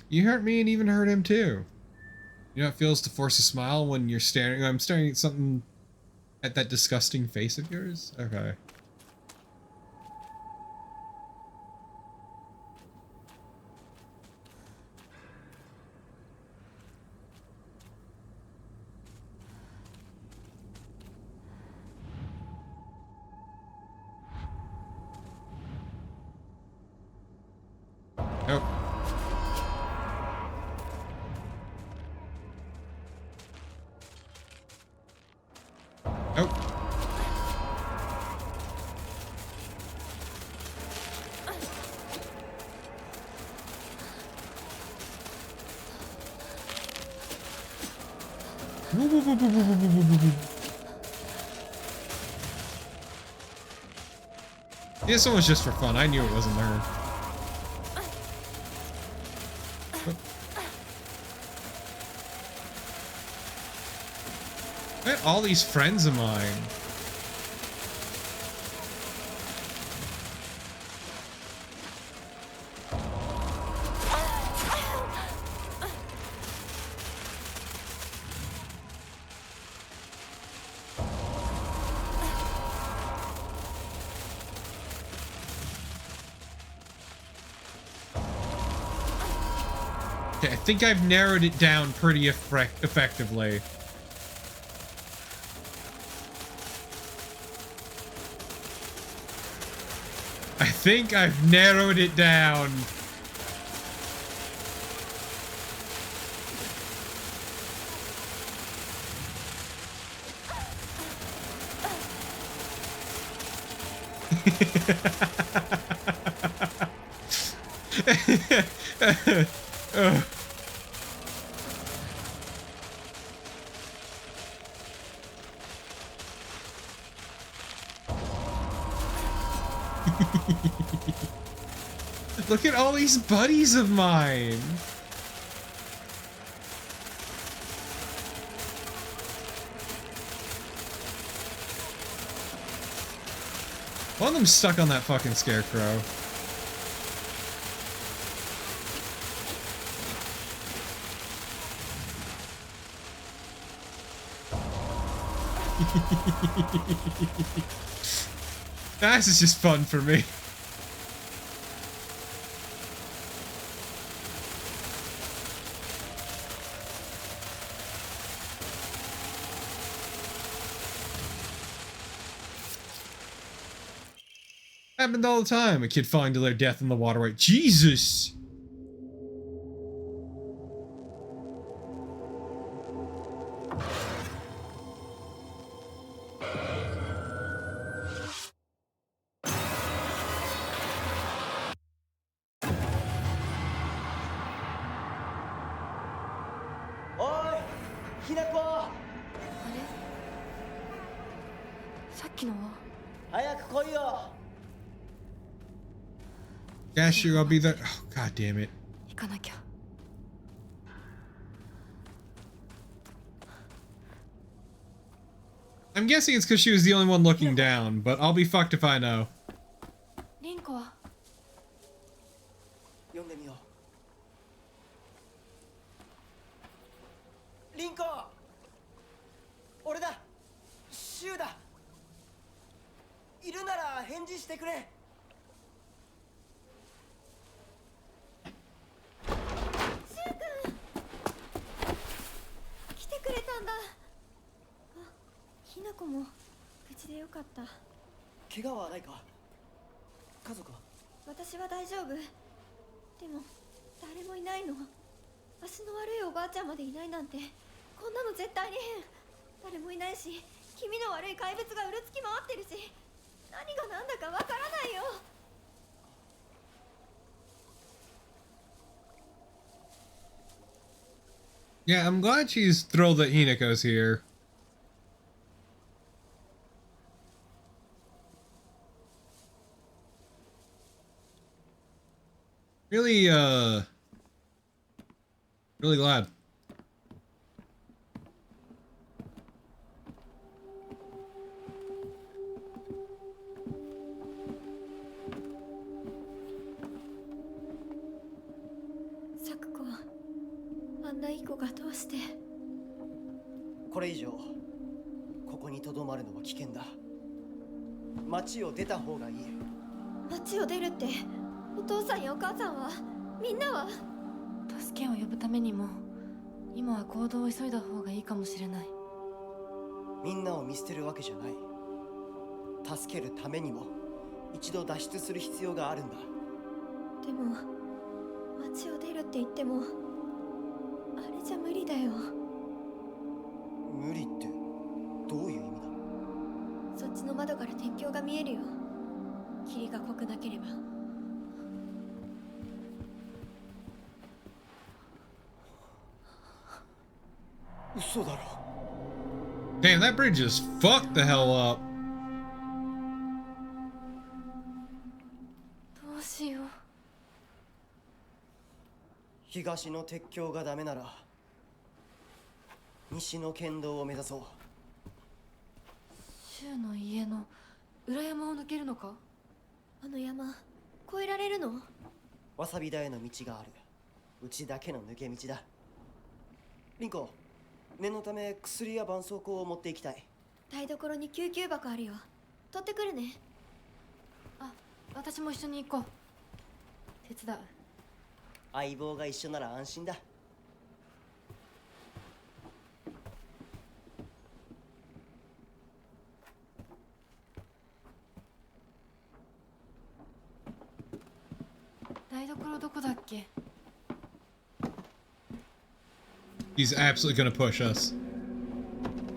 You hurt me and even hurt him too. You know how it feels to force a smile when you're staring? I'm staring at something, at that disgusting face of yours? Okay. Nope. Nope. This one was just for fun. I knew it wasn't her. Look at all these friends of mine. Okay, I think I've narrowed it down pretty effectively. I think I've narrowed it down. Look at all these buddies of mine. One of them's stuck on that fucking scarecrow. This is just fun for me. Happened all the time. A kid falling to their death in the waterway. Jesus!おいひなこ、あれ、さっきのは。早く来いよ。 Gosh, I'll be there. Oh, god damn it. 行かなきゃ。I'm guessing it's because she was the only one looking down, but I'll be fucked if I know. リンコは。読んでみよう。リンコ、俺だ、シュウだ。いるなら返事してくれ。来てくれたんだ。あ、ひなこも無事でよかった。怪我はないか。家族は。私は大丈夫。でも誰もいないの。足の悪いおばあちゃんまでいないなんて、こんなの絶対に変。誰もいないし、気味の悪い怪物がうるつき回ってるし、何が何だかわからないよ。Yeah, I'm glad she's thrilled that Hinako's here. Really, really glad. Sakuko、あんないい子がどうして。これ以上ここにとどまるのは危険だ。町を出た方がいい。町を出るって、お父さんやお母さんは、みんなは。助けを呼ぶためにも今は行動を急いだ方がいいかもしれない。みんなを見捨てるわけじゃない。助けるためにも一度脱出する必要があるんだ。でも町を出るって言っても、あれじゃ無理だよ。無理ってどういう意味だ。そっちの窓から鉄橋が見えるよ。霧が濃くなければ。嘘だろ。 Damn, that bridge is fucked the hell up. どうしよう。東の鉄橋がダメなら西の県道を目指そう。柊の家の裏山を抜けるのか。あの山越えられるの？わさび田への道がある。うちだけの抜け道だ。リンコ、念のため薬や絆創膏を持っていきたい。台所に救急箱あるよ。取ってくるね。あ、私も一緒に行こう。手伝う。相棒が一緒なら安心だ。台所どこだっけ。 He's absolutely gonna push us.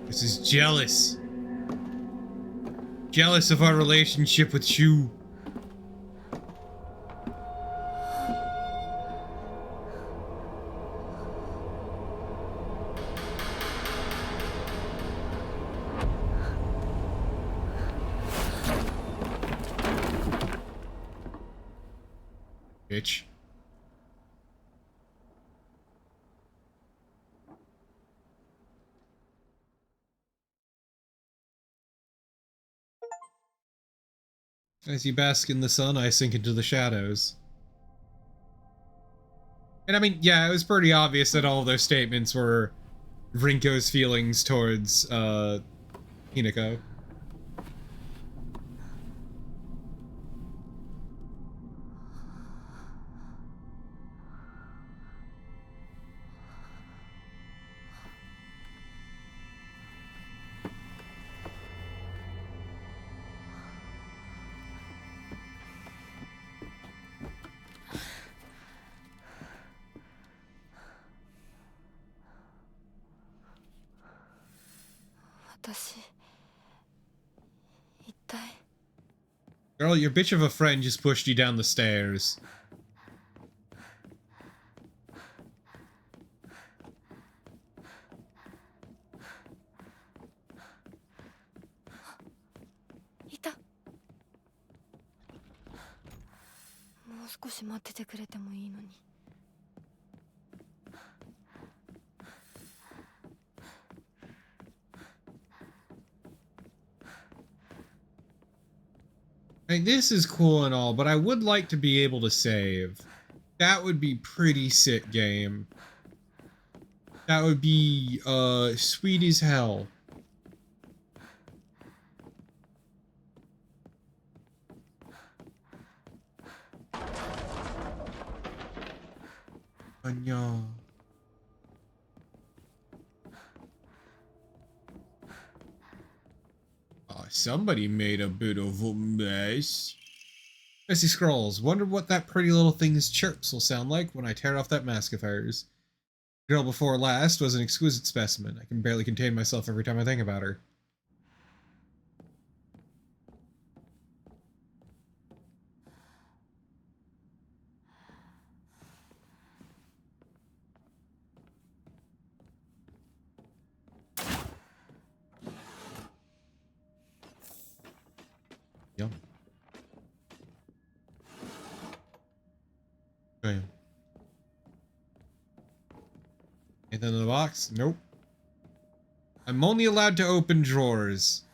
This is jealous. Jealous of our relationship with Shu. Bitch. As you bask in the sun, I sink into the shadows. And I mean, yeah, it was pretty obvious that all of those statements were Rinko's feelings towards, Hinako. Girl, your bitch of a friend just pushed you down the stairs. I mean, this is cool and all, but I would like to be able to save. That would be pretty sick, game. That would be, sweet as hell. Anya. Somebody made a bit of a mess. Messy Scrolls. Wonder what that pretty little thing's chirps will sound like when I tear off that mask of hers. The girl before last was an exquisite specimen. I can barely contain myself every time I think about her. Yum. Okay. Anything in the box? Nope. I'm only allowed to open drawers.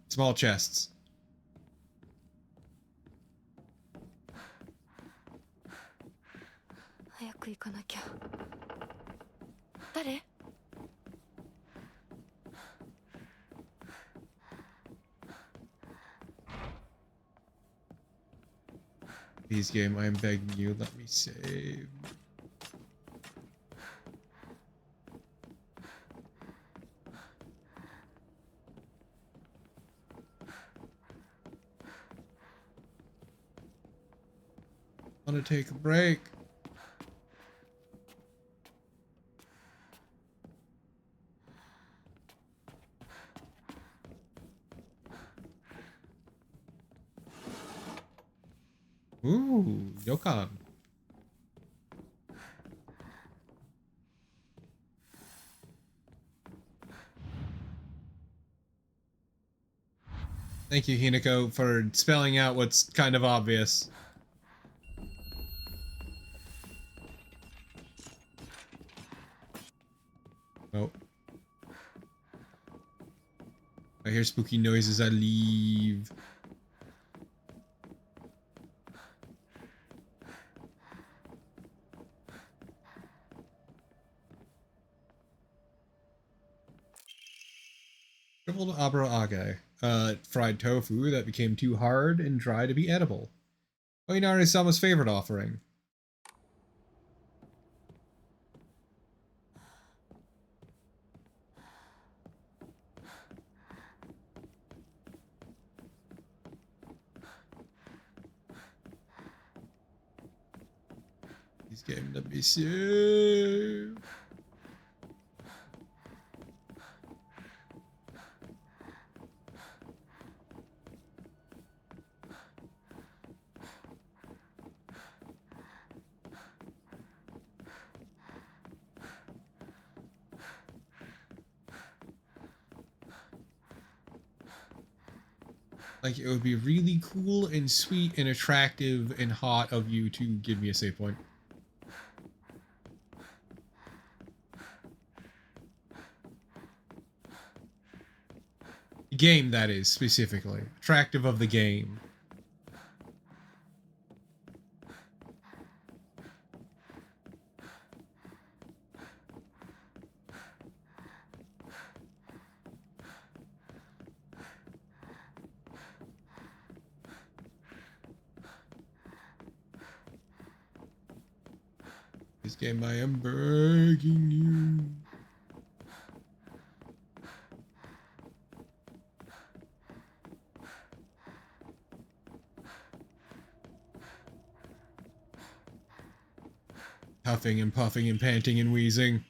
Small chests. Please, game, I am begging you, let me save. I want to take a break. Ooh, Yokon. Thank you, Hinako, for spelling out what's kind of obvious. Oh. I hear spooky noises, I leave. Tripled abra age. Fried tofu that became too hard and dry to be edible. Oinari-sama's favorite offering. He's getting to be so. Like, it would be really cool and sweet and attractive and hot of you to give me a save point. Game, that is, specifically. Attractive of the game. This game, I am begging you. Huffing and puffing and panting and wheezing.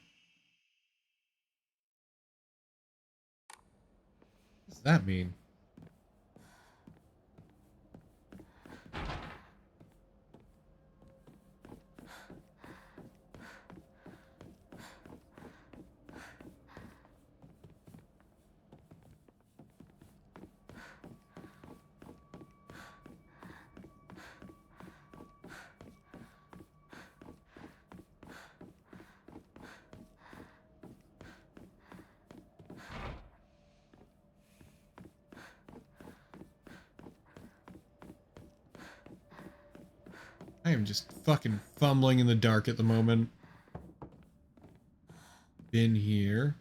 What does that mean? I am just fucking fumbling in the dark at the moment. Been here.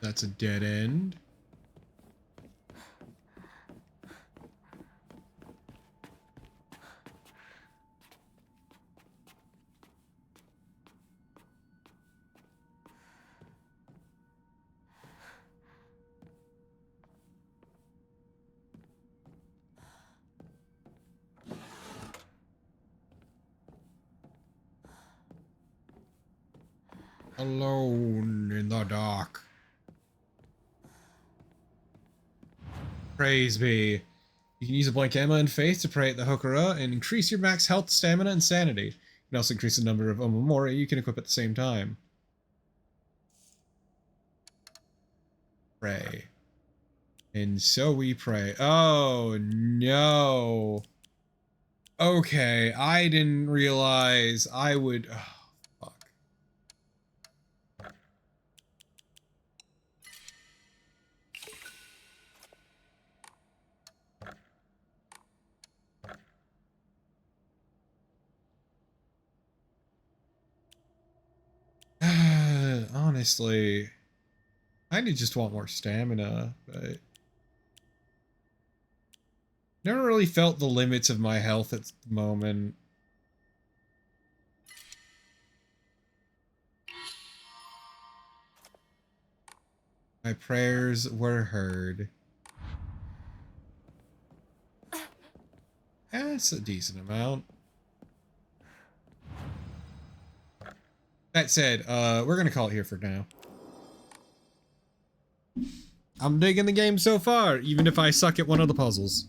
That's a dead end. Alone in the dark. Praise be. You can use a blank ammo and faith to pray at the Hokura and increase your max health, stamina, and sanity. You can also increase the number of Omamori you can equip at the same time. Pray. And so we pray. Oh, no. Okay, I didn't realize I would... Oh, fuck. Honestly, I just want more stamina, but never really felt the limits of my health at the moment. My prayers were heard. That's a decent amount. That said, we're gonna call it here for now. I'm digging the game so far, even if I suck at one of the puzzles.